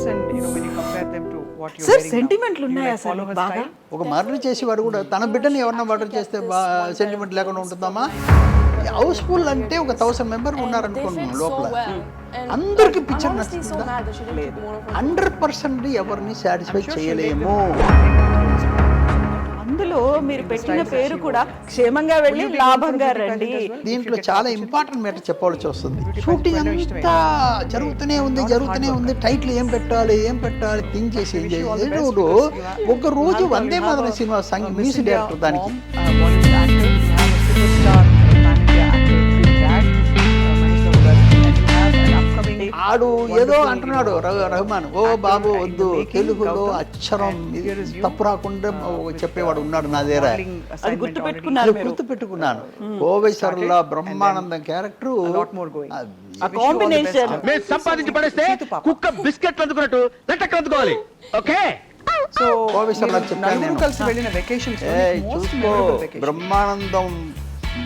sentiments and when you compare them to what you're Sir, wearing sentimental now, you ఉన్నాయా like follow అసలు her బాగా? style? ఒక murder చేసేవాడు కూడా తన బిడ్డని ఎవరన్నా మర్డర్ చేస్తే సెంటిమెంట్ లేకుండా ఉంటుందమ్మా. హౌస్ఫుల్ అంటే ఒక 1000 మెంబర్ ఉన్నారనుకున్నాం లోపల, అందరికి పిక్చర్ నచ్చుతుందా? 100% ఎవరిని సాటిస్ఫై చేయలేము. అందులో మీరు పెట్టిన పేరు కూడా క్షేమంగా వెళ్ళి లాభంగా రండి. దీంట్లో చాలా ఇంపార్టెంట్ మ్యాటర్ చెప్పవలసి వస్తుంది. షూటింగ్ అంతా జరుగుతూనే ఉంది. టైటిల్ ఏం పెట్టాలి థింక్ చేసి ఒక రోజు Vande Mataram cinema music director దానికి ఆడు ఏదో అంటున్నాడు రహమాన్, ఓ బాబు వద్దు, తెలుగులో అక్షరం తప్పు రాకుండా చెప్పేవాడు ఉన్నాడు నా దగ్గర. అది గుర్తుపెట్టుకున్నాను. కోవేశ్వరలా బ్రహ్మానందం క్యారెక్టర్ కాంబినేషన్ సంపాదించి పడేస్తే కుక్క బిస్కెట్లు అందుకున్నట్టు అందుకోవాలి. ఓకే, So, కోవేశ్వరలా చెప్పాను నేను. కలిసి వెళ్ళిన vacations లో most చూసుకో, memorable vacation. బ్రహ్మానందం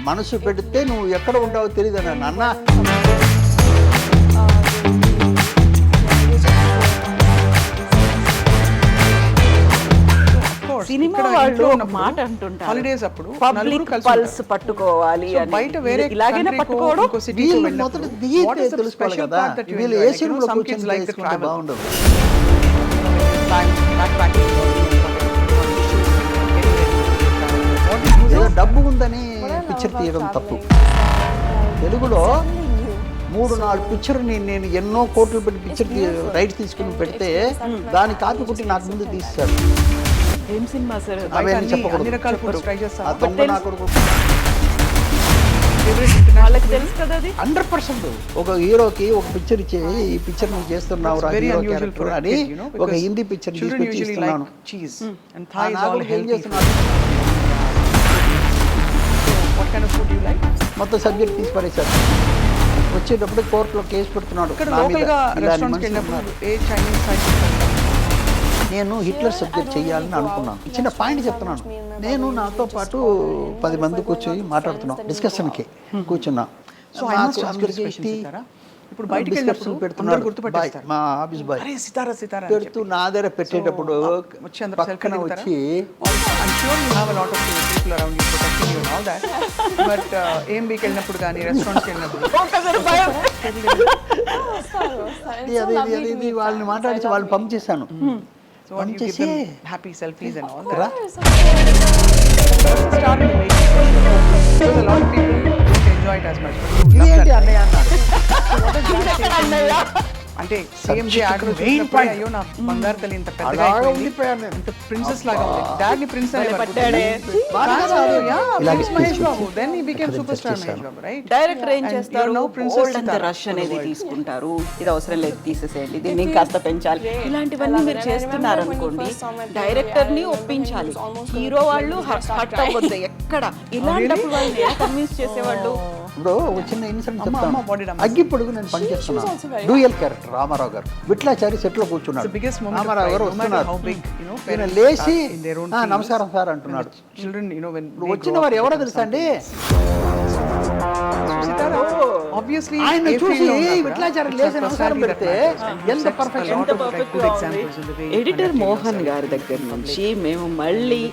మనసు పెడితే నువ్వు ఎక్కడ ఉంటావో తెలియదు అన్న అన్న. సినిమా వాళ్ళు ఒక మాట అంటుంటారు, హాలిడేస్ అప్పుడు పబ్లిక్ పల్స్ పట్టుకోవాలి అని. బయట వేరే ఇలాగైనా పట్టుకోవడం. వీళ్ళు మొదట దిగితే తెలుసుకోవాలి కదా, వీళ్ళు ఏసీ రూమ్ లో కూర్చొని చేసుకుంటే బాగుండదు. ఏదో డబ్బు ఉందని పిక్చర్ తీయడం తప్పు. తెలుగులో 3-4 పిక్చర్ని నేను ఎన్నో కోట్లు పెట్టి పిక్చర్ రైట్స్ తీసుకుని పెడితే దాని కాపీ కొట్టి నాకు ముందు తీస్తారు. ఏం సినిమా సార్? అవన్నీ చెప్పకూడదు. అన్ని రకాల ఫోటోస్ ట్రై చేస్తా. ఆ దొంగ నా కొడుకు వాళ్ళకి తెలుసు కదా అది. 100% ఒక హీరోకి ఒక పిక్చర్ ఇచ్చే, ఈ పిక్చర్ నువ్వు చేస్తున్నావు రా హీరో క్యారెక్టర్ అని ఒక హిందీ పిక్చర్ తీసుకొచ్చి ఇస్తున్నాను. చీజ్ అండ్ ఆ థాయ్ ఇస్ ఆల్ నాగులకి ఏం హెల్తీ. చేస్తున్నాడు? What kind of food you like? మొత్తం సబ్జెక్ట్ తీసి పడేశాడు. వచ్చేటప్పుడు కోర్టులో కేసు పెడుతున్నాడు ఇక్కడ నా మీద. లోకల్ గా ఇలాంటి రెస్టారెంట్స్ మనుషులు వెళ్ళినప్పుడు ఉన్నారు. ఏ చైనీస్ సైడ్ నేను హిట్లర్ సబ్జెక్ట్ చేయాలని అనుకున్నాను. చిన్న పాయింట్ చెప్తున్నాను. నేను నాతో పాటు 10 మంది కూర్చొని మాట్లాడుతున్నాం, డిస్కషన్కి కూర్చున్నా. So I must ask you question Sitara. ఇప్పుడు బయటికి వెళ్ళినప్పుడు అందరూ గుర్తుపట్టేస్తారు. మా ఆఫీస్ బాయ్ అరే సితారా పెడుతూ నా దగ్గర పెట్టేటప్పుడు వచ్చి అందరూ సెల్ఫీ పక్కన వచ్చి I'm sure you have a lot of people around you protecting you and all that. But ఏఎంబీకి వెళ్ళినప్పుడు కానీ రెస్టారెంట్స్కి వెళ్ళినప్పుడు అది వాళ్ళని మాట్లాడించి వాళ్ళు పంప్ చేశాను. so what you give them happy selfies and all రా. that. Start in the making. Because a lot of people don't enjoy it as much. But you love ఇదేంటి that. అన్నయ్య అన్నాడు. So what does that say? అంటే CMJ add చూసినప్పుడు అయ్యో నా బంగారు తల్లి ఇంత పెద్దగా అలాగా అయిపోయింది, ఉండిపోయాను నేను. ఇంత ప్రిన్సెస్ లాగా ఉంది. డాడ్ ని ప్రిన్స్ అనే పట్టాడే. ఇలాగే Mahesh speech Babu then he became ఇక్కడ సూపర్ స్టార్ చేశాను. మహేష్ బాబు, రైట్? డైరెక్టర్ ఏం And చేస్తారు? you're now Princess Old అంత Sitara రష్ అనేది తీసుకుంటారు. ఇది అవసరం లేదు, తీసేసేయండి, దీన్ని ఇంకాస్త పెంచాలి. ఇలాంటివన్నీ మీరు చేస్తున్నారు అనుకోండి, డైరెక్టర్ ని ఒప్పించాలి. హీరో వాళ్ళు హట్ అవ్వద్దు ఎక్కడ. ఇలాంటప్పుడు వాళ్ళని ఎలా కన్విన్స్ చేసేవాళ్ళు? ఇప్పుడు ఒక చిన్న ఇన్సిడెంట్ అమ్మ, చెప్తాను. body damage. అగ్గి పొడుగు నేను పనిచేస్తున్నాను. డూయల్ క్యారెక్టర్ రామారావు గారు విట్లాచారి సెట్ లో కూర్చున్నాడు. It's the biggest moment of Ramarao గారు pride, no matter వస్తున్నారు. how big, you know, ఈయన parents లేచి are in their own "ఆ, fields. నమస్కారం సార్ అంటున్నాడు. Children, you know, when ఇప్పుడు they వచ్చిన grow వారు up, ఎవరో become తెలుసా అండి? Sitara, obviously, ఆయన ఏ చూసి field లో ఉన్నా కూడా, విట్లాచారి it's లేచి her నమస్కారం personality that పెడితే matters. And ఎంత you set perfect, a lot ఎంత of, like, perfect good గా examples in the way you editor conduct Mohan yourself. గారి దగ్గర నుంచి మేము మళ్ళీ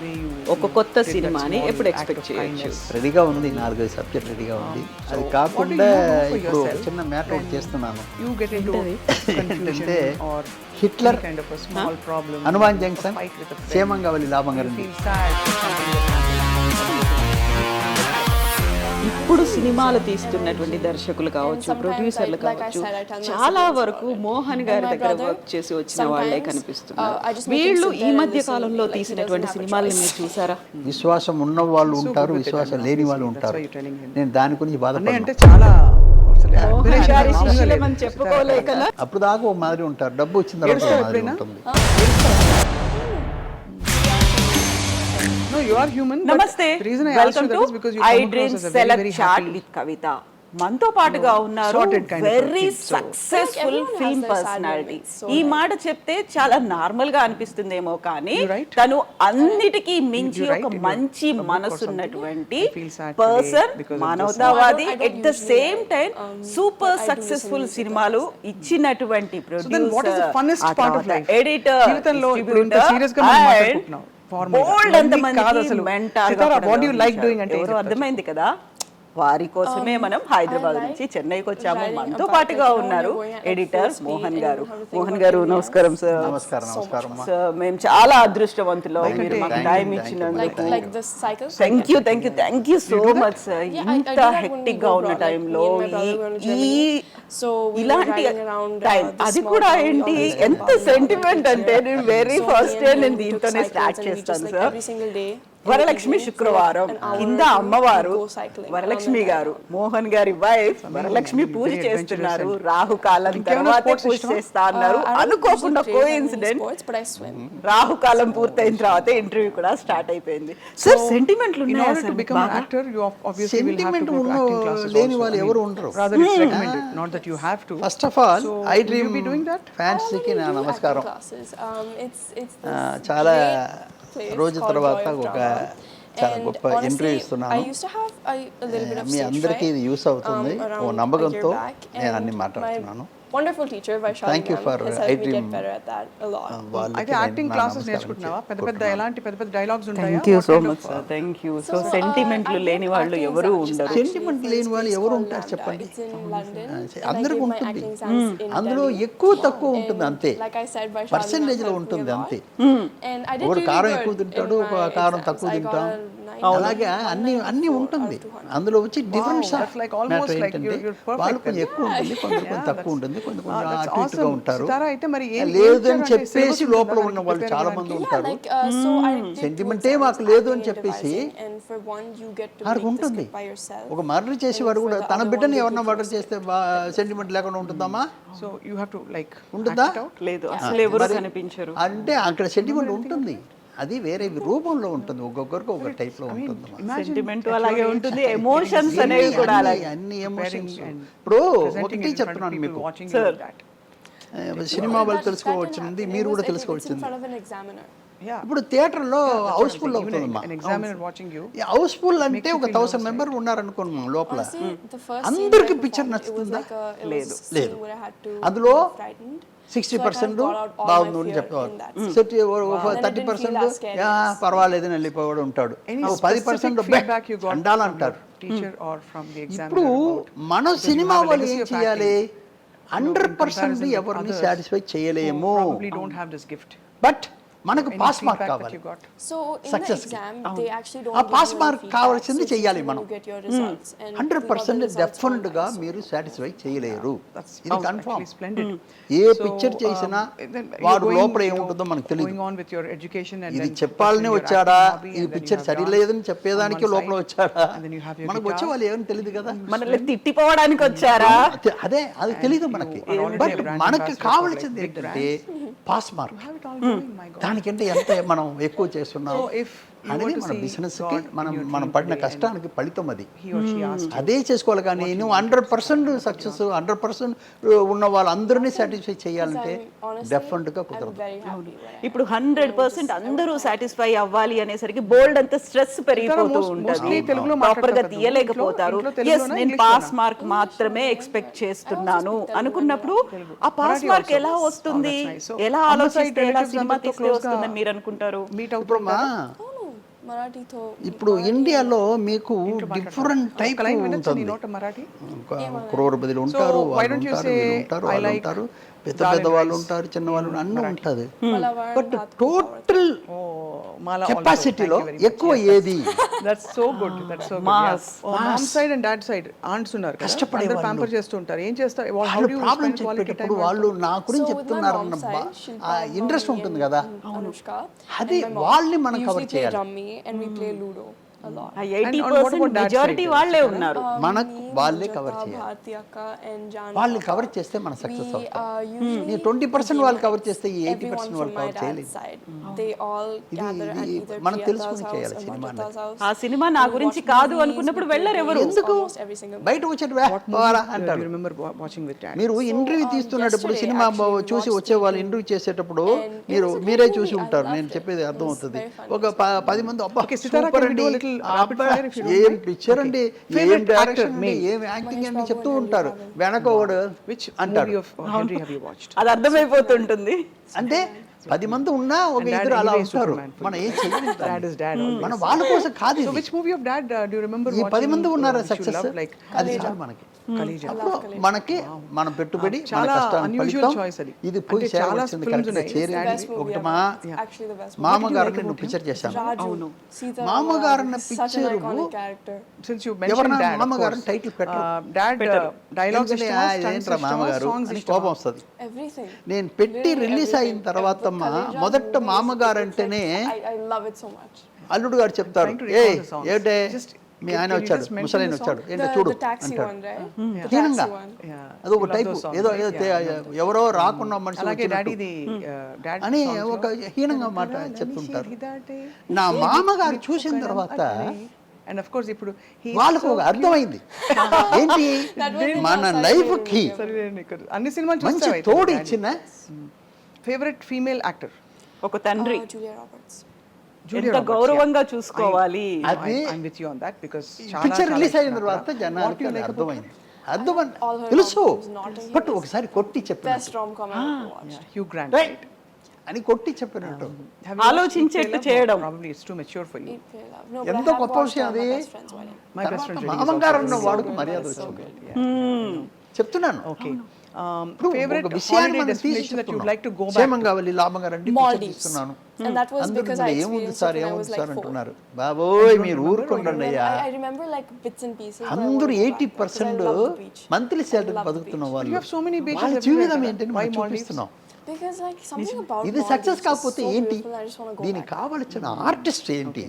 ఒక కొత్త సినిమాని ఎప్పుడు ఎక్స్పెక్ట్ చేయొచ్చు? రెడీగా ఉంది, 4-5 సబ్జెక్ట్ రెడీగా ఉంది. అది కాకుండా ఇప్పుడు ఒక చిన్న మ్యాటర్ ఒకటి చేస్తున్నాను. You get into confusion ఏంటంటే or Hitler any kind of a small problem, Hanuman junction fight with a friend, క్షేమంగా వెళ్ళి లాభంగా you రండి. feel sad for something that happened. ఇప్పుడు సినిమాలు తీస్తున్నటువంటి దర్శకులు కావచ్చు, ప్రొడ్యూసర్లు కావచ్చు, చాలా వరకు మోహన్ గారి దగ్గర వర్క్ చేసి వచ్చిన వాళ్ళే కనిపిస్తున్నారు. వీళ్ళు ఈ మధ్య కాలంలో తీసినటువంటి సినిమాలను మీరు చూసారా? విశ్వాసం ఉన్న వాళ్ళు ఉంటారు, విశ్వాసం లేని వాళ్ళు ఉంటారు. నేను దాని గురించి అన్నయ్య బాధపడను. అంటే చాలా అసలు మోహన్ admiration గారి మామూలుగా శిష్యులమని లేదు. చెప్పుకోలేకనా? అప్పుడు దాకా ఒక మాదిరి ఉంటారు, డబ్బు వచ్చిన తర్వాత ఏడుస్తావా ఒక మాదిరి ఎప్పుడైనా? ఉంటుంది. No, you are human. but నమస్తే, the reason I asked you welcome that to is because you I come across dream as a very, select very chat happy. With Kavitha. మనతో పాటుగా ఉన్నారు Sorted kind of a very kid, so- successful Everyone has film their sad personality. moments, so ఈ like- మాట చెప్తే చాలా normal గా అనిపిస్తుందేమో కానీ You're right. తను అన్నిటికీ మించి You're right ఒక in your మంచి book or మనసు something. ఉన్నటువంటి I feel sad person, today because of this. మానవతావాది. No, I don't at the usually same like, time super I do successful listen to సినిమాలు music. ఇచ్చినటువంటి So then what is the funnest part of life? Editor, జీవితంలో ఇప్పుడు ఇంత serious గా మనం మాట్లాడుకుంటున్నాం. Formal గా. బోల్డ్ ఇవన్నీ కాదు ఎంతమందికి అసలు. Mentor Sitara, what do you like doing అంటే ఏం ఎవరో చెప్తారు? అర్థమైంది కదా. వారి కోసమే మనం హైదరాబాద్ నుంచి చెన్నైకి వచ్చాము. writing మనతో about, పాటుగా like, you know, ఉన్నారు when you're going at editor full speed Mohan and గారు. how to think Mohan about గారు everything నమస్కారం else. సార్. నమస్కారం అమ్మా. సార్ మేము చాలా అదృష్టవంతులు మీరు మాకు Thank you, time thank you, ఇచ్చినందుకు. Like the cycle. Thank you so much sir. Yeah, I ఇంత do that when hectic we గా go ఉన్న abroad, like, టైంలో me and my brother went to ఈ Germany. So we were ఇలాంటి riding around, time this అది small కూడా town, we ఏంటి always ఎంత go back సెంటిమెంట్ and అంటే forth. నేను very So first me and నేను him took దీంతోనే cycles start and we just, చేస్తాను like, sir. every single day, Varalakshmi every evening for శుక్రవారం an hour కింద or two, అమ్మవారు we go cycling Varalakshmi around the గారు మోహన్ గారి వైఫ్ వరలక్ష్మి పూజ very చేస్తున్నారు. adventurous రాహుకాలం ఇంకేమైనా తర్వాత sports పూజ ఇష్టమా? చేస్తా అన్నారు. I don't అనుకోకుండా usually play that many coincident sports, but I swim. రాహుకాలం పూర్తయిన తర్వాత ఇంటర్వ్యూ కూడా స్టార్ట్ అయిపోయింది. సార్ సెంటిమెంట్లు In ఉన్నాయా order to sir become an బాగా? actor, you obviously will have to Sentiment go to ఉన్న acting classes లేని also. వాళ్ళు I mean, ఎవరు ఉండరు. rather it's recommended, not that you have to. First of all So, I will dream you be doing that? ఫ్యాన్స్కి నా I already do నమస్కారం. acting classes. It's this చాలా great place రోజు called తర్వాత Joy of ఒక Drama. చాలా And గొప్ప honestly, interview I ఇస్తున్నాను. used to have a little bit of me stage అందరికీ fright, ఇది యూస్ అవుతుంది. ఓ around a నమ్మకంతో year back, నేను and అన్ని మాట్లాడుతున్నాను. my wonderful teacher Vaishali Thank you ma'am for has helped me iDream. get better at that a lot. అయితే acting classes నేర్చుకుంటున్నావా? పెద్ద పెద్ద ఎలాంటి పెద్ద పెద్ద డైలాగ్స్ ఉంటాయా? Thank you What so kind much of, sir. Thank you. So So, సెంటిమెంట్లు I లేని did వాళ్ళు acting ఎవరు exams ఉండరు. actually Sentiment for లేని this వాళ్ళు place ఎవరు called ఉంటారు Lambda. చెప్పండి. It's in London, and I అందరికి did my ఉంటుంది. acting exams in అందులో Delhi. ఎక్కువ తక్కువ ఉంటుంది And అంతే. like I said, Vaishali percentage ma'am లో helped me ఉంటుంది a lot. అంతే. And I did ఒకడు really కారం good ఎక్కువ in తింటాడు, my ఒక కారం exams. తక్కువ I got తింటాం. a 90, అలాగే అన్ని 194 ఉంటుంది. out of 200. అందులో వచ్చి difference that's like almost like ఏంటంటే you're perfect వాళ్ళు కొంచెం then. ఎక్కువ ఉంటుంది, కొంచెం Yeah, తక్కువ that's- ఉంటుంది, కొంచెం that's అటు ఇటుగా awesome. ఉంటారు. సితారా, అయితే మరి ఏం లేదని అంటే చెప్పేసి syllabus లోపల ఉంటుందా ఉన్న దానికి వాళ్ళు prepare చాలా అవ్వడానికి? మంది Yeah, ఉంటారు. like so I did two సెంటిమెంటే exams, మాకు లేదు అని acting and చెప్పేసి devising, and for one you get to వారికి make the ఉంటుంది. script by yourself. ఒక మర్డర్ చేసేవాడు కూడా And for తన the other బిడ్డని one, you ఎవరన్నా do మర్డర్ close చేస్తే సెంటిమెంట్ లేకుండా ఉంటుందమ్మా? So you have to like ఉంటుందా? act it out. లేదు అసలు ఎవరు మరి కనిపించరు. అంటే అక్కడ సెంటిమెంట్ ఉంటుంది. అది వేరే రూపంలో ఉంటుంది. ఒక్కొక్కరికి ఒక టైప్ లో ఉంటుంది. Imagine సెంటిమెంట్ at అలాగే your age, ఉంటుంది. ఎమోషన్స్ అనేవి కూడా అలాగే. అన్ని ఎమోషన్స్ and ఇప్పుడు presenting ఒకటి it in front of చెప్తున్నాను people మీకు. watching you Sir. like that. Cinema వాళ్ళు That తెలుసుకోవచ్చింది, didn't మీరు happen. కూడా It's in తెలుసుకోవచ్చింది. front of an examiner. Yeah. ఇప్పుడు థియేటర్లో That's what I'm house full saying. Even అవుతుందమ్మా. an examiner watching you. House full అంటే Makes you ఒక feel 1000 nervous, మెంబర్ ఉన్నారనుకోండి లోపల. Honestly, the first అందరికి scene that I picture performed, it was నచ్చుతుందా? like a లేదు. scene లేదు. where I had to అందులో be frightened. 60% So I kind of got out all బాగుంది my అని fear చెప్పేవారు. in that scene. 30% Then it didn't feel as scary. పర్వాలేదు అని వెళ్ళిపోవడం ఉంటాడు. Any 10% specific feedback you got చండాలు from అంటారు. your teacher or from the examiner ఇప్పుడు about- మన because you cinema have a వాళ్ళు legacy ఏం of చేయాలి? acting. In 100% comparison with ఎవరిని others సాటిస్ఫై who చేయలేము. probably don't have this gift. But మనకు Any pass mark feedback that కావాలి. you got? So in Success the కి. exam, they actually don't ఆ give pass you any mark feedback, కావాల్సింది so it's చెయ్యాలి just when మనం. you get your results. And we got the 100% results definite గా online, so- మీరు satisfy చేయలేరు. That's ఇది actually confirm. splendid. ఏ So, picture చేసినా then you're వాడు going, లోపల you know, ఏముంటుందో మనకు going తెలియదు. on with your education and ఇది then చెప్పాలని pursuing your వచ్చాడా, acting hobby, ఈ and then picture you have సరిలేదని dance చెప్పేదానికి on one లోపల side, వచ్చాడా, and then you have your మనకు వచ్చే guitar. వాళ్ళు ఏమని తెలియదు కదా. మనల్ని తిట్టిపోవడానికి వచ్చారా? అదే అది తెలియదు మనకి. are already but a brand మనకి ambassador for కావాల్సింది like big ఏంటంటే pass mark. have it all going, my God. దానికంటే ఎంత మనం ఎక్కువ చేస్తున్నాం So if you అనేది were to మన see బిజినెస్ కి God in మనం your మనం dream పడిన today కష్టానికి ఫలితం అది. he or she asked you, అదే చేసుకోవాలి. కానీ నువ్వు 100% సక్సెస్ 100% ఉన్న వాళ్ళందరినీ సాటిస్ఫై చేయాలంటే I'm honestly, డెఫినెట్ గా I'm కుదరదు. very happy where I am. ఇప్పుడు 100% అందరూ సాటిస్ఫై అవ్వాలి అనేసరికి బోల్డ్ అంత స్ట్రెస్ పెరిగిపోతూ mostly ఉంటుంది. తెలుగులో ప్రాపర్ గా మాట్లాడతారు కదా. తీయలేకపోతారు. ఇంట్లో తెలుగులోనా, ఎస్ నేను ఇంగ్లీష్లోనా? పాస్ మార్క్ మాత్రమే ఎక్స్పెక్ట్ చేస్తున్నాను అనుకున్నప్పుడు ఆ పాస్ Marathi మార్క్ also. ఎలా వస్తుంది, Oh, that's nice. So, ఎలా అమ్మ side ఆలోచిస్తే ఎలా relatives సినిమా అందరితో తీస్తే close గా వస్తుందని మీరు అనుకుంటారు? meet ఇప్పుడు అవుతుందా? Marathi ఇప్పుడు ఇండియాలో మీకు డిఫరెంట్ టైప్ ఒక లైన్ వినొచ్చా నీ ఉంటుంది. నోట మరాఠీ? క్రూర బదులు ఉంటారు, why వాళ్ళు don't you ఉంటారు, say, వీళ్ళు ఉంటారు, I వాళ్ళు like ఉంటారు, పెద్ద dal పెద్ద and వాళ్ళు rice ఉంటారు, చిన్న వాళ్ళు అన్నీ ఉంటుంది. Malabar but Bhat total Oh, Mala also. కెపాసిటీలో Thank you very much. ఎక్కువ Yes, ఏది that's so good. That's so good. Mass. Yeah. Oh, mom side and dad side aunts ఉన్నారు కదా. కష్టపడే అందరూ వాళ్ళు. pamper చేస్తూ ఉంటారు. ఏం చేస్తారు? How వాళ్ళు do you problem spend quality time? చెప్పేటప్పుడు వాళ్ళు నా గురించి So with my చెప్తున్నారన్న mom's side, Shilpa, interest Mami ఉంటుంది and కదా. Anushka, అది and my mom, వాళ్ళని మనం we cover usually play చేయాలి. rummy and we play ludo. a lot. ఆ And what 80% about that majority side? వాళ్ళే ఉన్నారు. మనకు Me, వాళ్ళే Manjata, కవర్ చేయాలి. Bharti akka and Jan వాళ్ళు Papa, కవర్ చేస్తే మనం సక్సెస్ we అవుతాం. usually నీ 20% వాళ్ళు కవర్ చేస్తే ఈ everyone 80% from వాళ్ళు my కవర్ dad's చేయలేదు. side. They all gather at ఇది either మనం Priyata's తెలుసుకొని house చేయాలి or సినిమాని. Manjata's house. ఆ సినిమా నా We గురించి watch కాదు movies, అనుకున్నప్పుడు we play వెళ్ళరు ఎవరు. games ఎందుకు almost every single బయట వచ్చేటి What movie పోరా do అంటారు. you remember watching with dad? మీరు ఇంటర్వ్యూ తీస్తున్నప్పుడు yesterday సినిమా actually we చూసి watched వచ్చేవాళ్ళు Telugu. ఇంటర్వ్యూ చేసేటప్పుడు And it మీరు was a great మీరే movie. చూసి I ఉంటారు. loved నేను it. చెప్పేది It was అర్థమవుతుంది. very funny. ఒక 10 మంది అబ్బా Okay, Sitara, super can we do a అండి, little rapid అబ్బా, fire if you don't ఏం mind? Picture Okay. అండి, ఏం Favorite డైరెక్షన్ actor, అండి, main. ఏం యాక్టింగ్ Mahesh అండి Babu చెప్తూ and ఉంటారు. Henry వెనకవాడు Which అంటారు. movie of Henry have you watched? అది అర్థమైపోతుంటుంది. అంటే 10 మంది ఉన్నా ఒక And dad ఇద్దరు అలా anyway is ఉంటారు. Superman for మనం you, ఏం చేయలేం Dad దాన్ని. is dad always. మనం వాళ్ళ కోసం కాదు So ఇది. which movie of dad do you remember ఈ 10 watching? మంది ఉన్నారా which you success loved, like అది చాలు మనకి. Kaleja. అప్పుడు మనకి మన పెట్టుబడి మన చాలా కష్టాన్ని unusual ఫలితం choice అది. ఇది పోయి అంటే చాలా చేరవలసింది films కరెక్ట్గా ఉన్నాయి. It's the చేరింది. best movie ఒకటి ever. మా It's actually the best movie. మామగారిని నువ్వు పిక్చర్ చేశాను. Raju, Sita మామగారు అన్న Rama, he's such an picture iconic character. Since you mentioned ఎవరన్నా dad, of మామగారు course. టైటిల్ పెట్టరు. Dad dialogues ఎందుకంటే ఇష్టమా, ఆ, stunts ఏంట్రా ఇష్టమా, మామగారు songs అని ఇష్టమా? కోపం వస్తుంది. Everything. నేను పెట్టి Literally రిలీజ్ అయిన everything. తర్వాత Kaleja మొదట movie is- మామగారు it's like- అంటేనే I love it so much. అల్లుడు గారు చెప్తారు, Trying to A recall the songs. ఏంటే Just- మీ can ఆయన you వచ్చాడు, just mention ముసలైన the song? వచ్చాడు, ఏంటో చూడు The taxi అంటాడు. one, right? The హీనంగా taxi one. Yeah. అది ఒక You love type those songs, ఏదో right? ఏదో Yeah, I know. ఎవరో రాకుండా మనిషి అలాగే వచ్చినట్టు డాడీది డాడ్ అని ఒక హీనంగా మాట చెప్తుంటారు. నా మామగారు చూసిన తర్వాత అండ్ ఆఫ్ కోర్స్ ఇప్పుడు he is వాళ్ళకు so ఒక అర్థమైంది ఏంటి మన లైఫ్ కి సరే అన్ని సినిమాలు మంచి చూస్తావు తోడు ఇచ్చిన ఫేవరెట్ ఫీమేల్ యాక్టర్ ఒక తండ్రి Julia Roberts. ఎంత గౌరవంగా చూసుకోవాలి. అది I'm with you on that because picture release అయిన తర్వాత జనాలకి అది అర్థమైంది. All her తెలుసు rom-coms, Notting Hill బట్ ఒకసారి కొట్టి Best చెప్పినట్టు rom-com I ever watched. Hugh Grant right అని కొట్టి చెప్పినట్టు Have you ఆలోచించేట్టు watched Eat, Pray, Love? చేయడం. Probably it's too mature for you. Eat, Pray, Love. No, but I ఎంతో have గొప్ప watched విషయం My అది. Best Friend's Wedding. My best friend really is మామగారు also ఉన్న very వాడుకు good. మర్యాద That's so వచ్చింది. good. Yeah. చెప్తున్నాను Okay. ఇప్పుడు Favorite ఒక విషయాన్ని holiday మనం తీసి destination that you'd like to go back క్షేమంగా వెళ్ళి లాభంగా రండి పిక్చర్ Maldives. తీస్తున్నాను. And that was అందరూ because I ఏముంది experienced sir it when I ఏముంది was like సార్ 4. అంటున్నారు. బాబోయ్ మీరు ఊరుకోండి అయ్యా. I remember like bits and pieces. but I అందరూ won't go back because I 80% love the beach. Monthly salary love the బతుకుతున్న beach. వాళ్ళు You have so many beaches వాళ్ళ everywhere జీవితం కదా. ఏంటని Why మనం Maldives? చూపిస్తున్నాం. Because like something about ఇది Maldives సక్సెస్ is కాకపోతే so ఏంటి, beautiful, I just want to go దీనికి back. కావలసిన ఆర్టిస్ట్ ఏంటి,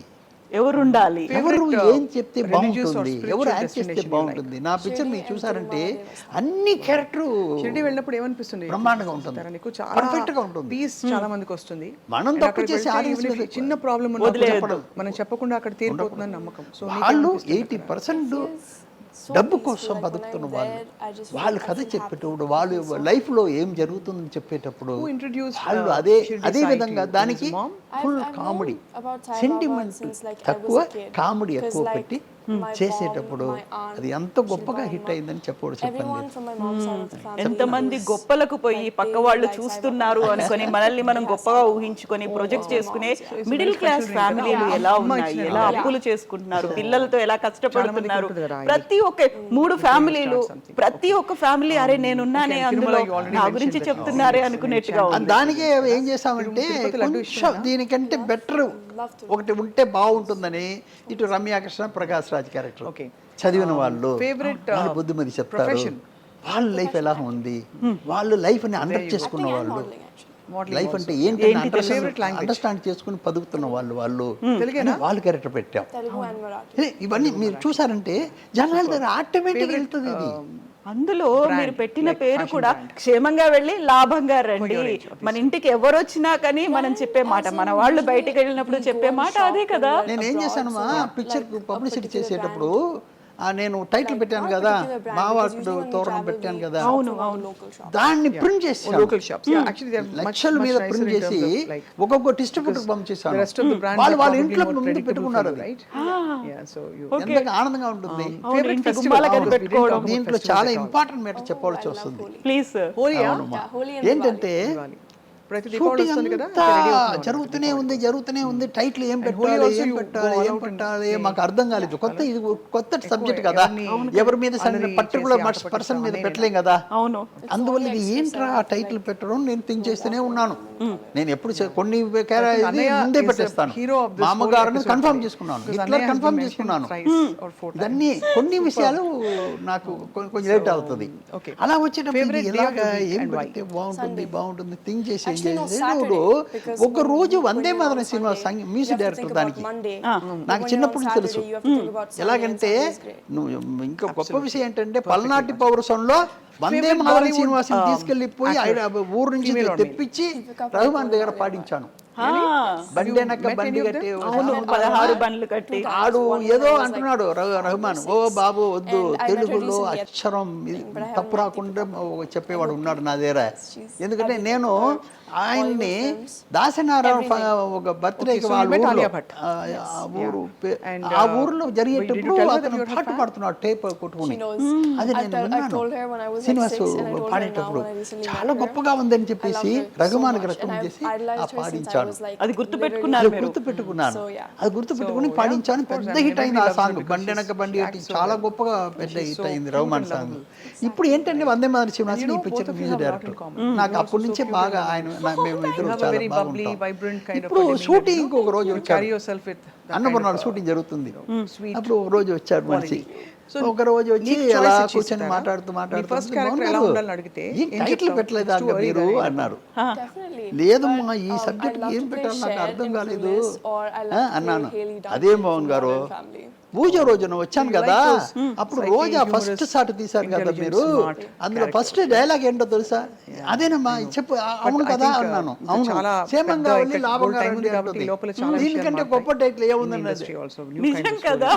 ఎవరుండాలి. ఎవరు Favorite, ఏం చెప్తే religious or బాగుంటుంది, spiritual ఎవరు యాక్ట్ చేస్తే destination you బాగుంటుంది. నా పిక్చర్ మీరు Shirdi చూసారంటే and Tirumala అన్ని క్యారెక్టర్ షిరిడి వెళ్ళినప్పుడు ఏమనిపిస్తుంది బ్రహ్మాండంగా ఉంటుంది. చెప్తారా నీకు? చాలా Perfect గా ఉంటుంది. పీస్ చాలా మందికి వస్తుంది. మనం And తప్పు అక్కడికి చేసి వెళ్తే audience even if మీద చిన్న ప్రాబ్లం వదిలేయద్దు. మనం చెప్పకుండా అక్కడ తీరిపోతుందని నమ్మకం. సో వాళ్ళు 80% So డబ్బు peaceful, కోసం like when బతుకుతున్న I'm వాళ్ళు. there, I just feel వాళ్ళు like I కథ feel చెప్పేటప్పుడు happy. వాళ్ళు లైఫ్ లో ఏం జరుగుతుందని చెప్పేటప్పుడు Who introduced, వాళ్ళు Shirdi అదే Sai to విధంగా you? దానికి His mom? Full I've comedy known about Sai Baba sentiment since, like, I was తక్కువ a kid. కామెడీ 'Cause, ఎక్కువ like, పెట్టి my చేసేటప్పుడు mom, my aunt, అది ఎంత గొప్పగా Shilpa హిట్ Amma, అయిందని చెప్పాడు everyone చెప్పండి. from my mom's side of the family ఎంతమంది is, గొప్పలకు పోయి like, పక్క they వాళ్ళు like Sai చూస్తున్నారు Baba. అనుకొని మనల్ని మనం గొప్పగా ఊహించుకొని ప్రొజెక్ట్ చేసుకునే మిడిల్ క్లాస్ ఫ్యామిలీలు ఎలా ఉన్నాయి, ఎలా అప్పులు చేసుకుంటున్నారు, పిల్లలతో ఎలా కష్టపడుతున్నారు. ప్రతి ఒక్క 3 ఫ్యామిలీలు, ప్రతి ఒక్క ఫ్యామిలీ అరే నేనున్నానే అందులో నా గురించి చెప్తున్నారే అనుకునేట్టుగా ఉంది. దానికే ఏం చేసామంటే కొంచెం దీనికంటే బెటర్ ఒకటి ఉంటే బాగుంటుందని ఇటు రమ్యాకృష్ణ ప్రకాష్ రాజ్ క్యారెక్టర్ Okay. చదివిన వాళ్ళు Favorite, వాళ్ళు బుద్ధిమతి చెప్తారు, profession. వాళ్ళ లైఫ్ ఎలా ఉంది, వాళ్ళు లైఫ్ ని అండర్ చేసుకున్న Acting and వాళ్ళు, modeling actually. లైఫ్ అంటే ఏంటి favorite language? అండర్స్టాండ్ చేసుకుని బతుకుతున్న వాళ్ళు తెలుగేనా? వాళ్ళు క్యారెక్టర్ పెట్టాం. Telugu and Marathi. ఇవన్నీ మీరు చూసారంటే జనాల దగ్గర ఆటోమేటిక్ వెళ్తుంది ఇది. అందులో మీరు పెట్టిన పేరు కూడా క్షేమంగా వెళ్ళి లాభంగా రండి. మన ఇంటికి ఎవరు వచ్చినా కానీ మనం చెప్పే మాట, మన వాళ్ళు బయటికి వెళ్ళినప్పుడు చెప్పే మాట అదే కదా. నేను ఏం చేశాను మా పిక్చర్ పబ్లిసిటీ చేసేటప్పుడు నేను టైటిల్ పెట్టాను కదా, మావాడు తోరణం పెట్టాను కదా, దాన్ని ప్రింట్ చేసి local shops actually they are లక్షల మీద ప్రింట్ చేసి ఒక్కొక్క డిస్ట్రిబ్యూటర్ పంపిస్తాను. the rest of the brands వాళ్ళు are వాళ్ళ probably ఇంట్లో more ముందు predictable పెట్టుకున్నారు for you, అది. right? Yeah, so you ఎంత ఆనందంగా ఉంటుంది. favorite ఇంటి festival గుమ్మాలకు because we didn't పెట్టుకోవడం. talk about దీంట్లో festivals చాలా at all. ఇంపార్టెంట్ మ్యాటర్ చెప్పవలసి వస్తుంది. ప్లీజ్ హోలీ అవునమ్మా. Holi and ఏంటంటే దివాళీ ప్రతి దీపావళి షూటింగ్ వస్తుంది కదా, అంతా ready అవుతున్నాం. జరుగుతూనే ఉంది. టైటిల్ ఏం Holi పెట్టాలి also ఏం you పెట్టాలి go all ఏం out and పెట్టాలి say, మాకు అర్థం కాలేదు. ఇది కొత్త సబ్జెక్ట్ కదా, ఎవరిని ఎవరి మీద అల్లరి పర్టికులర్ చేసి ఆట పర్సన్ మీద పట్టిస్తామని పెట్టలేం కదా. అవును. అందువల్ల ఇది ఏంట్రా టైటిల్ పెట్టడం నేను థింక్ చేస్తూనే ఉన్నాను. నేను ఎప్పుడు కొన్ని అన్నయ్య ముందే is a పెట్టేస్తాను. hero of this మామగారిని whole confirm episode చేసుకున్నాను, because హిట్లర్ అన్నయ్య has కన్ఫర్మ్ been చేసుకున్నాను. mentioned thrice or 4 ఇదన్నీ కొన్ని విషయాలు నాకు కొంచెం లేట్ అవుతుంది. okay. అలా వచ్చేటప్పుడు Favorite ఇది day of ఎలాగా the week ఏం and why? పెడితే బాగుంటుంది థింక్ చేసి ఏం Especially no చేసేటప్పుడు Saturday, because ఒక when రోజు you- Vande when you're Madana on cinema Sunday, you music have to director think about దానికి Monday. నాకు But when you're చిన్నప్పటి on నుంచి తెలుసు Saturday, you have to think about Sunday, and ఎలాగంటే Sunday is great. నువ్వు ఇంకా గొప్ప విషయం ఏంటంటే పల్నాటి పౌరసంలో వందే మాదన శ్రీనివాసం తీసుకెళ్ళిపోయి ఊరు నుంచి తెప్పించి రహమాన్ దగ్గర పాడించాను బండెనక్క బండి కట్టి అవును 16 బండ్లు కట్టి ఆడు ఏదో అంటున్నాడు రహమాన్ ఓ బాబు వద్దు తెలుగులో అక్షరం తప్పు రాకుండా చెప్పేవాడు ఉన్నాడు నా దగ్గర ఎందుకంటే నేను ఆయన్ని దాసనారాయణ ఒక బర్త్డేకి ఆ ఊర్లో జరిగేటప్పుడు అతను పాట పాడుతున్నాడు టేప్ కొట్టుకుని అది నేను విన్నాను శ్రీనివాసు పాడేటప్పుడు చాలా గొప్పగా ఉందని చెప్పేసి రఘుమాన్కి రికమెండ్ చేసి ఆ పాడించాను అది గుర్తుపెట్టుకున్నారు మీరు. గుర్తుపెట్టుకున్నాను అది గుర్తుపెట్టుకుని పాడించాను పెద్ద హిట్ అయింది ఆ సాంగ్ బండెనక బండి కట్టి చాలా గొప్పగా పెద్ద హిట్ అయింది రహమాన్ సాంగ్ ఇప్పుడు ఏంటంటే వందే మాదన శ్రీనివాసన్ ఈ పిక్చర్ మ్యూజిక్ డైరెక్టర్ నాకు అప్పటి నుంచే బాగా ఆయన మేము ఇద్దరు చాలా very bubbly, బాగుంటాం vibrant kind of ఇప్పుడు a demeanor, షూటింగ్ ఒక రోజు you వచ్చారు carry yourself with that అన్నపూర్ణాలు kind of, shooting జరుగుతుంది sweet అప్పుడు ఒక రోజు వచ్చారు మనిషి So, ఒక రోజు వచ్చి నీకు choice అలా ఇచ్చేసి కూర్చొని ఇస్తారా? మాట్లాడుతూ నీ first character ఎలా ఉండాలని అడిగితే ఈ ఏం టైటిల్ చెప్తావు? పెట్టలేదా It's too early మీరు కదా. అన్నారు Definitely. లేదమ్మా ఈ I సబ్జెక్ట్ love ఏం to play పెట్టాలి నాకు Shed అర్థం in కాలేదు Clueless, or I love to play అన్నాను Haley Duff అదేం in మోహన్ గారు Modern Family. పూజ రోజున వచ్చాను You like కదా those అప్పుడు psyche, రోజా ఫస్ట్ humorous, షాట్ తీశారు కదా intelligent, మీరు smart అందులో ఫస్ట్ డైలాగ్ ఏంటో తెలుసా అదేనమ్మా చెప్పు అవును I కదా think, అన్నాను ఇంకా అవును చాలా క్షేమంగా పెద్ద వెళ్ళి ఇక్కడ లాభంగా gold time ఉంది రండి కాబట్టి అంటుంది. లోపల చాలా విషయాలు దీనికంటే మారుతాయి. గొప్ప టైటిల్ In ఏముందండి అది industry also, new నిజం kinds of కదా?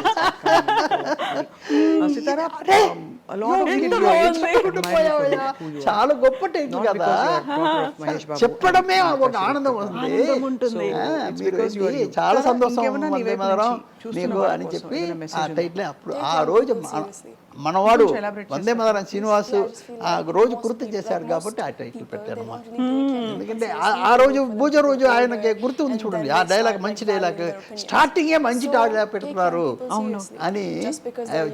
stories. Sitara, a lot of ఎంత people బాగుంది. పోయావయ్యా. చాలా గొప్ప టైటిల్ not కదా because you are daughter of Mahesh Babu. చెప్పడమే ఒక ఆనందం ఉంది ఆనందం ఉంటుంది. మీరు because you are వెళ్ళి you. చాలా కదా, సంతోషం ఇంకేమన్నా నీ వందే వైపు మాతరం నుంచి చూస్తున్న నీకు వాళ్ళ అని కోసం చెప్పి ఏదైనా ఆ message టైటిల్ అప్పుడు ఆ రోజు మనవాడు వందే మాతరం శ్రీనివాసు ఆ రోజు గుర్తు చేశారు కాబట్టి ఆ టైటిల్ పెట్టాను అన్నమాట. ఎందుకంటే ఆ రోజు పూజ రోజు ఆయనకి గుర్తు ఉంది చూడండి ఆ డైలాగ్ మంచి డైలాగ్ స్టార్టింగే మంచి డైలాగ్ పెడుతున్నారు అని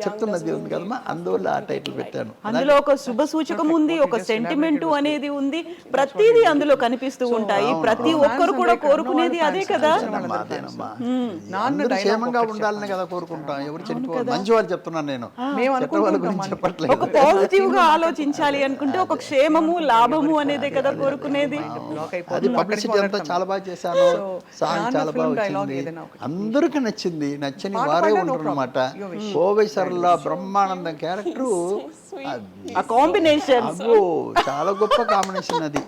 చెప్తున్నది ఉంది కదమ్మా అందువల్ల ఆ టైటిల్ పెట్టాను. అందులో ఒక శుభ సూచకం ఉంది, ఒక సెంటిమెంట్ అనేది ఉంది, ప్రతిదీ అందులో కనిపిస్తూ ఉంటాయి. ప్రతి ఒక్కరు కూడా కోరుకునేది అదే కదా. అదేనమ్మా అందరూ క్షేమంగా ఉండాలని కదా కోరుకుంటాం. ఎవరు చనిపోవాలి మంచి వాళ్ళు చెప్తున్నాను నేను చెడ్డ వాళ్ళ గురించి చెప్పట్లేదు. ఒక పాజిటివ్ గా ఆలోచించాలి అనుకుంటే ఒక క్షేమము లాభము అనేదే కదా కోరుకునేది. అది పబ్లిసిటీ అంతా చాలా బాగా చేశాను. సాంగ్ చాలా బాగా వచ్చింది, అందరికి నచ్చింది. నచ్చని వారే ఉండరు అనమాట. కోవై సరళ బ్రహ్మానందం క్యారెక్టర్ ఆ కాంబినేషన్ అబ్బో చాలా గొప్ప కాంబినేషన్ అది.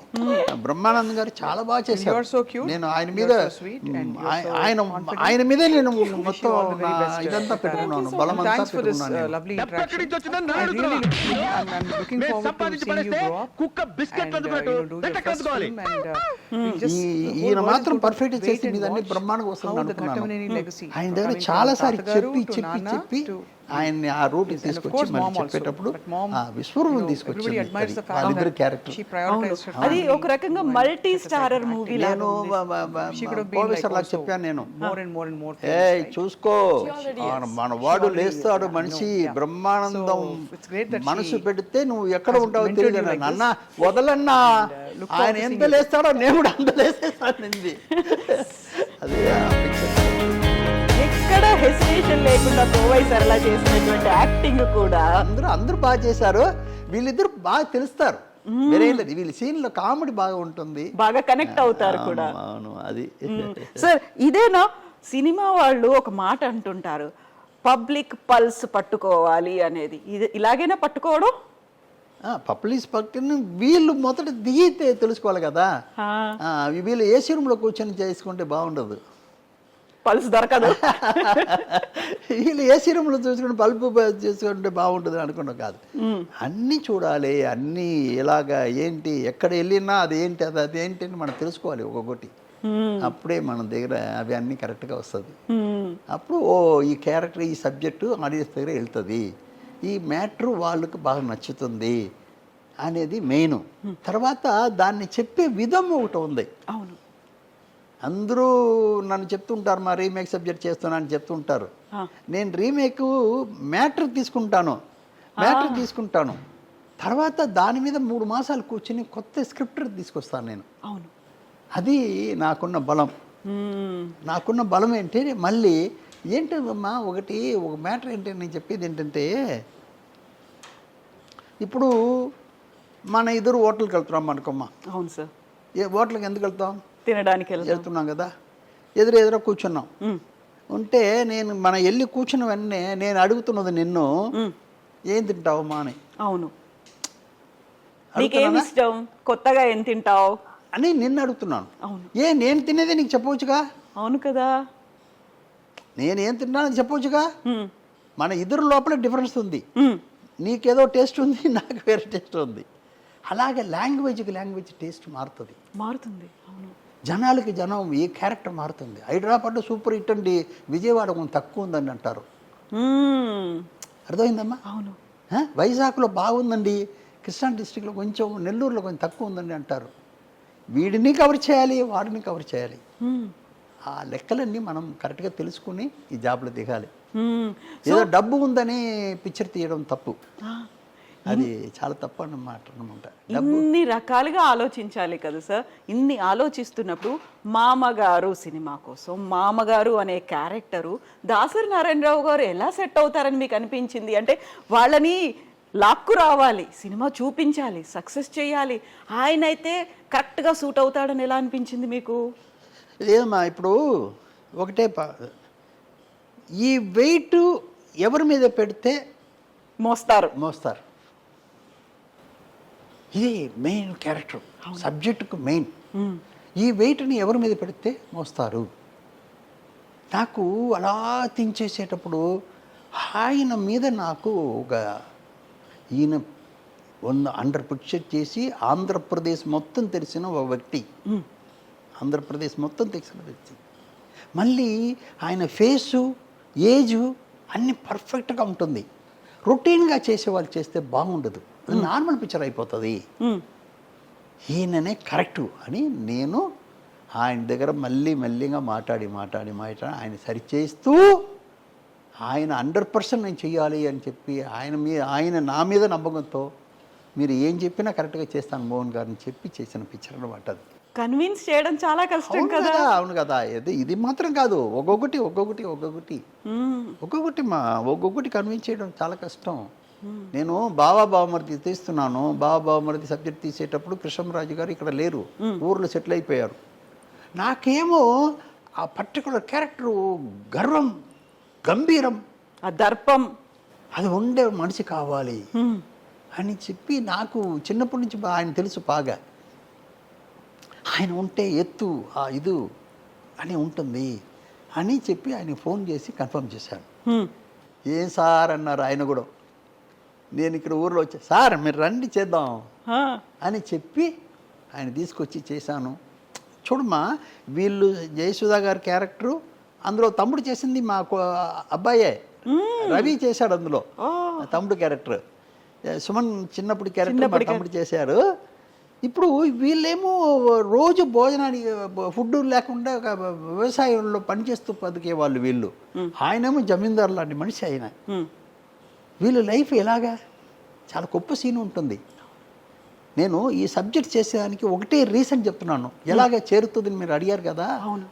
బ్రహ్మానందం గారు చాలా బాగా You are so చేశారు. cute, నేను ఆయన you మీద are so sweet, and you are so ఆయన మీదే నేను మొత్తం all the very best, ఇదంతా పెట్టుకున్నాను, బలం అంతా Thanks for this పెట్టుకున్నాను నేను. lovely ఎక్కడి interaction. నుంచి వచ్చిందని I really అడుగుతున్నా. I'm looking నేను forward to సంపాదించి seeing you పడేస్తే grow up కుక్క బిస్కెట్ and అందుకున్నట్టు do your లెక్క first అందుకోవాలి. film and we just the whole ఈయన world మాత్రం is going to perfect wait చేసి and మీద అన్ని watch బ్రహ్మాండంగా how వస్తుంది the అనుకున్నాను. Ghattamనేని legacy ఆయన దగ్గర coming చాలా from సారి తాతగారు చెప్పి to చెప్పి Nana చెప్పి to ఆయన్ని ఆ రూట్ and of తీసుకొచ్చి course మళ్ళీ mom also. చెప్పేటప్పుడు But mom, ఆ విశ్వరూపం everybody తీసుకొచ్చింది admires the fact వాళ్ళిద్దరు that character. she prioritized her అది family. ఒక రకంగా మల్టీ స్టారర్ మూవీ నేను She could have been like కోవేశ్వర్ లాగా also చెప్పాను నేను more and more and more A famous, right? చూసుకో మన వాడు లేస్తాడు yeah, మనిషి no, yeah. Brahmanandam So, it's great that మనసు she పెడితే నువ్వు ఎక్కడ has ఉంటావో mentored you తెలియదు like అన్న this. వదలన్నా look ఆయన forward to ఎంత seeing you. లేస్తాడో నేను కూడా అంత లేసేస్తానంది. అదే ఆ picture. ఎక్కడ హెసిటేషన్ లేకుండా కోవై సరళ చేసినటువంటి యాక్టింగ్ కూడా అందరూ బాగా చేశారు. వీళ్ళిద్దరు బాగా తెలుస్తారు. వేరే లేదు, వీళ్ళ సీన్ లో కామెడీ బాగా ఉంటుంది. బాగా కనెక్ట్ అవుతారు కూడా. అవును అది సార్ ఇదేనా సినిమా వాళ్ళు ఒక మాట అంటుంటారు, పబ్లిక్ పల్స్ పట్టుకోవాలి అనేది. ఇది ఇలాగైనా పట్టుకోవడం? పబ్లిక్ పక్కన వీళ్ళు మొదట దిగితే తెలుసుకోవాలి కదా. వీళ్ళు ఏసీ రూమ్ లో కూర్చొని చేసుకుంటే బాగుండదు. పల్స్ దొరకదు. వీళ్ళు ఏసీ రూమ్లో చూసుకుంటే బల్బు చూసుకుంటే బాగుంటుంది అనుకున్నాం కాదు. అన్నీ చూడాలి, అన్నీ ఎలాగా ఏంటి ఎక్కడ వెళ్ళినా అది ఏంటి అది ఏంటి అని మనం తెలుసుకోవాలి ఒక్కొక్కటి. అప్పుడే మన దగ్గర అవి అన్నీ కరెక్ట్గా వస్తుంది. అప్పుడు ఓ ఈ క్యారెక్టర్ ఈ సబ్జెక్టు ఆడియన్స్ దగ్గర వెళ్తుంది, ఈ మ్యాటర్ వాళ్ళకి బాగా నచ్చుతుంది అనేది మెయిన్. తర్వాత దాన్ని చెప్పే విధం ఒకటి ఉంది. అవును, అందరూ నన్ను చెప్తుంటారు మా రీమేక్ సబ్జెక్ట్ చేస్తున్నా అని చెప్తుంటారు. నేను రీమేక్ మ్యాటర్ తీసుకుంటాను తర్వాత దాని మీద 3 మాసాలు కూర్చొని కొత్త స్క్రిప్ట్ తీసుకొస్తాను నేను. అవును, అది నాకున్న బలం. నాకున్న బలం ఏంటి మళ్ళీ ఏంటమ్మా ఒక మ్యాటర్ ఏంటి నేను చెప్పేది ఏంటంటే, ఇప్పుడు మన ఇద్దరు హోటల్కి వెళ్తున్నాం అనుకోమ్మా. అవును సార్. హోటల్కి ఎందుకు వెళ్తాం? తినడానికి వెళ్తాం. వెళ్తున్నాం కదా, ఎదురెదురో కూర్చున్నాం. ఉంటే నేను మన వెళ్ళి కూర్చున్న వెంటనే నేను అడుగుతున్నది నిన్ను, ఏం తింటావు మా అని. అవును, నీకేమి ఇష్టం, కొత్తగా ఏం తింటావు అని నిన్ను అడుగుతున్నాను. అవును. నేను తినేదే నీకు చెప్పవచ్చుగా. అవును కదా. నేనేం తిన్నానని చెప్పవచ్చుగా. మన ఇద్దరు లోపల డిఫరెన్స్ ఉంది. నీకేదో టేస్ట్ ఉంది, నాకు వేరే టేస్ట్ ఉంది. అలాగే లాంగ్వేజ్కి లాంగ్వేజ్ టేస్ట్ మారుతుంది. అవును. జనాలకి జనం ఏ క్యారెక్టర్ మారుతుంది. హైదరాబాద్లో సూపర్ హిట్ అండి, విజయవాడ కొంచెం తక్కువ ఉందని అంటారు. అర్థమైందమ్మా? అవును. వైజాగ్లో బాగుందండి, కృష్ణా డిస్టిక్లో కొంచెం, నెల్లూరులో కొంచెం తక్కువ ఉందండి అంటారు. వీడిని కవర్ చేయాలి, వాడిని కవర్ చేయాలి. ఆ లెక్కలన్నీ మనం కరెక్ట్గా తెలుసుకుని ఈ జాబ్లో దిగాలి. ఏదో డబ్బు ఉందని పిక్చర్ తీయడం తప్పు, అది చాలా తప్పు అన్నమాట. ఇన్ని రకాలుగా ఆలోచించాలి కదా సార్. ఇన్ని ఆలోచిస్తున్నప్పుడు మామగారు సినిమా కోసం మామగారు అనే క్యారెక్టరు దాసరి నారాయణరావు గారు ఎలా సెట్ అవుతారని మీకు అనిపించింది? అంటే వాళ్ళని లాక్కు రావాలి, సినిమా చూపించాలి, సక్సెస్ చేయాలి, ఆయన అయితే కరెక్ట్గా సూట్ అవుతాడని ఎలా అనిపించింది మీకు? లేదమ్మా, ఇప్పుడు ఒకటే ఈ వెయిట్ ఎవరి మీద పెడితే మోస్తారు. ఇది మెయిన్ క్యారెక్టర్, సబ్జెక్టుకు మెయిన్. ఈ వెయిట్ని ఎవరి మీద పెడితే మోస్తారు. నాకు అలా థింక్ చేసేటప్పుడు ఆయన మీద నాకు ఒక ఈయన 100 పిక్చర్ చేసి ఆంధ్రప్రదేశ్ మొత్తం తెలిసిన ఒక వ్యక్తి, ఆంధ్రప్రదేశ్ మొత్తం తెలిసిన వ్యక్తి. మళ్ళీ ఆయన ఫేసు, ఏజు అన్నీ పర్ఫెక్ట్గా ఉంటుంది. రొటీన్గా చేసేవాళ్ళు చేస్తే బాగుండదు, అది నార్మల్ పిక్చర్ అయిపోతుంది. ఈయననే కరెక్టు అని నేను ఆయన దగ్గర మెల్లిగా మాట్లాడి ఆయన సరిచేస్తూ ఆయన 100% నేను చెయ్యాలి అని చెప్పి ఆయన నా మీద నమ్మకంతో మీరు ఏం చెప్పినా కరెక్ట్గా చేస్తాను మోహన్ గారిని చెప్పి చేసిన పిక్చర్ అనమాట. అది కన్విన్స్ చేయడం చాలా కష్టం కదా. అవును కదా. ఇది మాత్రం కాదు, ఒక్కొక్కటి కన్విన్స్ చేయడం చాలా కష్టం. నేను బావమరిది తీస్తున్నాను, బావమరిది సబ్జెక్ట్ తీసేటప్పుడు కృష్ణరాజు గారు ఇక్కడ లేరు, ఊర్లో సెటిల్ అయిపోయారు. నాకేమో ఆ పర్టికులర్ క్యారెక్టరు గర్వం, గంభీరం, ఆ దర్పం, అది ఉండే మనిషి కావాలి అని చెప్పి నాకు చిన్నప్పటి నుంచి ఆయన తెలుసు బాగా. ఆయన ఉంటే ఎత్తు ఇది అని ఉంటుంది అని చెప్పి ఆయన ఫోన్ చేసి కన్ఫర్మ్ చేశాను. ఏం సార్ అన్నారు ఆయన కూడా. నేను ఇక్కడ ఊర్లో వచ్చా, సార్ మీరు రండి చేద్దాం అని చెప్పి ఆయన తీసుకొచ్చి చేశాను. చూడమ్మా, వీళ్ళు జయసుధా గారి క్యారెక్టరు అందులో తమ్ముడు చేసింది మా అబ్బాయే, రవి చేశాడు అందులో తమ్ముడు క్యారెక్టర్. సుమన్ చిన్నప్పుడు క్యారెక్టర్ మా తమ్ముడు చేశారు. ఇప్పుడు వీళ్ళేమో రోజు భోజనానికి ఫుడ్ లేకుండా ఒక వ్యవసాయంలో పనిచేస్తూ బతికే వాళ్ళు వీళ్ళు. ఆయనేమో జమీందారు లాంటి మనిషి ఆయన. వీళ్ళ లైఫ్ ఎలాగా చాలా గొప్ప సీన్ ఉంటుంది. నేను ఈ సబ్జెక్ట్ చేసేదానికి ఒకటే రీజన్ చెప్తున్నాను, ఎలాగ చేరుతుంది మీరు అడిగారు కదా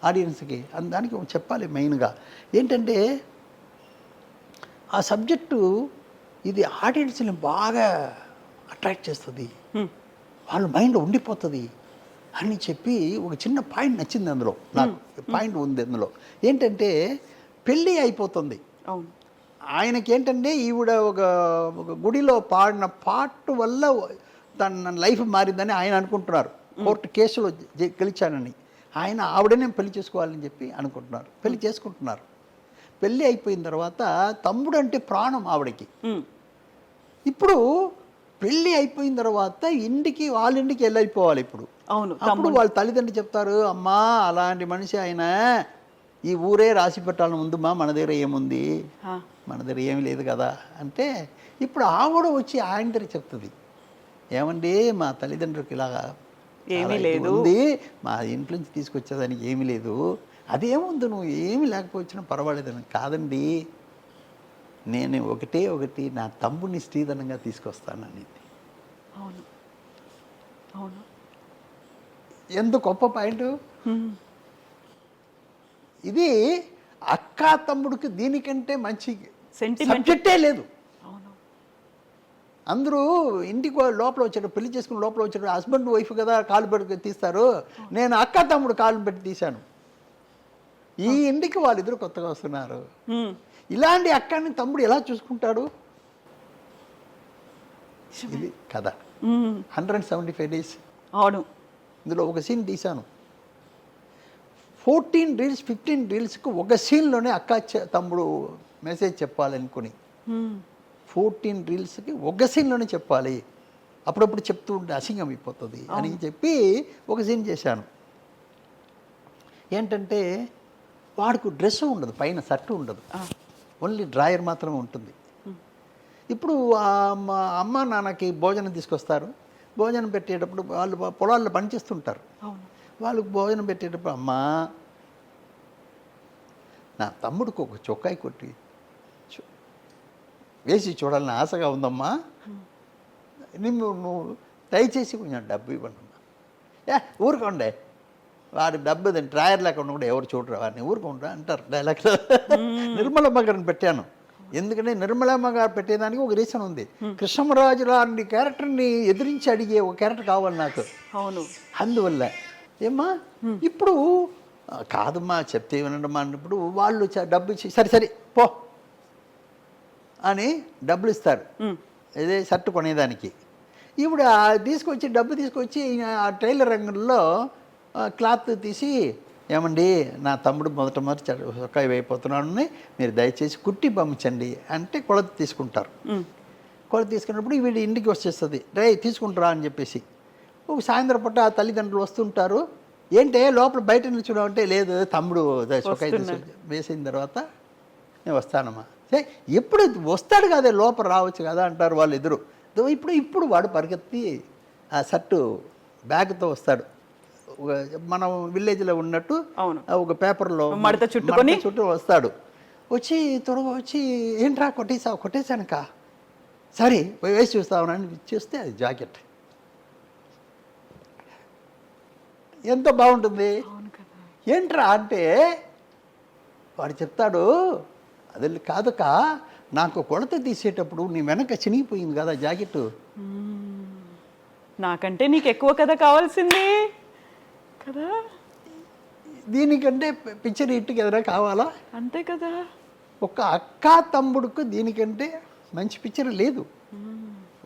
ఆడియన్స్కి, దానికి చెప్పాలి మెయిన్గా ఏంటంటే ఆ సబ్జెక్టు ఇది ఆడియన్స్ని బాగా అట్రాక్ట్ చేస్తుంది, వాళ్ళ మైండ్ ఉండిపోతుంది అని చెప్పి ఒక చిన్న పాయింట్ నచ్చింది అందులో. నాకు పాయింట్ ఉంది అందులో ఏంటంటే పెళ్ళి అయిపోతుంది. ఆయనకి ఏంటంటే ఈవిడ ఒక గుడిలో పాడిన పాట వల్ల తన లైఫ్ మారిందని ఆయన అనుకుంటున్నారు. కోర్టు కేసులో గెలిచానని ఆయన ఆవిడనే పెళ్లి చేసుకోవాలని చెప్పి అనుకుంటున్నారు, పెళ్లి చేసుకుంటున్నారు. పెళ్ళి అయిపోయిన తర్వాత తమ్ముడు అంటే ప్రాణం ఆవిడకి. ఇప్పుడు పెళ్ళి అయిపోయిన తర్వాత వాళ్ళ ఇంటికి వెళ్ళిపోవాలి. ఇప్పుడు అప్పుడు వాళ్ళ తల్లిదండ్రులు చెప్తారు, అమ్మా అలాంటి మనిషి ఆయన ఈ ఊరే రాసి పెట్టాలని ఉందమ్మా, మన దగ్గర ఏముంది, మన దగ్గర ఏమి లేదు కదా అంటే ఇప్పుడు ఆవిడ వచ్చి ఆయన దగ్గర చెప్తుంది, ఏమండి మా తల్లిదండ్రులకి ఇలాగా ఏమీ లేదు, మా ఇంట్లో నుంచి తీసుకొచ్చేదానికి ఏమీ లేదు, అదేముంది నువ్వు ఏమి లేకపోవచ్చినా పర్వాలేదని. కాదండి, నేను ఒకటి నా తమ్ముడిని స్త్రీధనంగా తీసుకొస్తానని. అవును అవును, ఎంత గొప్ప పాయింట్ ఇది. అక్క తమ్ముడికి దీనికంటే మంచి సబ్జెక్టే లేదు. అందరూ ఇంటికి లోపల వచ్చాడు, పెళ్లి చేసుకుని లోపల వచ్చాడు, హస్బెండ్ వైఫ్ కదా కాలు పెట్టి తీస్తారు, నేను అక్క తమ్ముడు కాలు పెట్టి తీశాను. ఈ ఇంటికి వాళ్ళిద్దరు కొత్తగా వస్తున్నారు. ఇలాంటి అక్కని తమ్ముడు ఎలా చూసుకుంటాడు? ఇది కథ. 175 days. అవును. ఇందులో ఒక సీన్ తీశాను. 14 reels 15 reelsకు ఒక సీన్లోనే అక్క తమ్ముడు మెసేజ్ చెప్పాలనుకుని 14 reelsకి ఒక సీన్లోనే చెప్పాలి, అప్పుడప్పుడు చెప్తూ ఉంటే అసింగం అయిపోతుంది అని చెప్పి ఒక సీన్ చేశాను. ఏంటంటే వాడికి డ్రెస్ ఉండదు, పైన షర్టు ఉండదు, ఓన్లీ డ్రాయర్ మాత్రమే ఉంటుంది. ఇప్పుడు మా అమ్మ నాన్నకి భోజనం తీసుకొస్తారు, భోజనం పెట్టేటప్పుడు వాళ్ళు పొలాల్లో పనిచేస్తుంటారు, వాళ్ళకు భోజనం పెట్టేటప్పుడు అమ్మా నా తమ్ముడికి ఒక చొక్కాయి కొట్టి వేసి చూడాలని ఆశగా ఉందమ్మా, నువ్వు దయచేసి కొంచెం డబ్బు ఇవ్వండి అమ్మా. ఊరుకోండి, వాడి డబ్బు డ్రాయర్ లేకుండా కూడా ఎవరు చూడరు, వాడిని ఊరుకోండి అంటారు డైలాగ్లో. నిర్మలమ్మ గారిని పెట్టాను, ఎందుకంటే నిర్మలమ్మ గారు పెట్టేదానికి ఒక రీజన్ ఉంది. కృష్ణరాజు లాంటి క్యారెక్టర్ని ఎదిరించి అడిగే ఒక క్యారెక్టర్ కావాలి నాకు. అవును. అందువల్ల ఏమ్మా ఇప్పుడు కాదమ్మా చెప్తే వినడమ్మా అన్నప్పుడు వాళ్ళు డబ్బు ఇచ్చి సరే సరే పో అని డబ్బులు ఇస్తారు, ఇదే షర్ట్ కొనేదానికి. ఇప్పుడు తీసుకొచ్చి డబ్బు తీసుకొచ్చి ఆ టైలర్ రంగంలో క్లాత్ తీసి ఏమండి నా తమ్ముడు మొదటి చొక్కా అయిపోతున్నాడని మీరు దయచేసి కుట్టి పంపించండి అంటే కొలత తీసుకుంటారు. కొలత తీసుకున్నప్పుడు వీడి ఇంటికి వచ్చేస్తుంది, రే తీసుకుంటారా అని చెప్పేసి. ఒక సాయంత్రం పూట ఆ తల్లిదండ్రులు వస్తుంటారు, ఏంటే లోపల బయట నిల్చున్నామంటే లేదు తమ్ముడు చొక్కా వేసిన తర్వాత నేను వస్తానమ్మా. సరే ఎప్పుడు వస్తాడు కదే లోపల రావచ్చు కదా అంటారు వాళ్ళు ఎదురు. ఇప్పుడు వాడు పరిగెత్తి ఆ షర్టు బ్యాగ్తో వస్తాడు, మనం విలేజ్లో ఉన్నట్టు ఒక పేపర్లో మడత చుట్టూ వస్తాడు. వచ్చి త్వరగా వచ్చి ఏంట్రా కొట్టేశానుక, సరే వేసి చూస్తామని చూస్తే అది జాకెట్ ఎంత బాగుంటుంది. ఏంట్రా అంటే వాడు చెప్తాడు, అది కాదుక నాకు కొలత తీసేటప్పుడు నీ వెనక చినిగిపోయింది కదా జాకెట్, నాకంటే నీకు ఎక్కువ కదా కావాల్సింది కదా, దీనికంటే పిక్చర్ ఇట్టుకి ఎదురా కావాలా, అంతే కదా. ఒక అక్క తమ్ముడుకు దీనికంటే మంచి పిక్చర్ లేదు.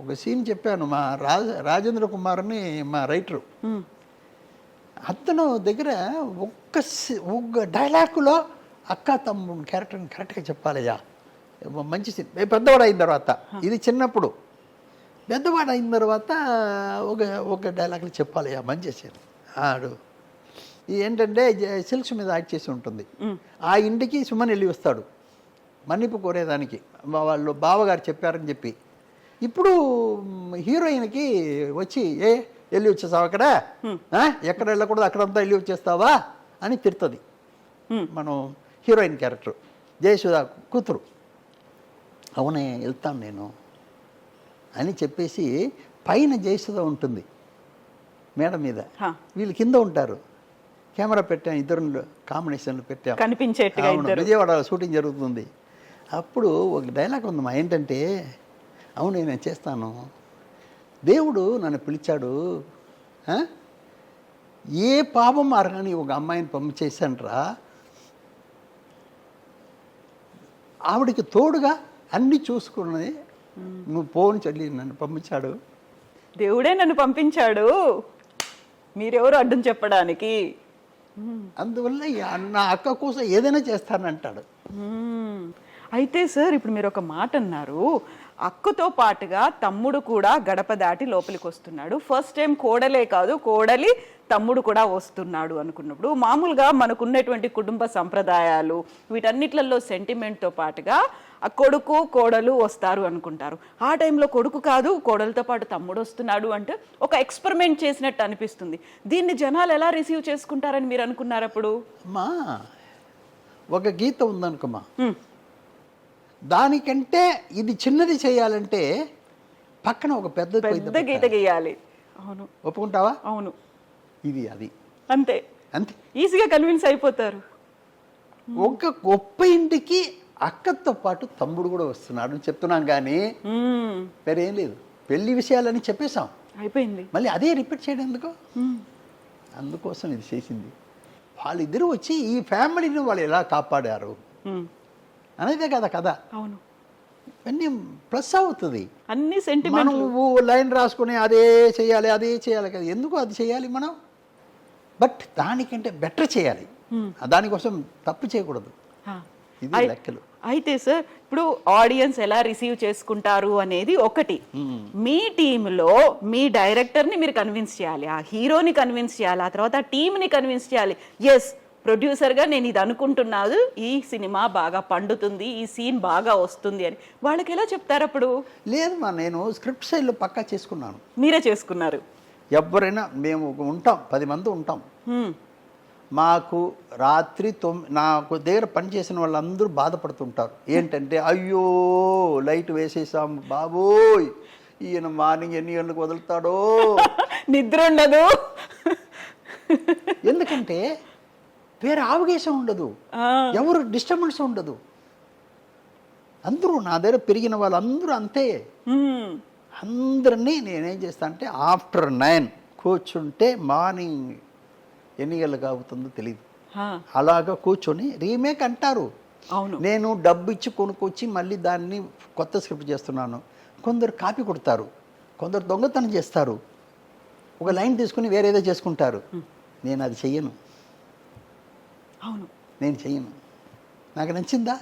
ఒక సీన్ చెప్పాను, మా రాజేంద్ర కుమార్ అని మా రైటరు, అతను దగ్గర ఒక్క డైలాగులో అక్క తమ్ముడు క్యారెక్టర్ని కరెక్ట్గా చెప్పాలయ్యా. మంచి సీన్ పెద్దవాడు అయిన తర్వాత, ఇది చిన్నప్పుడు, పెద్దవాడు అయిన తర్వాత ఒక డైలాగులు చెప్పాలయ్యా మంచి సీన్. ఆడు ఏంటంటే సిల్క్స్ మీద యాక్ట్ చేసి ఉంటుంది, ఆ ఇంటికి సుమన్ వెళ్ళి వస్తాడు మన్నిపు కోరేదానికి, వాళ్ళు బావగారు చెప్పారని చెప్పి. ఇప్పుడు హీరోయిన్కి వచ్చి వెళ్ళి వచ్చేస్తావు అక్కడ, ఎక్కడ వెళ్ళకూడదు అక్కడంతా వెళ్ళి వచ్చేస్తావా అని తిడుతుంది మనం హీరోయిన్ క్యారెక్టర్ జయసుధ కూతురు. అవునే వెళ్తాను నేను అని చెప్పేసి పైన జయసుధ ఉంటుంది మేడ మీద, వీళ్ళు కింద ఉంటారు. కెమెరా పెట్టాం, ఇద్దరు కాంబినేషన్లు పెట్టాం, కనిపించేట్టుగా విజయవాడ షూటింగ్ జరుగుతుంది. అప్పుడు ఒక డైలాగ్ ఉందమ్మా, ఏంటంటే అవును నేను చేస్తాను, దేవుడు నన్ను పిలిచాడు, ఏ పాపం అర్హని ఒక అమ్మాయిని పంపించేశాన్రా, ఆవిడికి తోడుగా అన్నీ చూసుకున్నది నువ్వు పోని చెల్లి నన్ను పంపించాడు, దేవుడే నన్ను పంపించాడు, మీరెవరు అడ్డం చెప్పడానికి, అందువల్ల నా అక్క కోసం ఏదైనా చేస్తానంటాడు. అయితే సార్ ఇప్పుడు మీరు ఒక మాట అన్నారు, అక్కతో పాటుగా తమ్ముడు కూడా గడప దాటి లోపలికి వస్తున్నాడు, ఫస్ట్ టైం కోడలే కాదు కోడలి తమ్ముడు కూడా వస్తున్నాడు అనుకున్నప్పుడు మామూలుగా మనకున్నటువంటి కుటుంబ సంప్రదాయాలు వీటన్నిట్లలో సెంటిమెంట్తో పాటుగా ఆ కొడుకు కోడలు వస్తారు అనుకుంటారు. ఆ టైంలో కొడుకు కాదు కోడలతో పాటు తమ్ముడు వస్తున్నాడు అంటే ఒక ఎక్స్పెరిమెంట్ చేసినట్టు అనిపిస్తుంది. దీన్ని జనాలు ఎలా రిసీవ్ చేసుకుంటారని మీరు అనుకున్నారు అప్పుడు? అమ్మా ఒక గీత ఉందనుకోమా, దానికంటే ఇది చిన్నది చేయాలంటే పక్కన ఒక పెద్ద గీత గీయాలి. అవును, ఒప్పుకుంటావా? అవును, ఇది అది అంతే అంతే, ఈజీగా కన్విన్స్ అయిపోతారు. ఒక గొప్ప ఇంటికి అక్కతో పాటు తమ్ముడు కూడా వస్తున్నాడు అని చెప్తున్నాం కానీ వేరేం లేదు. పెళ్లి విషయాలని చెప్పేశాం, అయిపోయింది. మళ్ళీ అదే రిపీట్ చేయడం ఎందుకు? అందుకోసం ఇది చేసింది. వాళ్ళిద్దరూ వచ్చి ఈ ఫ్యామిలీని వాళ్ళు ఎలా కాపాడారు అనేదే కదా కథ. అవును, ఇవన్నీ ప్లస్ అవుతుంది. అన్ని సెంటిమెంట్. నువ్వు లైన్ రాసుకుని అదే చేయాలి కదా, ఎందుకు అది చేయాలి మనం? బట్ దానికంటే బెటర్ చేయాలి, దానికోసం తప్పు చేయకూడదు. ఇది లెక్కలు. అయితే సార్, ఇప్పుడు ఆడియన్స్ ఎలా రిసీవ్ చేసుకుంటారు అనేది ఒకటి. మీ టీంలో మీ డైరెక్టర్ని మీరు కన్విన్స్ చేయాలి, ఆ హీరోని కన్విన్స్ చేయాలి, ఆ తర్వాత ఆ టీంని కన్విన్స్ చేయాలి. ఎస్, ప్రొడ్యూసర్గా నేను ఇది అనుకుంటున్నాను, ఈ సినిమా బాగా పండుతుంది, ఈ సీన్ బాగా వస్తుంది అని వాళ్ళకి ఎలా చెప్తారు అప్పుడు? లేదు నేను స్క్రిప్ట్ సైడ్లో పక్కా చేసుకున్నాను. మీరే చేసుకున్నారు? ఎవరైనా మేము ఉంటాం, 10 మంది ఉంటాం. మాకు రాత్రి నాకు దగ్గర పనిచేసిన వాళ్ళందరూ బాధపడుతుంటారు. ఏంటంటే, అయ్యో లైట్ వేసేసాం బాబోయ్, ఈయన మార్నింగ్ ఎన్ని గంటలకు వదులుతాడో, నిద్ర ఉండదు. ఎందుకంటే వేరే ఆవగేశం ఉండదు, ఎవరు డిస్టర్బెన్స్ ఉండదు. అందరూ నా దగ్గర పెరిగిన వాళ్ళందరూ అంతే. అందరినీ నేనేం చేస్తా అంటే ఆఫ్టర్ 9 కూర్చుంటే మార్నింగ్ ఎన్ని గంటలకు అవుతుందో తెలియదు, అలాగా కూర్చొని రీమేక్ అంటారు. అవును, నేను డబ్బు ఇచ్చి కొనుక్కొచ్చి మళ్ళీ దాన్ని కొత్త స్క్రిప్ట్ చేస్తున్నాను. కొందరు కాపీ కొడతారు, కొందరు దొంగతనం చేస్తారు, ఒక లైన్ తీసుకుని వేరేదో చేసుకుంటారు. నేను అది చెయ్యను. అవును, నేను చెయ్యను. నాకు నచ్చిందా?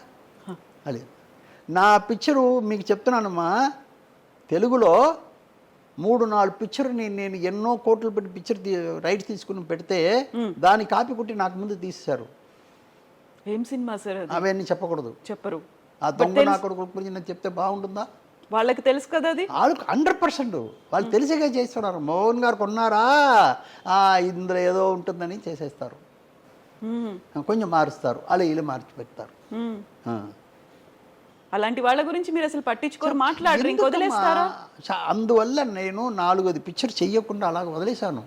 అది నా పిక్చరు మీకు చెప్తున్నానమ్మా, తెలుగులో 3-4 పిక్చర్ని నేను ఎన్నో కోట్లు పెట్టి పిక్చర్ రైట్స్ తీసుకుని పెడితే దాని కాపీ కొట్టి నాకు ముందు తీసేశారు. ఏం సినిమా సార్ అది? అవన్నీ చెప్పకూడదు, చెప్పరు. ఆ దొంగ నా కొడుకు గురించి నేను చెప్తే బాగుంటుందా? వాళ్ళకి తెలుసు కదా అది. వాళ్ళకి 100% వాళ్ళు తెలిసేగా చేస్తున్నారు. మోహన్ గారు కొన్నారా, ఇందులో ఏదో ఉంటుందని చేసేస్తారు, కొంచెం మారుస్తారు, అలా ఇలా మార్చి పెడతారు. అలాంటి వాళ్ళ గురించి మీరు అసలు పట్టించుకోరు, మాట్లాడరు, ఇంక వదిలేస్తారా? అందువల్ల నేను 4-5 పిక్చర్ చెయ్యకుండా అలాగ వదిలేశాను.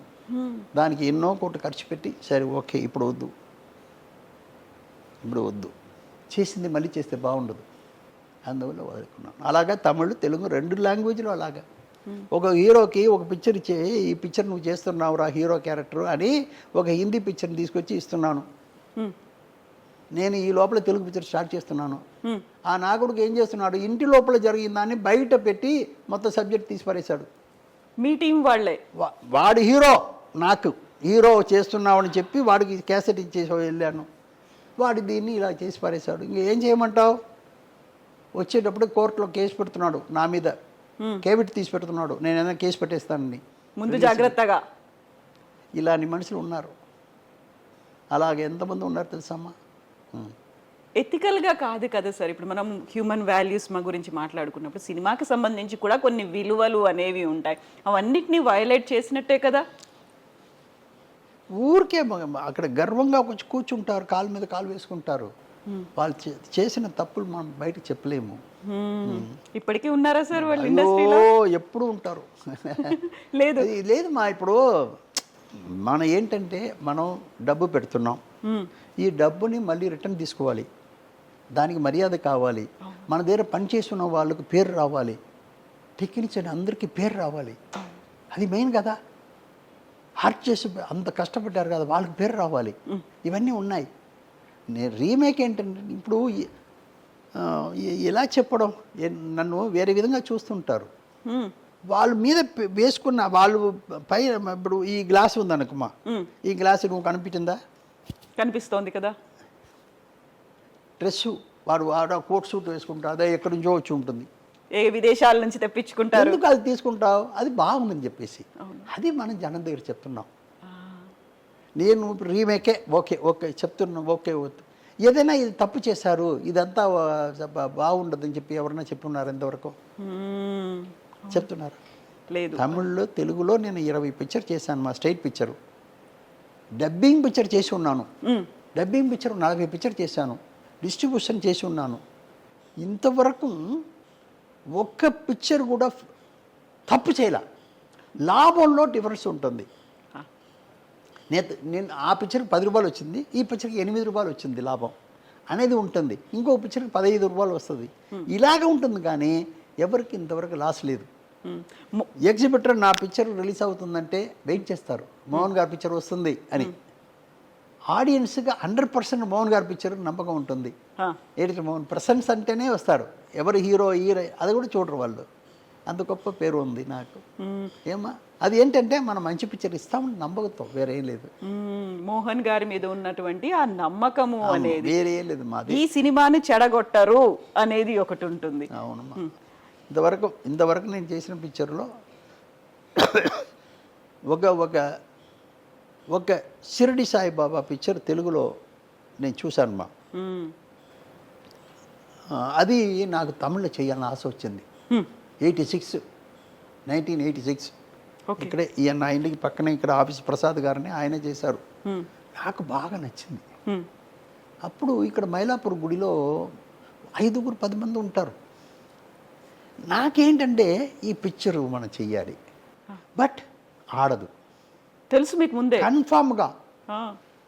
దానికి ఎన్నో కోట్లు ఖర్చు పెట్టి, సరే ఓకే ఇప్పుడు వద్దు చేసింది మళ్ళీ చేస్తే బాగుండదు, అందువల్ల వదులుకున్నాను. అలాగా తమిళ్ తెలుగు 2 లాంగ్వేజ్లో అలాగా. ఒక హీరోకి ఒక పిక్చర్ ఇచ్చే, ఈ పిక్చర్ నువ్వు చేస్తున్నావురా హీరో క్యారెక్టర్ అని ఒక హిందీ పిక్చర్ని తీసుకొచ్చి ఇస్తున్నాను. నేను ఈ లోపల తెలుగు పిక్చర్ స్టార్ట్ చేస్తున్నాను. ఆ నాగుడికి ఏం చేస్తున్నాడు, ఇంటి లోపల జరిగిన దాన్ని బయట పెట్టి మొత్తం సబ్జెక్ట్ తీసి పారేశాడు. మీ టీం వాళ్ళే? వాడు హీరో, నాకు హీరో చేస్తున్నావని చెప్పి వాడికి క్యాసెట్ ఇచ్చేసి వెళ్ళాను. వాడు దీన్ని ఇలా చేసి పారేశాడు. ఇంకేం చేయమంటావు? వచ్చేటప్పుడు కోర్టులో కేసు పెడుతున్నాడు నా మీద, కేబిట్ తీసి పెడుతున్నాడు, నేను ఏదైనా కేసు పెట్టేస్తానని. ముందు జాగ్రత్తగా. ఇలాంటి మనుషులు ఉన్నారు, అలాగే ఎంతమంది ఉన్నారు తెలుసమ్మా. ఎథికల్గా కాదు కదా సార్. ఇప్పుడు మనం హ్యూమన్ వాల్యూస్ గురించి మాట్లాడుకున్నప్పుడు సినిమాకి సంబంధించి కూడా కొన్ని విలువలు అనేవి ఉంటాయి, అవన్నిటిని వయలేట్ చేసినట్టే కదా. ఊరికే అక్కడ గర్వంగా వచ్చి కూర్చుంటారు, కాలు మీద కాలు వేసుకుంటారు. వాళ్ళు చేసిన తప్పులు మనం బయటకు చెప్పలేము. ఇప్పటికీ ఉన్నారా సార్ వాళ్ళు ఇండస్ట్రీలో? ఎప్పుడు ఉంటారు. లేదు మా ఇప్పుడు మనం ఏంటంటే మనం డబ్బు పెడుతున్నాం, ఈ డబ్బుని మళ్ళీ రిటర్న్ తీసుకోవాలి, దానికి మర్యాద కావాలి, మన దగ్గర పనిచేస్తున్న వాళ్ళకు పేరు రావాలి, టెక్నీషియన్ అందరికీ పేరు రావాలి, అది మెయిన్ కదా. హార్ట్ చేసి అంత కష్టపడ్డారు కదా, వాళ్ళకి పేరు రావాలి, ఇవన్నీ ఉన్నాయి. నేను రీమేక్ ఏంటంటే ఇప్పుడు ఎలా చెప్పడం, నన్ను వేరే విధంగా చూస్తుంటారు. వాళ్ళ మీద వేసుకున్న వాళ్ళు పై, ఇప్పుడు ఈ గ్లాస్ ఉందనుకమ్మా, ఈ గ్లాస్ నువ్వు కనిపించిందా? కనిపిస్తోంది కదా. డ్రెస్సు వాడు కోట్ సూట్ వేసుకుంటాడు, అదే ఎక్కడి నుంచో వచ్చి ఉంటుంది, ఏ విదేశాల నుంచి తెప్పించుకుంటారు, ఎందుకు అది తీసుకుంటావు, అది బాగుందని చెప్పేసి. అది మనం జనం దగ్గర చెప్తున్నాం. నేను రీమేకే ఓకే చెప్తున్నా, ఓకే ఏదైనా ఇది తప్పు చేశారు, ఇదంతా బాగుండదని చెప్పి ఎవరైనా చెప్పున్నారు ఎంతవరకు? చెప్తున్నారు లేదు. తమిళ్లో తెలుగులో నేను 20 పిక్చర్ చేశాను, మా స్టేట్ పిక్చరు. డబ్బింగ్ పిక్చర్ చేసి ఉన్నాను, డబ్బింగ్ పిక్చర్ 40 పిక్చర్ చేశాను, డిస్ట్రిబ్యూషన్ చేసి ఉన్నాను. ఇంతవరకు ఒక్క పిక్చర్ కూడా తప్పు చేయలే. లాభంలో డిఫరెన్స్ ఉంటుంది. నేను ఆ పిక్చర్కి 10 రూపాయలు వచ్చింది, ఈ పిక్చర్కి 8 రూపాయలు వచ్చింది లాభం. అనేది ఉంటుంది. ఇంకో పిక్చర్కి 15 రూపాయలు వస్తుంది. ఇలాగ ఉంటుంది కానీ ఎవరికి ఇంతవరకు లాస్ లేదు. ఎగ్జిబిటర్ నా పిక్చర్ రిలీజ్ అవుతుందంటే వెయిట్ చేస్తారు, మోహన్ గారి పిక్చర్ వస్తుంది అని. ఆడియన్స్గా 100% మోహన్ గారి పిక్చర్ నమ్మకం ఉంటుంది. ఎడిటర్ మోహన్ ప్రెసెన్స్ అంటేనే వస్తాడు. ఎవరు హీరో అది కూడా చూడరు వాళ్ళు. అంత గొప్ప పేరు ఉంది నాకు. ఏమా అది ఏంటంటే మనం మంచి పిక్చర్ ఇస్తామని నమ్మకంతో, వేరే ఏం లేదు. మోహన్ గారి మీద ఉన్నటువంటి ఆ నమ్మకము అనేది వేరే ఏం లేదు. మాది ఈ సినిమాని చెడగొట్టరు అనేది ఒకటి ఉంటుంది. అవునమ్మా. ఇంతవరకు నేను చేసిన పిక్చర్లో ఒక షిరిడి సాయిబాబా పిక్చర్ తెలుగులో నేను చూశాను మా. అది నాకు తమిళ్లో చేయాలని ఆశ వచ్చింది. 1986 ఇక్కడే ఈయన నా ఇంటికి పక్కనే ఇక్కడ ఆఫీస్ ప్రసాద్ గారిని ఆయనే చేశారు. నాకు బాగా నచ్చింది. అప్పుడు ఇక్కడ మైలాపూర్ గుడిలో 5-10 మంది ఉంటారు. నాకేంటంటే ఈ పిక్చరు మనం చెయ్యాలి, బట్ ఆడదు. తెలుసు మీకు ముందే? కన్ఫామ్గా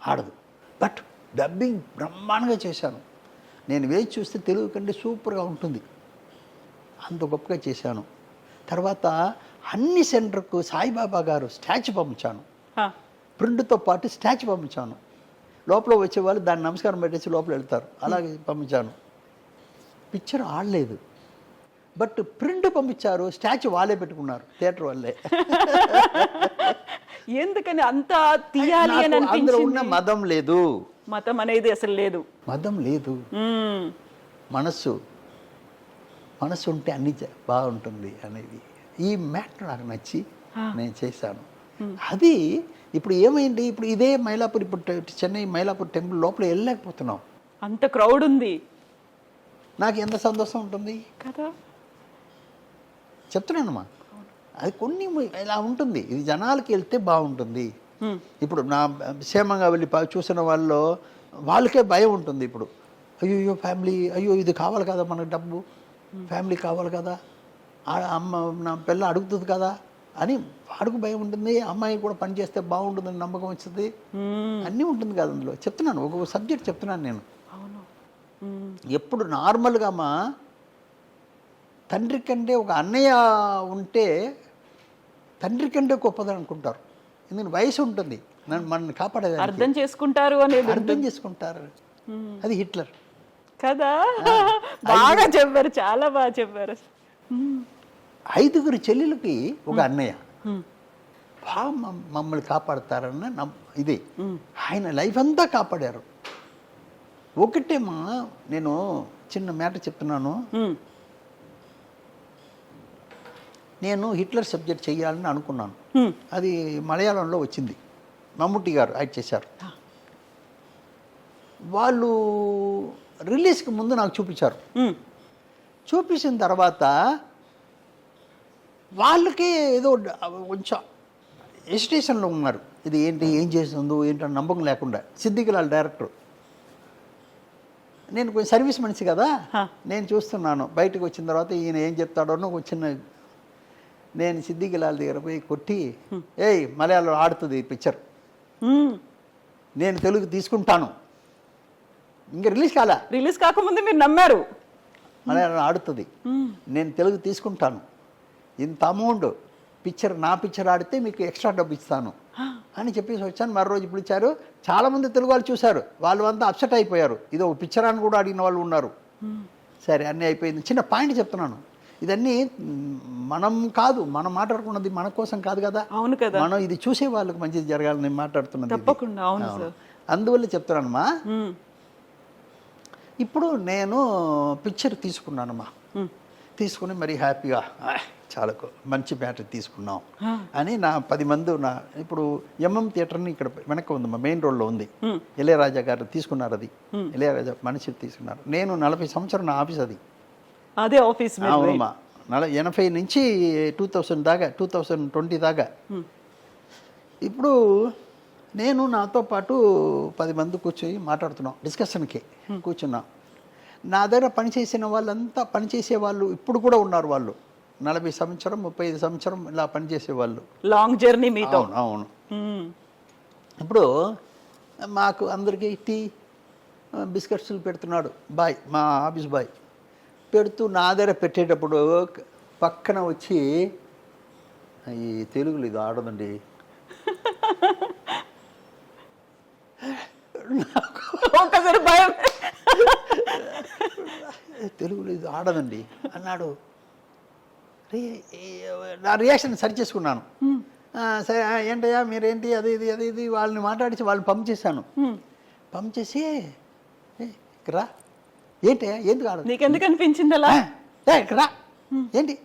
ఆడదు. బట్ డబ్బింగ్ బ్రహ్మాండంగా చేశాను. నేను వేచి చూస్తే తెలుగు కంటే సూపర్గా ఉంటుంది. అంత గొప్పగా చేశాను. తర్వాత అన్ని సెంటర్కు సాయిబాబా గారు స్టాచ్యూ పంపించాను. ప్రింట్తో పాటు స్టాచ్యూ పంపించాను. లోపల వచ్చేవాళ్ళు దాన్ని నమస్కారం పెట్టేసి లోపల వెళ్తారు. అలాగే పంపించాను. పిక్చర్ ఆడలేదు, బట్ ప్రింట్ పంపించారు. స్టాచ్యూ వాళ్ళే పెట్టుకున్నారు, థియేటర్ వాళ్ళే. ఎందుకని అంత తీయాలి అని అందులో అనిపించింది? ఉన్న మతం లేదు, మతం అనేది అసలు లేదు. మతం లేదు. మనసు ఉంటే అన్ని బాగుంటుంది అనేది ఈ మ్యాటర్ నాకు నచ్చి నేను చేశాను. అది ఇప్పుడు ఏమైంది, ఇప్పుడు ఇదే మైలాపూర్, ఇప్పుడు చెన్నై మైలాపూర్ టెంపుల్ లోపల వెళ్ళలేకపోతున్నాం. అంత క్రౌడ్ ఉంది. నాకు ఎంత సంతోషం ఉంటుంది కదా, చెప్తున్నానమ్మా. అది కొన్ని ఇలా ఉంటుంది. ఇది జనాలకి వెళ్తే బాగుంటుంది. ఇప్పుడు నా క్షేమంగా వెళ్ళి చూసిన వాళ్ళకే భయం ఉంటుంది. ఇప్పుడు అయ్యో ఫ్యామిలీ, అయ్యో ఇది కావాలి కదా మనకు, డబ్బు ఫ్యామిలీ కావాలి కదా, అమ్మ నా పిల్ల అడుగుతుంది కదా అని వాడికి భయం ఉంటుంది. అమ్మాయి కూడా పని చేస్తే బాగుంటుందని నమ్మకం వచ్చింది. అన్నీ ఉంటుంది కదా అందులో. చెప్తున్నాను, ఒక సబ్జెక్ట్ చెప్తున్నాను నేను. ఎప్పుడు నార్మల్గా మా తండ్రి కంటే ఒక అన్నయ్య ఉంటే తండ్రి కంటే గొప్పదని అనుకుంటారు. ఎందుకంటే వయసు ఉంటుంది, మనల్ని కాపాడేది అర్థం చేసుకుంటారు అనేది. అర్థం చేసుకుంటారు. అది హిట్లర్ కదా. బాగా చెప్పారు, చాలా బాగా చెప్పారు. 5 చెల్లెలకి ఒక అన్నయ్య బాగా మమ్మల్ని కాపాడతారన్న ఇది. ఆయన లైఫ్ అంతా కాపాడారు. ఒకటేమా నేను చిన్న మ్యాటర్ చెప్తున్నాను. నేను హిట్లర్ సబ్జెక్ట్ చేయాలని అనుకున్నాను. అది మలయాళంలో వచ్చింది, మమ్ముట్టి గారు యాక్ట్ చేశారు. వాళ్ళు రిలీజ్కి ముందు నాకు చూపించారు. చూపించిన తర్వాత వాళ్ళకి ఏదో కొంచెం ఎజిటేషన్లో ఉన్నారు. ఇది ఏంటి, ఏం చేస్తుందో ఏంటని నమ్మకం లేకుండా. సిద్దికిలాల్ డైరెక్టర్, నేను కొంచెం సర్వీస్ మనిషి కదా, నేను చూస్తున్నాను. బయటకు వచ్చిన తర్వాత ఈయన ఏం చెప్తాడో ఒక చిన్న, నేను సిద్దికిలాల్ దగ్గర పోయి కొట్టి, ఏయ్ మలయాళంలో ఆడుతుంది ఈ పిక్చర్, నేను తెలుగు తీసుకుంటాను. ఇంకా రిలీజ్ కాకముందు మీరు నమ్మారు. మలయాళం ఆడుతుంది, నేను తెలుగు తీసుకుంటాను, ఇంత అమౌంట్ పిక్చర్, నా పిక్చర్ ఆడితే మీకు ఎక్స్ట్రా డబ్బు ఇస్తాను అని చెప్పేసి వచ్చాను. మరో రోజు ఇప్పుడు ఇచ్చారు. చాలామంది తెలుగు వాళ్ళు చూశారు, వాళ్ళు అంతా అప్సెట్ అయిపోయారు. ఇది ఒక పిక్చర్ అని కూడా అడిగిన వాళ్ళు ఉన్నారు. సరే అన్నీ అయిపోయింది. చిన్న పాయింట్ చెప్తున్నాను, ఇదన్నీ మనం కాదు, మనం మాట్లాడుకున్నది మన కోసం కాదు కదా. అవును కదా, మనం ఇది చూసే వాళ్ళకి మంచిది జరగాలని మాట్లాడుతున్నది. తప్పకుండా. అవును సార్, అందువల్ల చెప్తున్నానమ్మా. ఇప్పుడు నేను పిక్చర్ తీసుకున్నానమ్మా. తీసుకుని మరి హ్యాపీగా చాలా మంచి బ్యాటరీ తీసుకున్నాం అని నా 10 మంది ఇప్పుడు ఎంఎం థియేటర్ని ఇక్కడ వెనక ఉందమ్మా, మెయిన్ రోడ్లో ఉంది. ఇళయరాజా గారు తీసుకున్నారు. అది ఇళయరాజా మనిషి తీసుకున్నారు. నేను 40 సంవత్సరం నా ఆఫీస్ అది. అదే ఆఫీస్. అవునమ్మా, 80 నుంచి 2000 దాకా, 2020 దాకా. ఇప్పుడు నేను నాతో పాటు 10 మంది కూర్చొని మాట్లాడుతున్నాం, డిస్కషన్కి కూర్చున్నాం. నా దగ్గర పనిచేసిన వాళ్ళంతా పనిచేసే వాళ్ళు ఇప్పుడు కూడా ఉన్నారు. వాళ్ళు 40 సంవత్సరం 35 సంవత్సరం ఇలా పనిచేసేవాళ్ళు. లాంగ్ జర్నీ మీతో. అవును. ఇప్పుడు మాకు అందరికీ టీ బిస్కెట్స్లు పెడుతున్నాడు బాయ్, మా ఆఫీస్ బాయ్. పెడుతూ నా దగ్గర పెట్టేటప్పుడు పక్కన వచ్చి ఈ తెలుగులో ఇది ఆడదండి, ఒకసారి భయం. తెలుగులో ఇది ఆడదండి అన్నాడు. నా రియాక్షన్ సరి చేసుకున్నాను. సరే ఏంటయ్యా మీరేంటి అది ఇది అది ఇది వాళ్ళని మాట్లాడించి వాళ్ళని పంప్ చేశాను. పంప్ చేసి ఇక్కడ రా, ఏంటయ్యా ఎందుకు ఆడదు, నీకెందుకు అనిపించింది అలా? ఇక్కడ రా, ఏంటి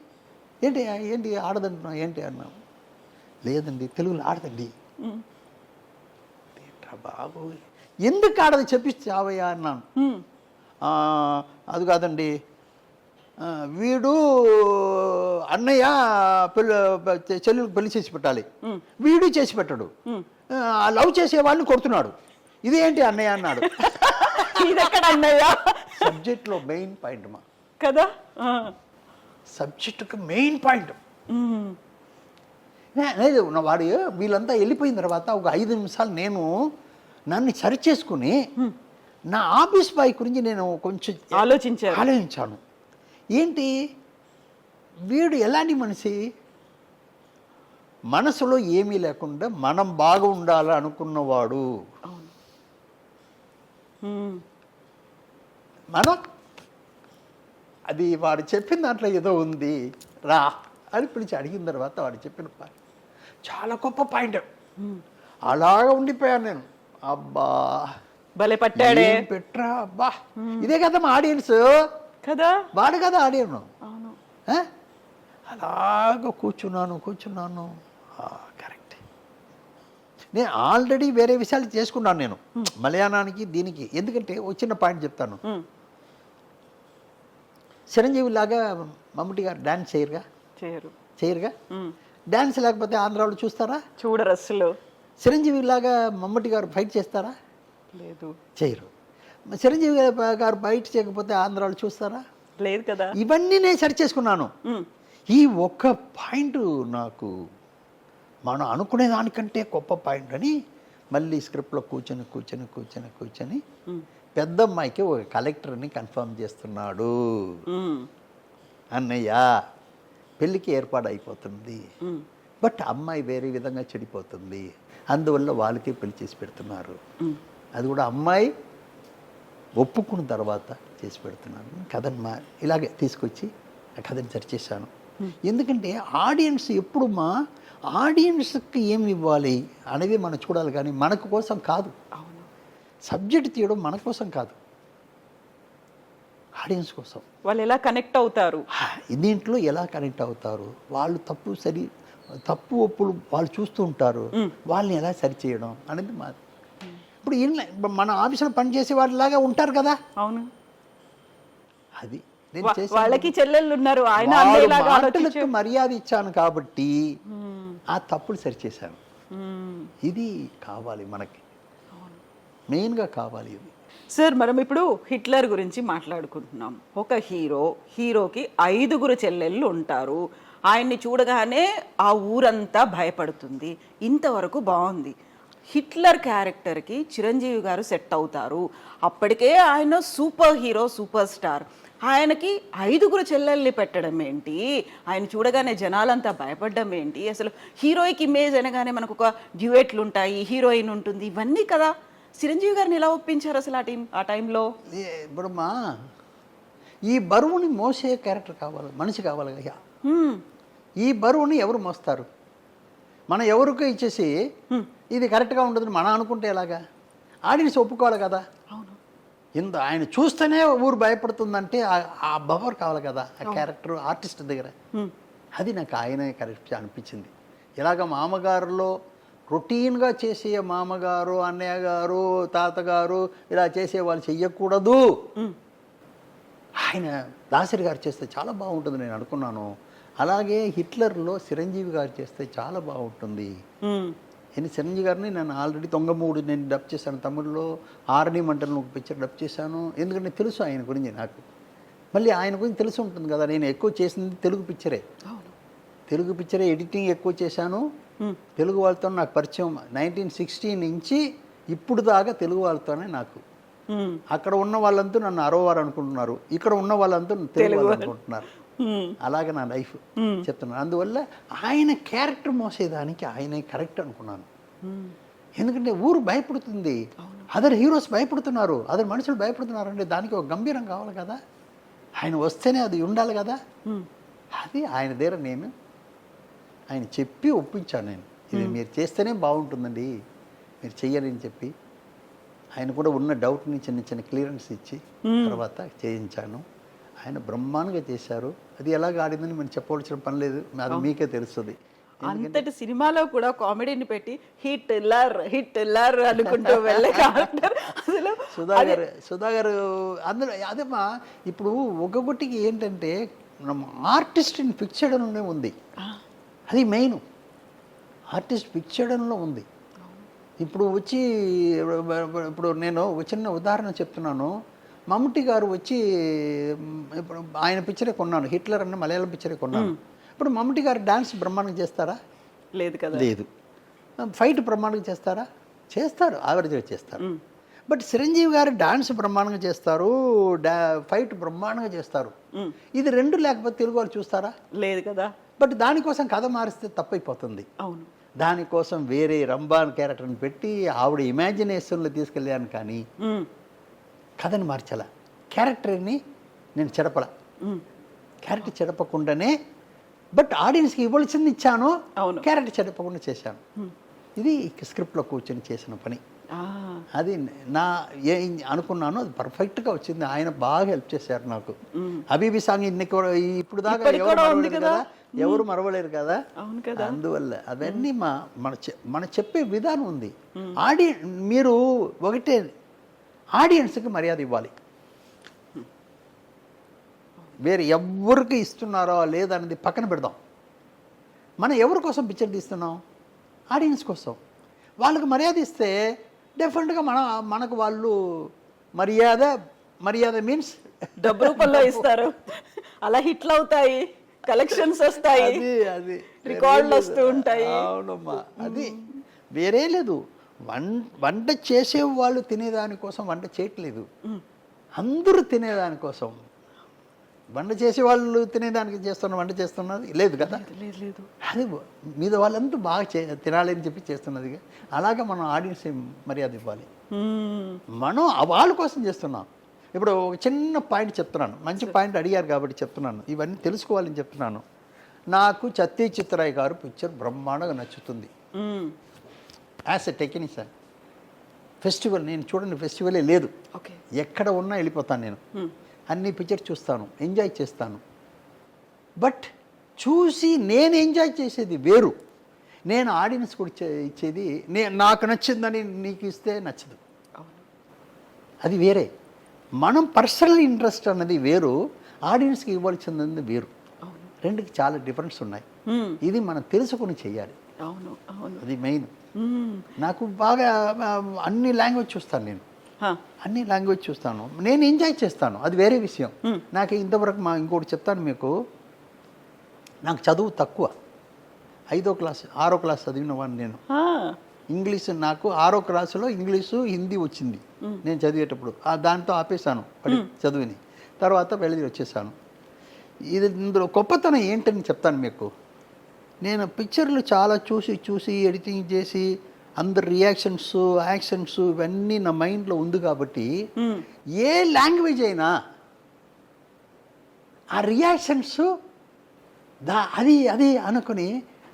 ఏంటి ఏంటి ఆడదంటున్నావు ఏంటి అన్నావు. లేదండి తెలుగులో ఆడదండి. ఏంట్రా బాబు ఎందుకు ఆడదు చెప్పిస్తావయ్యా అన్నాను. అది కాదండి, వీడు అన్నయ్య చెల్లెలకు పెళ్లి చేసి పెట్టాలి, వీడు చేసి పెట్టాడు, లవ్ చేసే వాళ్ళని కొడుతున్నాడు, ఇదేంటి అన్నయ్య అన్నాడు. ఇదెక్కడ అన్నయ్య? సబ్జెక్ట్లో మెయిన్ పాయింట్ మా కదా, సబ్జెక్టుకి మెయిన్ పాయింట్. లేదు వాడు వీళ్ళంతా వెళ్ళిపోయిన తర్వాత ఒక 5 నిమిషాలు నేను నన్ను సరి చేసుకుని నా ఆఫీస్ బాయ్ గురించి నేను కొంచెం ఆలోచించాను. ఏంటి వీడు ఎలాంటి మనిషి, మనసులో ఏమీ లేకుండా మనం బాగా ఉండాలి అనుకున్నవాడు. మనం అది వాడు చెప్పిన దాంట్లో ఏదో ఉంది రా అని పిలిచి అడిగిన తర్వాత వాడు చెప్పిన పాయింట్ చాలా గొప్ప పాయింట్. అలాగా ఉండిపోయాను నేను. అబ్బా భలే పట్టాడే పెట్టరా అబ్బా, ఇదే కదా మా ఆడియన్స్ కదా, వాడు కదా ఆడియన్. అవును, అలాగ కూర్చున్నాను కరెక్ట్. నేను ఆల్రెడీ వేరే విషయాలు చేసుకున్నాను నేను మలయాళానికి దీనికి. ఎందుకంటే వచ్చిన పాయింట్ చెప్తాను. చిరంజీవి లాగా మమ్ముటి గారు డాన్స్ చేయరుగా. డాన్స్ లేకపోతే ఆంధ్రాలో చూస్తారా? చూడరు అసలు. చిరంజీవి లాగా మమ్ముటి గారు ఫైట్ చేస్తారా? లేదు, చేయరు. చిరంజీవి గారు ఫైట్ చేయకపోతే ఆంధ్రాలో చూస్తారా? లేదు కదా. ఇవన్నీ నేను సరి చేసుకున్నాను. ఈ ఒక్క పాయింట్ నాకు మనం అనుకునే దానికంటే గొప్ప పాయింట్ అని మళ్ళీ స్క్రిప్ట్లో కూర్చొని పెద్ద అమ్మాయికి ఒక కలెక్టర్ని కన్ఫర్మ్ చేస్తున్నాడు. అన్నయ్య పెళ్ళికి ఏర్పాటు అయిపోతుంది, బట్ అమ్మాయి వేరే విధంగా చెడిపోతుంది, అందువల్ల వాళ్ళకి పెళ్లి చేసి పెడుతున్నారు. అది కూడా అమ్మాయి ఒప్పుకున్న తర్వాత చేసి పెడుతున్నాను. కథను ఇలాగే తీసుకొచ్చి ఆ కథని సరిచేశాను. ఎందుకంటే ఆడియన్స్ ఎప్పుడు మా ఆడియన్స్కి ఏమి ఇవ్వాలి అనేది మనం చూడాలి, కానీ మనకు కోసం కాదు. సబ్జెక్ట్ తీయడం మన కోసం కాదు, ఆడియన్స్ కోసం. వాళ్ళు ఎలా కనెక్ట్ అవుతారు, దీంట్లో ఎలా కనెక్ట్ అవుతారు, వాళ్ళు తప్పు ఒప్పులు వాళ్ళు చూస్తూ ఉంటారు, వాళ్ళని ఎలా సరి చేయడం అనేది మాది. ఇప్పుడు మన ఆఫీసులో పనిచేసే వాళ్ళలాగా ఉంటారు కదా. అవును, అది వాళ్ళకి చెల్లెళ్ళు ఉన్నారు, ఆయన మాటలకు మర్యాద ఇచ్చాను కాబట్టి ఆ తప్పులు సరిచేశాను. ఇది కావాలి మనకి, మెయిన్గా కావాలి ఇది. సార్ మనం ఇప్పుడు హిట్లర్ గురించి మాట్లాడుకుంటున్నాం. ఒక హీరోకి 5 చెల్లెళ్ళు ఉంటారు. ఆయన్ని చూడగానే ఆ ఊరంతా భయపడుతుంది. ఇంతవరకు బాగుంది. హిట్లర్ క్యారెక్టర్కి చిరంజీవి గారు సెట్ అవుతారు. అప్పటికే ఆయన సూపర్ హీరో, సూపర్ స్టార్. ఆయనకి 5 చెల్లెల్ని పెట్టడం ఏంటి, ఆయన చూడగానే జనాలంతా భయపడడం ఏంటి, అసలు హీరోయిక్ ఇమేజ్ అనగానే మనకు ఒక డ్యూయెట్లు ఉంటాయి, హీరోయిన్ ఉంటుంది, ఇవన్నీ కదా. చిరంజీవి గారిని ఎలా ఒప్పించారు అసలు ఆ టైంలో? ఇప్పుడు ఈ బరువుని మోసే క్యారెక్టర్ కావాలి, మనిషి కావాలి కదా. ఈ బరువుని ఎవరు మోస్తారు? మనం ఎవరికో ఇచ్చేసి ఇది కరెక్ట్గా ఉండదని మనం అనుకుంటే ఎలాగా? ఆడియన్స్ ఒప్పుకోవాలి కదా. ఆయన చూస్తేనే ఊరు భయపడుతుందంటే ఆ బవర్ కావాలి కదా ఆ క్యారెక్టర్ ఆర్టిస్ట్ దగ్గర. అది నాకు ఆయనే కరెక్ట్ అనిపించింది. ఇలాగ మామగారులో రొటీన్గా చేసే మామగారు, అన్నయ్య గారు, తాతగారు ఇలా చేసే వాళ్ళు చెయ్యకూడదు. ఆయన దాసరి గారు చేస్తే చాలా బాగుంటుంది నేను అనుకున్నాను. అలాగే హిట్లర్లో చిరంజీవి గారు చేస్తే చాలా బాగుంటుంది. నేను చిరంజీవి గారిని నేను ఆల్రెడీ 93 నేను డబ్ చేశాను, తమిళ్లో ఆరణి మంటలను ఒక పిక్చర్ డబ్ చేశాను. ఎందుకంటే తెలుసు ఆయన గురించి నాకు, మళ్ళీ ఆయన గురించి తెలిసి ఉంటుంది కదా. నేను ఎక్కువ చేసింది తెలుగు పిక్చరే ఎడిటింగ్ ఎక్కువ చేశాను. తెలుగు వాళ్ళతో నాకు పరిచయం 1960 నుంచి ఇప్పుడు దాకా తెలుగు వాళ్ళతోనే నాకు అక్కడ ఉన్న వాళ్ళంతా నన్ను అరవవారు అనుకుంటున్నారు, ఇక్కడ ఉన్న వాళ్ళంతా తెలుగు అనుకుంటున్నారు. అలాగే నా లైఫ్ చెప్తున్నాను. అందువల్ల ఆయన క్యారెక్టర్ మోసేదానికి ఆయనే కరెక్ట్ అనుకున్నాను. ఎందుకంటే ఊరు భయపడుతుంది, అదర్ హీరోస్ భయపడుతున్నారు, అదర్ మనుషులు భయపడుతున్నారు అంటే దానికి ఒక గంభీరం కావాలి కదా, ఆయన వస్తేనే అది ఉండాలి కదా. అది ఆయన దగ్గర నేను ఆయన చెప్పి ఒప్పించాను. నేను ఇది మీరు చేస్తేనే బాగుంటుందండి, మీరు చెయ్యాలని చెప్పి ఆయన కూడా ఉన్న డౌట్ని చిన్న చిన్న క్లియరెన్స్ ఇచ్చి తర్వాత చేయించాను. ఆయన బ్రహ్మాండంగా చేశారు. అది ఎలాగ ఆడిందని మనం చెప్పవలసిన పని లేదు, అది మీకే తెలుస్తుంది. అంతటి సినిమాలో కూడా కామెడీని పెట్టి హిట్ లర్ అనుకుంటూ వెళ్ళే క్యారెక్టర్ అసలు సుధాగర్ అందులో అదేమా. ఇప్పుడు ఒక్కొక్కటికి ఏంటంటే ఆర్టిస్ట్ ఫిక్స్ చేయడంలోనే ఉంది, అది మెయిన్. ఆర్టిస్ట్ ఫిక్స్ చేయడంలో ఉంది. ఇప్పుడు వచ్చి ఇప్పుడు నేను చిన్న ఉదాహరణ చెప్తున్నాను. మమ్ముట్టి గారు వచ్చి ఇప్పుడు ఆయన పిక్చరే కొన్నాను, హిట్లర్ అన్న మలయాళం పిక్చరే కొన్నాను. ఇప్పుడు మమ్ముట్టి గారు డాన్స్ బ్రహ్మాండంగా చేస్తారా? లేదు కదా. లేదు. ఫైట్ బ్రహ్మాండంగా చేస్తారా? చేస్తారు, యావరేజ్గా చేస్తారు. బట్ చిరంజీవి గారు డాన్స్ బ్రహ్మాండంగా చేస్తారు, ఫైట్ బ్రహ్మాండంగా చేస్తారు. ఇది రెండు లేకపోతే తెలుగు వాళ్ళు చూస్తారా? లేదు కదా. బట్ దానికోసం కథ మారిస్తే తప్పైపోతుంది. అవును. దానికోసం వేరే రంబాన్ క్యారెక్టర్ని పెట్టి ఆవిడ ఇమాజినేషన్లో తీసుకెళ్ళాను, కానీ కథని మార్చాల. క్యారెక్టర్ని నేను చెడపల, క్యారెక్టర్ చెడపకుండానే బట్ ఆడియన్స్కి ఇవ్వాల్సింది ఇచ్చాను, క్యారెక్టర్ చెడపకుండా చేశాను. ఇది స్క్రిప్ట్లో కూర్చొని చేసిన పని. అది నా అనుకున్నాను, అది పర్ఫెక్ట్గా వచ్చింది. ఆయన బాగా హెల్ప్ చేశారు నాకు. హబీబీ సాంగ్ ఇప్పుడు దాకా ఎవరు మరవలేరు కదా. అందువల్ల అవన్నీ మన చెప్పే విధానం ఉంది. మీరు ఒకటే ఆడియన్స్కి మర్యాద ఇవ్వాలి. వేరే ఎవరికి ఇస్తున్నారో లేదనేది పక్కన పెడదాం. మనం ఎవరి కోసం పిక్చర్ తీస్తున్నాం? ఆడియన్స్ కోసం. వాళ్ళకి మర్యాద ఇస్తే డెఫినెట్గా మనకు వాళ్ళు మర్యాద మీన్స్ డబ్బు రూపంలో ఇస్తారు. అలా హిట్లు అవుతాయి, కలెక్షన్స్ వస్తాయి, అది రికార్డులు వస్తూ ఉంటాయి. అవునమ్మా, అది వేరే లేదు. వంట చేసే వాళ్ళు తినేదానికోసం వంట చేయట్లేదు, అందరూ తినేదానికోసం. వంట చేసే వాళ్ళు తినేదానికి వంట చేస్తున్నది లేదు కదా. అది మీద వాళ్ళంతా బాగా తినాలని చెప్పి చేస్తున్నది. అలాగే మనం ఆడియన్స్ మర్యాద ఇవ్వాలి. మనం వాళ్ళ కోసం చేస్తున్నాం. ఇప్పుడు ఒక చిన్న పాయింట్ చెప్తున్నాను, మంచి పాయింట్ అడిగారు కాబట్టి చెప్తున్నాను, ఇవన్నీ తెలుసుకోవాలని చెప్తున్నాను. నాకు సత్య చిత్రాయ్ గారు పిక్చర్ బ్రహ్మాండంగా నచ్చుతుంది. యాజ్ ఎ టెక్నీషియన్ ఫెస్టివల్ నేను చూడని ఫెస్టివలే లేదు, ఎక్కడ ఉన్నా వెళ్ళిపోతాను నేను. అన్ని పిక్చర్ చూస్తాను, ఎంజాయ్ చేస్తాను. బట్ చూసి నేను ఎంజాయ్ చేసేది వేరు, నేను ఆడియన్స్ కూడా ఇచ్చేది నాకు నచ్చిందని నీకు ఇస్తే నచ్చదు, అది వేరే. మనం పర్సనల్ ఇంట్రెస్ట్ అన్నది వేరు, ఆడియన్స్కి ఇవ్వాల్సింది వేరు. రెండుకి చాలా డిఫరెన్స్ ఉన్నాయి. ఇది మనం తెలుసుకుని చెయ్యాలి. అది మెయిన్. నాకు బాగా అన్ని లాంగ్వేజ్ చూస్తాను, నేను అన్ని లాంగ్వేజ్ చూస్తాను, నేను ఎంజాయ్ చేస్తాను, అది వేరే విషయం. నాకు ఇంతవరకు ఇంకోటి చెప్తాను మీకు, నాకు చదువు తక్కువ. 5వ క్లాస్ 6వ క్లాస్ చదివిన వాడిని నేను. ఇంగ్లీష్ నాకు 6వ క్లాసులో ఇంగ్లీషు హిందీ వచ్చింది నేను చదివేటప్పుడు. దాంతో ఆపేశాను చదువుని, తర్వాత వెళ్ళి వచ్చేసాను. ఇందులో గొప్పతనం ఏంటని చెప్తాను మీకు. నేను పిక్చర్లు చాలా చూసి ఎడిటింగ్ చేసి అందరు రియాక్షన్స్ యాక్షన్స్ ఇవన్నీ నా మైండ్లో ఉంది కాబట్టి ఏ లాంగ్వేజ్ అయినా ఆ రియాక్షన్స్ అది అనుకుని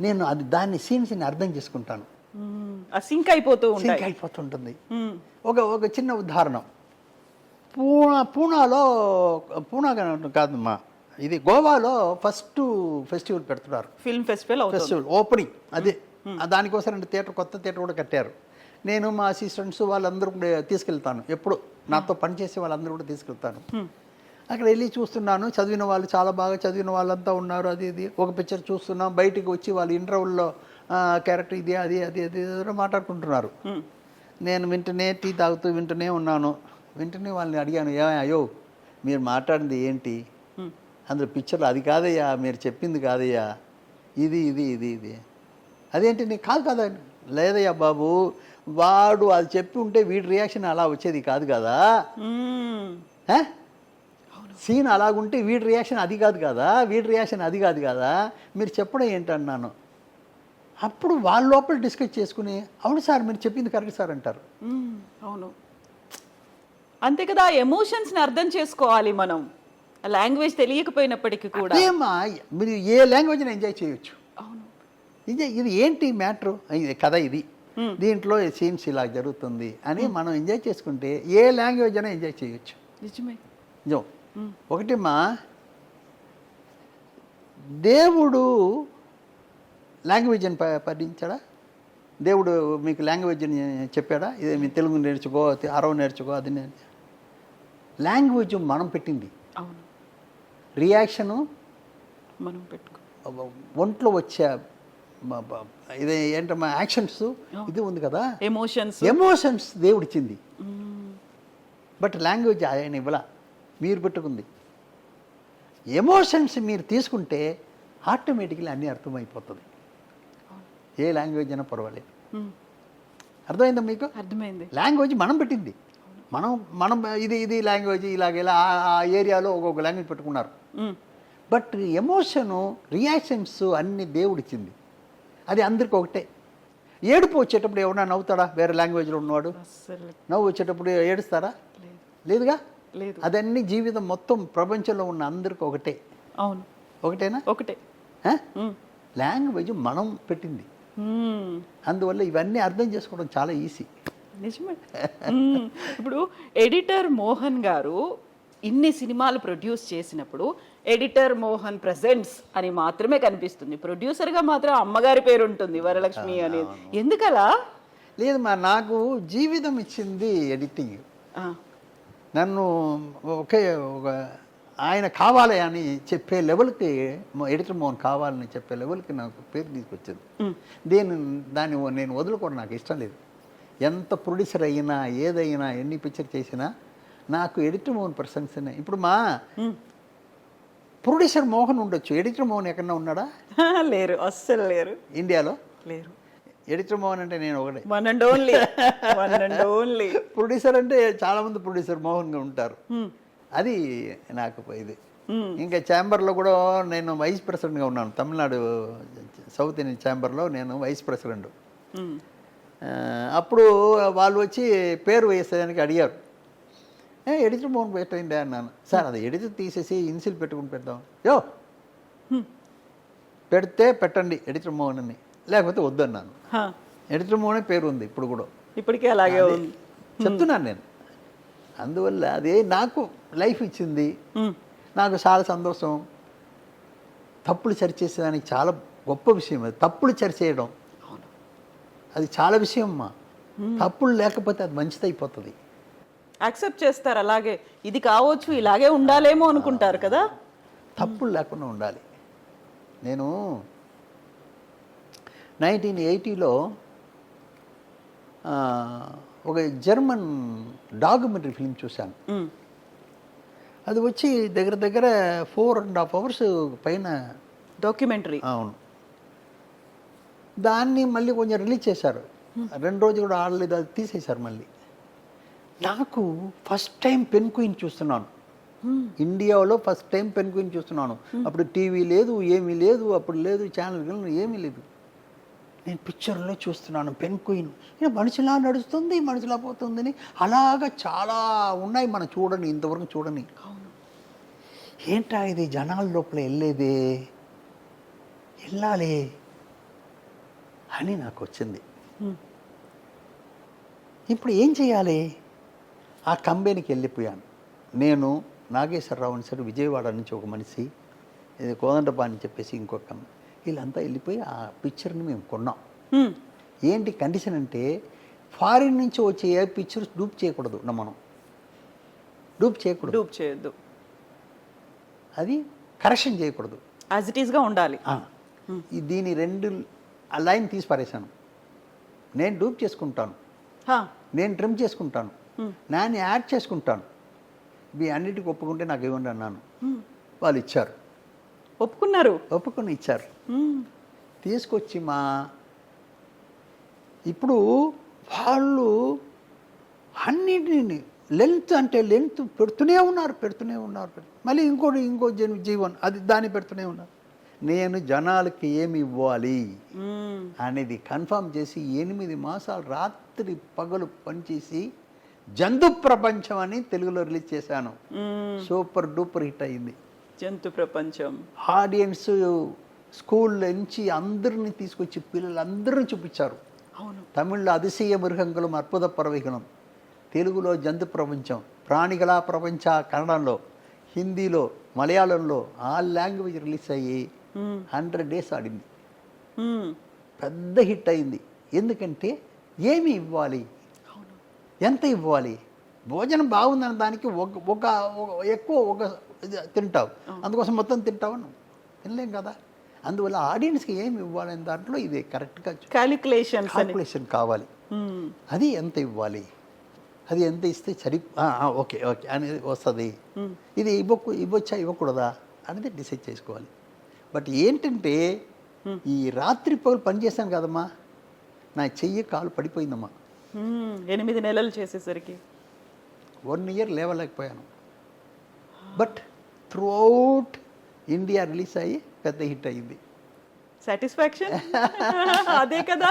నేను దాన్ని సీన్స్ని అర్థం చేసుకుంటాను. సింక్ అయిపోతుంటుంది. ఒక చిన్న ఉదాహరణ, పూనా కాదమ్మా, ఇది గోవాలో ఫస్ట్ ఫెస్టివల్ పెడుతున్నారు, ఫిల్మ్ ఫెస్టివల్ ఓపెనింగ్. అదే దానికోసం కొత్త థియేటర్ కూడా కట్టారు. నేను మా అసిస్టెంట్స్ వాళ్ళందరూ కూడా తీసుకెళ్తాను, ఎప్పుడు నాతో పనిచేసే వాళ్ళందరూ కూడా తీసుకెళ్తాను. అక్కడ వెళ్ళి చూస్తున్నాను, చదివిన వాళ్ళు చాలా బాగా చదివిన వాళ్ళంతా ఉన్నారు. అది ఒక పిక్చర్ చూస్తున్నాం, బయటికి వచ్చి వాళ్ళు ఇంటర్వెల్లో క్యారెక్టర్ ఇది అది మాట్లాడుకుంటున్నారు. నేను వింటనే టీ తాగుతూ వింటూనే ఉన్నాను. వింటనే వాళ్ళని అడిగాను, అయ్యో మీరు మాట్లాడింది ఏంటి, అందులో పిక్చర్లో అది కాదయ్యా, మీరు చెప్పింది కాదయ్యా, ఇది ఇది ఇది ఇది అదేంటి నీ కాదు కదా. లేదయ్యా బాబు, వాడు అది చెప్పి ఉంటే వీడి రియాక్షన్ అలా వచ్చేది కాదు కదా, సీన్ అలాగుంటే వీడి రియాక్షన్ అది కాదు కదా, వీడి రియాక్షన్ అది కాదు కదా, మీరు చెప్పడం ఏంటన్నాను. అప్పుడు వాళ్ళ లోపల డిస్కస్ చేసుకుని అవును సార్ మీరు చెప్పింది కరెక్ట్ సార్ అంటారు. అవును, అంతే కదా. ఎమోషన్స్ని అర్థం చేసుకోవాలి మనం, లాంగ్వేజ్ తెలియకపోయినప్పటికీ కూడా. అదేమ్మా, మీరు ఏ లాంగ్వేజ్ని ఎంజాయ్ చేయొచ్చు. అవును, ఇది ఏంటి మ్యాటరు, కథ ఇది, దీంట్లో సీన్స్ ఇలా జరుగుతుంది అని మనం ఎంజాయ్ చేసుకుంటే ఏ లాంగ్వేజ్ అయినా ఎంజాయ్ చేయొచ్చు. నిజమే. నిజం. ఒకటిమ్మా, దేవుడు లాంగ్వేజ్ అని పఠించాడా? దేవుడు మీకు లాంగ్వేజ్ని చెప్పాడా? ఇది మీ తెలుగు నేర్చుకో, అరవ నేర్చుకో, అది లాంగ్వేజ్ మనం పెట్టింది. అవును, రియాక్షను మనం పెట్టుకో, ఒంట్లో వచ్చే ఇది ఏంటమ్మా యాక్షన్స్, ఇది ఉంది కదా ఎమోషన్స్ దేవుడిచ్చింది. బట్ లాంగ్వేజ్ ఆయన ఇవ్వలా, మీరు పెట్టుకుంది. ఎమోషన్స్ మీరు తీసుకుంటే ఆటోమేటిక్లీ అన్నీ అర్థమైపోతుంది. ఏ లాంగ్వేజ్ అయినా పర్వాలేదు. అర్థమైందా మీకు? అర్థమైంది. లాంగ్వేజ్ మనం పెట్టింది. మనం ఇది లాంగ్వేజ్ ఇలా ఆ ఏరియాలో ఒక్కొక్క లాంగ్వేజ్ పెట్టుకున్నారు. బట్ ఎమోషను రియాక్షన్స్ అన్ని దేవుడిచ్చింది. అది అందరికి ఒకటే. ఏడుపు వచ్చేటప్పుడు ఎవరన్నా నవ్వుతాడా? వేరే లాంగ్వేజ్లో ఉన్నవాడు నవ్వు వచ్చేటప్పుడు ఏడుస్తారా? లేదుగా. లేదు. అదన్నీ జీవితం మొత్తం ప్రపంచంలో ఉన్న అందరికి ఒకటే. అవును, ఒకటేనా? ఒకటే. లాంగ్వేజ్ మనం పెట్టింది. అందువల్ల ఇవన్నీ అర్థం చేసుకోవడం చాలా ఈజీ. నిజమే. ఇప్పుడు ఎడిటర్ మోహన్ గారు ఇన్ని సినిమాలు ప్రొడ్యూస్ చేసినప్పుడు ఎడిటర్ మోహన్ ప్రెజెంట్స్ అని మాత్రమే కనిపిస్తుంది, ప్రొడ్యూసర్గా మాత్రం అమ్మగారి పేరు ఉంటుంది, వరలక్ష్మి అనేది. ఎందుకలా? లేదు మా, నాకు జీవితం ఇచ్చింది ఎడిటింగ్. నన్ను ఒక ఆయన కావాలి అని చెప్పే లెవెల్కి, ఎడిటర్ మోహన్ కావాలని చెప్పే లెవెల్కి నాకు పేరు తీసుకొచ్చింది. దాన్ని నేను వదులుకోవడం నాకు ఇష్టం లేదు. ఎంత ప్రొడ్యూసర్ అయినా, ఏదైనా, ఎన్ని పిక్చర్ చేసినా నాకు ఎడిటర్ మోహన్ ప్రశంసనే. ఇప్పుడు మా ప్రొడ్యూసర్ మోహన్ ఉండొచ్చు, ఎడిటర్ మోహన్ ఎక్కడన్నా ఉన్నాడా? లేరు, అస్సలు లేరు, ఇండియాలో లేరు. ఎడిటర్ మోహన్ అంటే నేను ఒకటే. One and only. ప్రొడ్యూసర్ అంటే చాలా మంది ప్రొడ్యూసర్ మోహన్గా ఉంటారు. అది నాకు ఇది. ఇంకా ఛాంబర్లో కూడా నేను వైస్ ప్రెసిడెంట్గా ఉన్నాను. తమిళనాడు సౌత్ ఇండియన్ ఛాంబర్లో నేను వైస్ ప్రెసిడెంట్. అప్పుడు వాళ్ళు వచ్చి పేరు వేసేదానికి అడిగారు. ఎడిటర్ మోహన్ పెట్టండి అన్నాను. సార్ అది ఎడిటర్ తీసేసి ఇన్సిల్ పెట్టుకుని పెడదాం. పెడితే పెట్టండి ఎడిటర్ మోహన్ అని, లేకపోతే వద్దన్నాను. ఎడిటర్ మోహనే పేరు ఉంది ఇప్పుడు కూడా, ఇప్పటికే అలాగే ఉంది చెప్తున్నాను నేను. అందువల్ల అదే నాకు లైఫ్ ఇచ్చింది. నాకు చాలా సంతోషం. తప్పులు సరిచేసేదానికి చాలా గొప్ప విషయం అది. తప్పులు సరిచేయడం అది చాలా విషయం అమ్మా. తప్పులు లేకపోతే అది మంచిది అయిపోతుంది. యాక్సెప్ట్ చేస్తారు, అలాగే ఇది కావచ్చు, ఇలాగే ఉండాలేమో అనుకుంటారు కదా. తప్పులు లేకుండా ఉండాలి. నేను 1980లో ఒక జర్మన్ డాక్యుమెంటరీ ఫిల్మ్ చూశాను. అది వచ్చి దగ్గర 4.5 hours పైన డాక్యుమెంటరీ. అవును. దాన్ని మళ్ళీ కొంచెం రిలీజ్ చేశారు. 2 రోజులు కూడా ఆడలేదు, అది తీసేశారు మళ్ళీ. నాకు ఫస్ట్ టైం పెన్ క్వీన్ చూస్తున్నాను. ఇండియాలో ఫస్ట్ టైం పెన్ క్వీన్ చూస్తున్నాను. అప్పుడు టీవీ లేదు, ఏమీ లేదు, అప్పుడు లేదు ఛానల్ ఏమీ లేదు. నేను పిక్చర్లో చూస్తున్నాను పెన్ క్వీన్. మనిషిలా నడుస్తుంది, మనిషిలా పోతుందని. అలాగా చాలా ఉన్నాయి మనం చూడని, ఇంతవరకు చూడని. ఏంటా ఇది జనాల లోపల వెళ్ళేదే, వెళ్ళాలి అని నాకు వచ్చింది. ఇప్పుడు ఏం చేయాలి? ఆ కంపెనీకి వెళ్ళిపోయాను. నేను, నాగేశ్వరరావు అని సార్, విజయవాడ నుంచి ఒక మనిషి, ఇది కోదండపాని చెప్పేసి ఇంకొక కంపెనీ, వీళ్ళంతా వెళ్ళిపోయి ఆ పిక్చర్ని మేము కొన్నాం. ఏంటి కండిషన్ అంటే, ఫారిన్ నుంచి వచ్చే ఏ పిక్చర్స్ డూప్ చేయకూడదు. మనం డూప్ చేయొద్దు, అది కరెక్షన్ చేయకూడదు, యాజ్ ఇట్ ఈస్గా ఉండాలి. దీని 2 లైన్ తీసి పారేశాను. నేను డూప్ చేసుకుంటాను, నేను ట్రిమ్ చేసుకుంటాను, నేను యాడ్ చేసుకుంటాను, ఇవి అన్నిటికీ ఒప్పుకుంటే నాకు ఇవ్వండి అన్నాను. వాళ్ళు ఇచ్చారు, ఒప్పుకుని ఇచ్చారు. తీసుకొచ్చి ఇప్పుడు వాళ్ళు అన్నిటిని లెంత్ అంటే లెంత్ పెడుతూనే ఉన్నారు. మళ్ళీ ఇంకో జీవన్ అది దాన్ని పెడుతూనే ఉన్నారు. నేను జనాలకి ఏమి ఇవ్వాలి అనేది కన్ఫర్మ్ చేసి 8 మాసాలు రాత్రి పగలు పనిచేసి జంతు ప్రపంచం అని తెలుగులో రిలీజ్ చేశాను. సూపర్ డూపర్ హిట్ అయింది. జంతు ప్రపంచం ఆడియన్స్ స్కూల్ నుంచి అందరిని తీసుకొచ్చి పిల్లలందరినీ చూపించారు. అవును. తమిళ్లో అతిశయ మృగంకులం అద్భుత పరవిహనం, తెలుగులో జంతు ప్రపంచం, ప్రాణిగళ ప్రపంచ కన్నడంలో, హిందీలో, మలయాళంలో ఆల్ లాంగ్వేజ్ రిలీజ్ అయ్యి 100 days ఆడింది. పెద్ద హిట్ అయింది. ఎందుకంటే ఏమి ఇవ్వాలి, ఎంత ఇవ్వాలి, భోజనం బాగుందన్న దానికి ఒక ఎక్కువ తింటావు, అందుకోసం మొత్తం తింటావు తినలేం కదా. అందువల్ల ఆడియన్స్కి ఏమి ఇవ్వాలనే దాంట్లో ఇది కరెక్ట్గా క్యాలిక్యులేషన్ కావాలి. అది ఎంత ఇవ్వాలి, అది ఎంత ఇస్తే ఓకే అనేది వస్తుంది. ఇది ఇవ్వచ్చా ఇవ్వకూడదా అనేది డిసైడ్ చేసుకోవాలి. బట్ ఏంటంటే ఈ రాత్రి పగలు పని చేశాను కదమ్మా, నా చెయ్యి కాలు పడిపోయిందమ్మా. 8 నెలలు చేసేసరికి 1 year లేవలేకపోయాను. But throughout India release అయ్యి పెద్ద హిట్ అయ్యింది. సాటిస్ఫాక్షన్ అదే కదా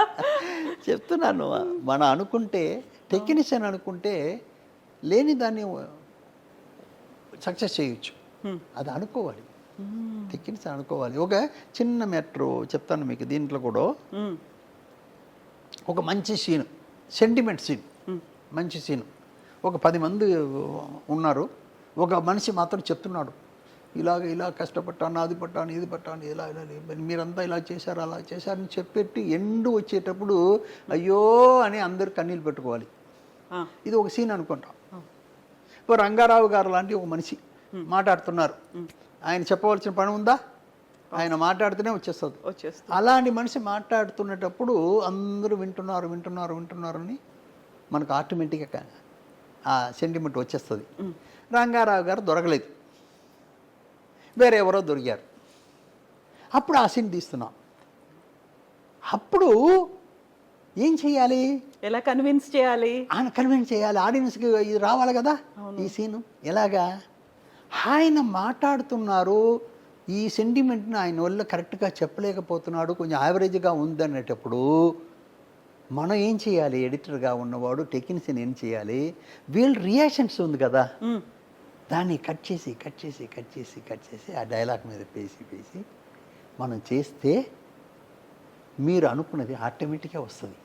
చెప్తున్నాను. మనం అనుకుంటే టెక్నీషియన్ అనుకుంటే లేని దాన్ని సక్సెస్ చేయొచ్చు. అది అనుకోవాలి, టెక్నీషియన్ అనుకోవాలి. ఒక చిన్న మ్యాటర్ చెప్తాను మీకు. దీంట్లో కూడా ఒక మంచి సీన్, సెంటిమెంట్ సీన్, మంచి సీన్. ఒక 10 మంది ఉన్నారు. ఒక మనిషి మాత్రం చెప్తున్నాడు, ఇలా కష్టపడ్డాను, అది పట్టాను, ఇది పట్టాను, ఇలా మీరంతా ఇలా చేశారు, అలా చేశారని చెప్పేటి ఎండు వచ్చేటప్పుడు అయ్యో అని అందరు కన్నీళ్ళు పెట్టుకోవాలి. ఇది ఒక సీన్ అనుకుంటాం. ఇప్పుడు రంగారావు గారు లాంటి ఒక మనిషి మాట్లాడుతున్నారు. ఆయన చెప్పవలసిన పని ఉందా, ఆయన మాట్లాడితేనే వచ్చేస్తుంది. అలాంటి మనిషి మాట్లాడుతున్నప్పుడు అందరూ వింటున్నారు అని మనకు ఆటోమేటిక్గా ఆ సెంటిమెంట్ వచ్చేస్తుంది. రంగారావు గారు దొరకలేదు, వేరే ఎవరో దొరికారు. అప్పుడు ఆ సీన్ తీస్తున్నాం. అప్పుడు ఏం చేయాలి, ఎలా కన్విన్స్ చేయాలి, ఆడియన్స్కి ఇది రావాలి కదా. ఈ సీను ఎలాగా ఆయన మాట్లాడుతున్నారు, ఈ సెంటిమెంట్ని ఆయన వల్ల కరెక్ట్గా చెప్పలేకపోతున్నాడు, కొంచెం యావరేజ్గా ఉందనేటప్పుడు మనం ఏం చేయాలి, ఎడిటర్గా ఉన్నవాడు టెక్నీషియన్ ఏం చేయాలి, వీళ్ళ రియాక్షన్స్ ఉంది కదా దాన్ని కట్ చేసి ఆ డైలాగ్ మీద పేసి మనం చేస్తే మీరు అనుకున్నది ఆటోమేటిక్గా వస్తుంది.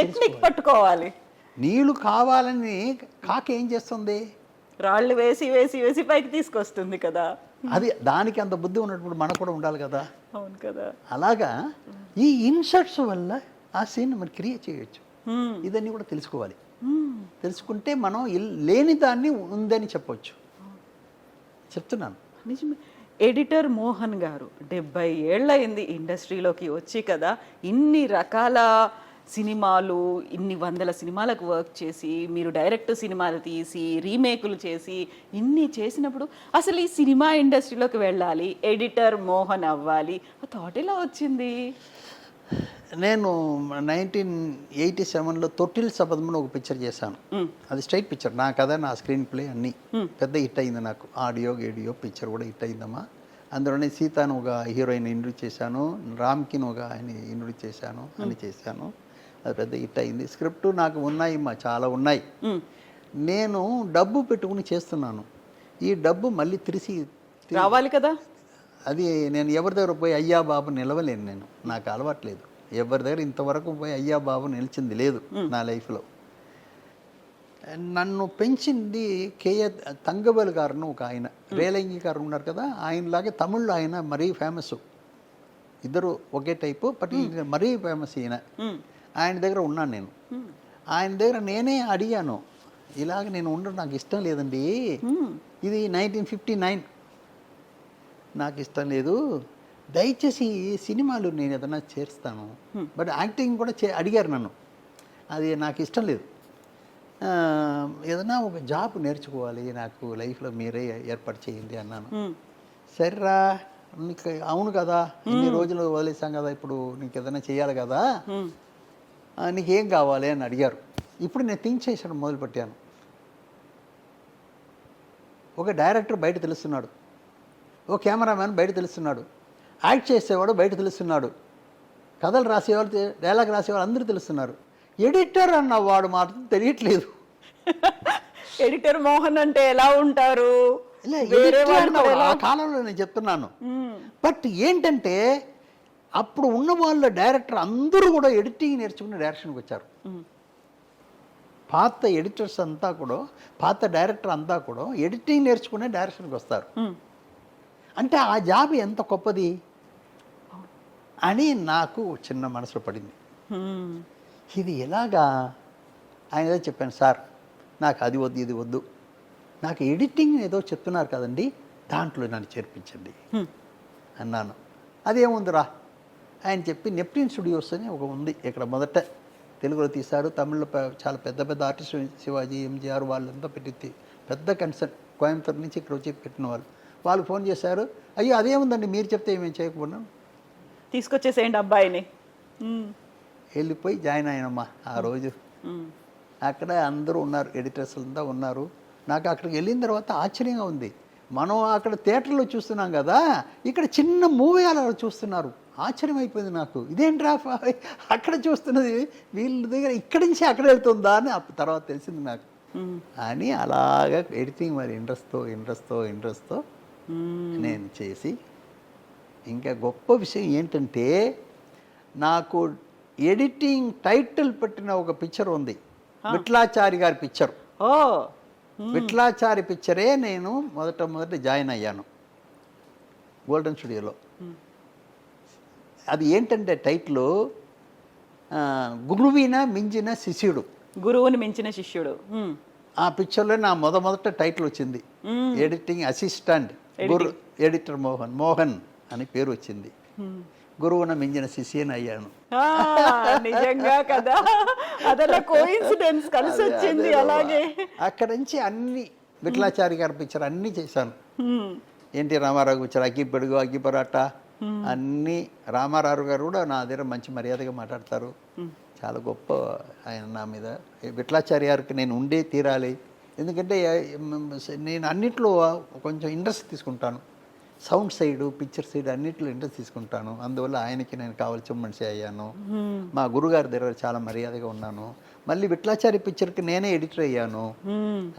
టెక్నిక్ పట్టుకోవాలి. నీళ్ళు కావాలని కాక ఏం చేస్తుంది, రాళ్ళు వేసి పైకి తీసుకొస్తుంది కదా. అది దానికి అంత బుద్ధి ఉన్నప్పుడు మనకు కూడా ఉండాలి కదా. అవును కదా. అలాగా ఈ ఇన్సర్ట్స్ వల్ల ఆ సీన్ మనం క్రియేట్ చేయొచ్చు. ఇదన్నీ కూడా తెలుసుకోవాలి. తెలుసుకుంటే మనం లేని దాన్ని ఉందని చెప్పొచ్చు. చెప్తున్నాను. నిజమే. ఎడిటర్ మోహన్ గారు 70 ఏళ్ళయింది ఇండస్ట్రీలోకి వచ్చి కదా. ఇన్ని రకాల సినిమాలు, ఇన్ని 100 సినిమాలకు వర్క్ చేసి, మీరు డైరెక్ట్ సినిమాలు తీసి రీమేకులు చేసి ఇన్ని చేసినప్పుడు అసలు ఈ సినిమా ఇండస్ట్రీలోకి వెళ్ళాలి, ఎడిటర్ మోహన్ అవ్వాలి, ఆ థాట్ ఎలా వచ్చింది? నేను 1987లో తొట్టిల్ శబదం ఒక పిక్చర్ చేశాను. అది స్ట్రైట్ పిక్చర్, నా కథ, నా స్క్రీన్ ప్లే అన్నీ పెద్ద హిట్ అయింది. నాకు ఆడియో పిక్చర్ కూడా హిట్ అయిందమ్మా. అందులోనే సీతాను ఒక హీరోయిన్ ఇంట్రడ్యూస్ చేశాను, రామ్కిన్ ఒక ఆయన ఇంట్రడ్యూస్ చేశాను, అని చేశాను. అది పెద్ద హిట్ అయింది. స్క్రిప్ట్ నాకు ఉన్నాయమ్మా, చాలా ఉన్నాయి. నేను డబ్బు పెట్టుకుని చేస్తున్నాను. ఈ డబ్బు మళ్ళీ తిరిగి రావాలి కదా. అది నేను ఎవరి దగ్గర పోయి అయ్యా బాబు నిలవలేను. నేను నాకు అలవాట్లేదు, ఎవరి దగ్గర ఇంతవరకు పోయి అయ్యా బాబు నిలిచింది లేదు నా లైఫ్లో. నన్ను పెంచింది కేఏ తంగబల్ గారును ఒక ఆయన, రేలంగి గారు ఉన్నారు కదా, ఆయనలాగే తమిళ్లో ఆయన మరీ ఫేమస్. ఇద్దరు ఒకే టైపు, బట్ మరీ ఫేమస్ ఈయన. ఆయన దగ్గర ఉన్నాను నేను. ఆయన దగ్గర నేనే అడిగాను, ఇలాగ నేను ఉండడం నాకు ఇష్టం లేదండి, ఇది 1959, నాకు ఇష్టం లేదు, దయచేసి సినిమాలు నేను ఏదైనా చేస్తాను, బట్ యాక్టింగ్ కూడా అడిగారు నన్ను, అది నాకు ఇష్టం లేదు, ఏదైనా ఒక జాబ్ నేర్చుకోవాలి, నాకు లైఫ్లో మీరే ఏర్పాటు చేయండి అన్నాను. సరేరా, నీకు అవును కదా, ఇన్ని రోజులు వదిలేసాం కదా, ఇప్పుడు నీకు ఏదైనా చేయాలి కదా నీకేం కావాలి అని అడిగారు. ఇప్పుడు నేను థింక్ చేశాను, మొదలుపెట్టాను. ఒక డైరెక్టర్ బయట తెలుస్తున్నాడు, ఓ కెమెరామ్యాన్ బయట తెలుస్తున్నాడు, యాక్ట్ చేసేవాడు బయట తెలుస్తున్నాడు, కథలు రాసేవాళ్ళు, డైలాగ్ రాసేవాళ్ళు అందరూ తెలుస్తున్నారు. ఎడిటర్ అన్నవాడు మాత్రం తెలియట్లేదు. ఎడిటర్ మోహన్ అంటే ఎలా ఉంటారు? ఇలా వేరే ఎడిటర్ వాళ్ళు అన్నవాడు ఎలా- ఆ కాలంలో నేను చెప్తున్నాను. బట్ ఏంటంటే అప్పుడు ఉన్న వాళ్ళ డైరెక్టర్ అందరూ కూడా ఎడిటింగ్ నేర్చుకుని డైరెక్షన్కి వచ్చారు. పాత ఎడిటర్స్ అంతా కూడా, పాత డైరెక్టర్ అంతా కూడా ఎడిటింగ్ నేర్చుకునే డైరెక్షన్కి వస్తారు. అంటే ఆ జాబ్ ఎంత గొప్పది అని నాకు చిన్న మనసులో పడింది. ఇది ఎలాగా ఆయన ఏదో చెప్పాను, సార్ నాకు అది వద్దు ఇది వద్దు, నాకు ఎడిటింగ్ ఏదో చెప్తున్నారు కదండి, దాంట్లో నన్ను చేర్పించండి అన్నాను. అదేముందిరా ఆయన చెప్పి నెప్ట్యూన్ స్టూడియోస్ అని ఒక ఉంది ఇక్కడ, మొదట తెలుగులో తీశారు, తమిళ్లో చాలా పెద్ద పెద్ద ఆర్టిస్టులు, శివాజీ, ఎంజీఆర్ వాళ్ళంతా పెట్టి పెద్ద కన్సర్న్, కోయంబత్తూరు నుంచి ఇక్కడ వచ్చి పెట్టిన వాళ్ళు ఫోన్ చేశారు. అయ్యో అదేముందండి మీరు చెప్తే ఏమేమి చేయకపోయినా, తీసుకొచ్చేసేయండి అబ్బాయిని. వెళ్ళిపోయి జాయిన్ అయినమ్మా. ఆ రోజు అక్కడ అందరూ ఉన్నారు, ఎడిటర్స్ అంతా ఉన్నారు. నాకు అక్కడికి వెళ్ళిన తర్వాత ఆశ్చర్యంగా ఉంది. మనం అక్కడ థియేటర్లో చూస్తున్నాం కదా, ఇక్కడ చిన్న మూవీ అలా చూస్తున్నారు. ఆశ్చర్యం అయిపోయింది నాకు. ఇదేంట్రా అక్కడ చూస్తున్నది వీళ్ళ దగ్గర ఇక్కడి నుంచి అక్కడ వెళ్తుందా అని తర్వాత తెలిసింది నాకు. అని అలాగా ఎడిటింగ్ మరి ఇంట్రెస్ట్తో నేను చేసి, ఇంకా గొప్ప విషయం ఏంటంటే నాకు ఎడిటింగ్ టైటిల్ పెట్టిన ఒక పిక్చర్ ఉంది, విఠలాచారి గారి పిక్చర్. ఓ విఠలాచారి పిక్చరే నేను మొదట జాయిన్ అయ్యాను గోల్డెన్ స్టూడియోలో. అది ఏంటంటే టైటిల్ గురువిన మించిన శిష్యుడు, గురువుని మించిన శిష్యుడు. ఆ పిక్చర్లో నా మొదట టైటిల్ వచ్చింది. ఎడిటింగ్ అసిస్టెంట్ గురు ఎడిటర్ మోహన్ అని పేరు వచ్చింది. గురువున మించిన శిష్యుని అయ్యాను. నిజంగా కదా, అదలా కోఇన్సిడెన్స్ కలిసి వచ్చింది. అలాగే అక్కడ నుంచి అన్ని విఠలాచారి గారి పిక్చర్ అన్నీ చేశాను. ఎన్టీ రామారావు పిక్చర్, అగ్గిపెడుగు, అగ్గిపరాట అన్నీ. రామారావు గారు కూడా నా దగ్గర మంచి మర్యాదగా మాట్లాడతారు, చాలా గొప్ప ఆయన నా మీద. విఠలాచారి గారికి నేను ఉండే తీరాలి, ఎందుకంటే నేను అన్నిట్లో కొంచెం ఇంట్రెస్ట్ తీసుకుంటాను. సౌండ్ సైడు, పిక్చర్ సైడ్ అన్నిట్లో ఇంట్రెస్ట్ తీసుకుంటాను. అందువల్ల ఆయనకి నేను కావాల్సిన మనిషి అయ్యాను. మా గురుగారి దగ్గర చాలా మర్యాదగా ఉన్నాను. మళ్ళీ విఠలాచారి పిక్చర్కి నేనే ఎడిటర్ అయ్యాను.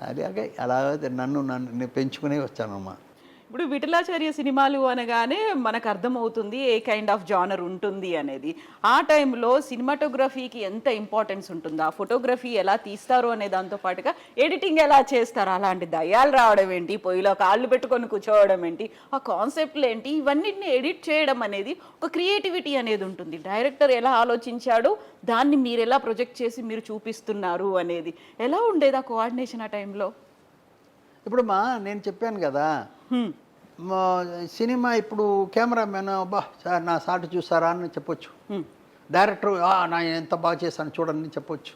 అలాగే అలా నన్ను పెంచుకునే వచ్చానమ్మా. ఇప్పుడు విఠలాచార్య సినిమాలు అనగానే మనకు అర్థమవుతుంది ఏ కైండ్ ఆఫ్ జానర్ ఉంటుంది అనేది. ఆ టైంలో సినిమాటోగ్రఫీకి ఎంత ఇంపార్టెన్స్ ఉంటుందో, ఆ ఫోటోగ్రఫీ ఎలా తీస్తారు అనే దాంతో పాటుగా ఎడిటింగ్ ఎలా చేస్తారు, అలాంటి దయ్యాలు రావడం ఏంటి, పొయ్యిలో కాళ్ళు పెట్టుకొని కూర్చోవడం ఏంటి, ఆ కాన్సెప్ట్లు ఏంటి, ఇవన్నిటిని ఎడిట్ చేయడం అనేది ఒక క్రియేటివిటీ అనేది ఉంటుంది. డైరెక్టర్ ఎలా ఆలోచించాడు, దాన్ని మీరు ఎలా ప్రొజెక్ట్ చేసి మీరు చూపిస్తున్నారు అనేది ఎలా ఉండేది ఆ కోఆర్డినేషన్ ఆ టైంలో? ఇప్పుడు నేను చెప్పాను కదా, సినిమా ఇప్పుడు కెమెరామెన్ బా సార్ నా షాట్ చూసారా అని చెప్పొచ్చు, డైరెక్టర్ నా ఎంత బాగా చేశాను చూడండి చెప్పొచ్చు.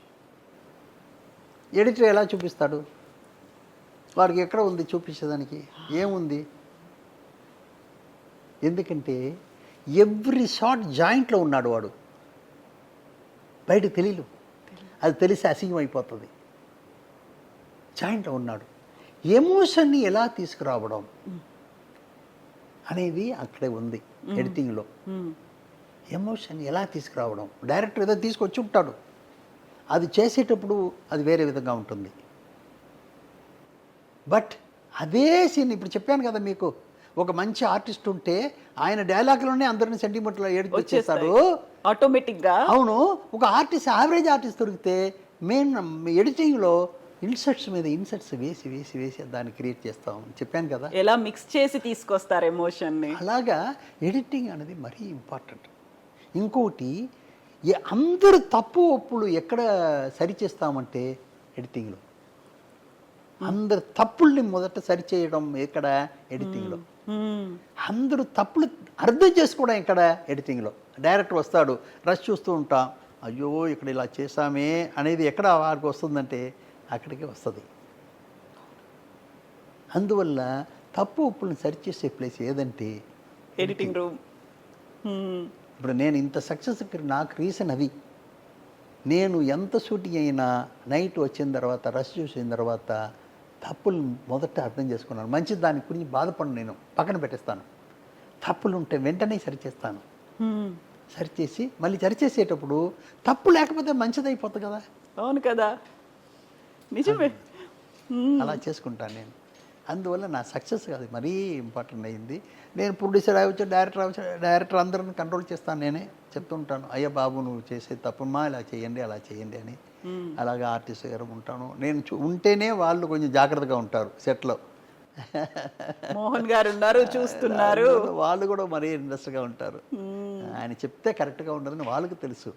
ఎడిటర్ ఎలా చూపిస్తాడు? వాడికి ఎక్కడ ఉంది చూపించేదానికి? ఏముంది? ఎందుకంటే ఎవ్రీ షాట్ జాయింట్లో ఉన్నాడు వాడు, బయటకు తెలియదు. అది తెలిసి అసహ్యం అయిపోతుంది. జాయింట్లో ఉన్నాడు. ఎమోషన్ని ఎలా తీసుకురావడం అనేది అక్కడే ఉంది ఎడిటింగ్లో. ఎమోషన్ ఎలా తీసుకురావడం, డైరెక్టర్ ఏదో తీసుకొచ్చి ఉంటాడు, అది చేసేటప్పుడు అది వేరే విధంగా ఉంటుంది. బట్ అదే సీన్ ఇప్పుడు చెప్పాను కదా మీకు, ఒక మంచి ఆర్టిస్ట్ ఉంటే ఆయన డైలాగ్లోనే అందరిని సెంటిమెంట్లో ఎడిట్ చేస్తాడు ఆటోమేటిక్గా. అవును, ఒక ఆర్టిస్ట్ యావరేజ్ ఆర్టిస్ట్ దొరికితే మెయిన్ ఎడిటింగ్లో ఇన్సర్ట్స్ మీద ఇన్సర్ట్స్ వేసి వేసి వేసి దాన్ని క్రియేట్ చేస్తాం. చెప్పాను కదా ఎలా మిక్స్ చేసి తీసుకొస్తారు ఎమోషన్ని. అలాగా ఎడిటింగ్ అనేది మరీ ఇంపార్టెంట్. ఇంకోటి అందరు తప్పు ఒప్పులు ఎక్కడ సరిచేస్తామంటే ఎడిటింగ్లో. అందరు తప్పుల్ని మొదట సరిచేయడం ఎక్కడ? ఎడిటింగ్లో. అందరూ తప్పులు అర్థం చేసుకోవడం ఎక్కడ? ఎడిటింగ్లో. డైరెక్టర్ వస్తాడు, రష్ చూస్తూ ఉంటాం, అయ్యో ఇక్కడ ఇలా చేసామే అనేది ఎక్కడ వారికి వస్తుందంటే అక్కడికి వస్తుంది. అందువల్ల తప్పు ఒప్పులను సరిచేసే ప్లేస్ ఏదంటే ఎడిటింగ్ రూమ్. ఇప్పుడు నేను ఇంత సక్సెస్ నాకు రీజన్ అది. నేను ఎంత షూటింగ్ అయినా నైట్ వచ్చిన తర్వాత రష్ చూసిన తర్వాత తప్పులు మొదట అర్థం చేసుకున్నాను. మంచి దాని గురించి బాధపడి నేను పక్కన పెట్టేస్తాను. తప్పులు ఉంటే వెంటనే సరిచేస్తాను. సరిచేసి మళ్ళీ సరిచేసేటప్పుడు తప్పు లేకపోతే మంచిదైపోతుంది కదా. అవును కదా, నిజమే. అలా చేసుకుంటాను నేను. అందువల్ల నా సక్సెస్ కాదు మరీ ఇంపార్టెంట్ అయింది. నేను ప్రొడ్యూసర్ అవ్వచ్చు, డైరెక్టర్ అందరిని కంట్రోల్ చేస్తాను. నేనే చెప్తుంటాను, అయ్యా బాబు నువ్వు చేసే తప్పుమా ఇలా చేయండి అలా చేయండి అని. అలాగే ఆర్టిస్ట్ గారు ఉంటాను నేను. ఉంటేనే వాళ్ళు కొంచెం జాగ్రత్తగా ఉంటారు సెట్లో. మోహన్ గారు ఉన్నారు, చూస్తున్నారు. వాళ్ళు కూడా మరీ ఇంట్రెస్ట్గా ఉంటారు. ఆయన చెప్తే కరెక్ట్గా ఉండదని వాళ్ళకి తెలుసు.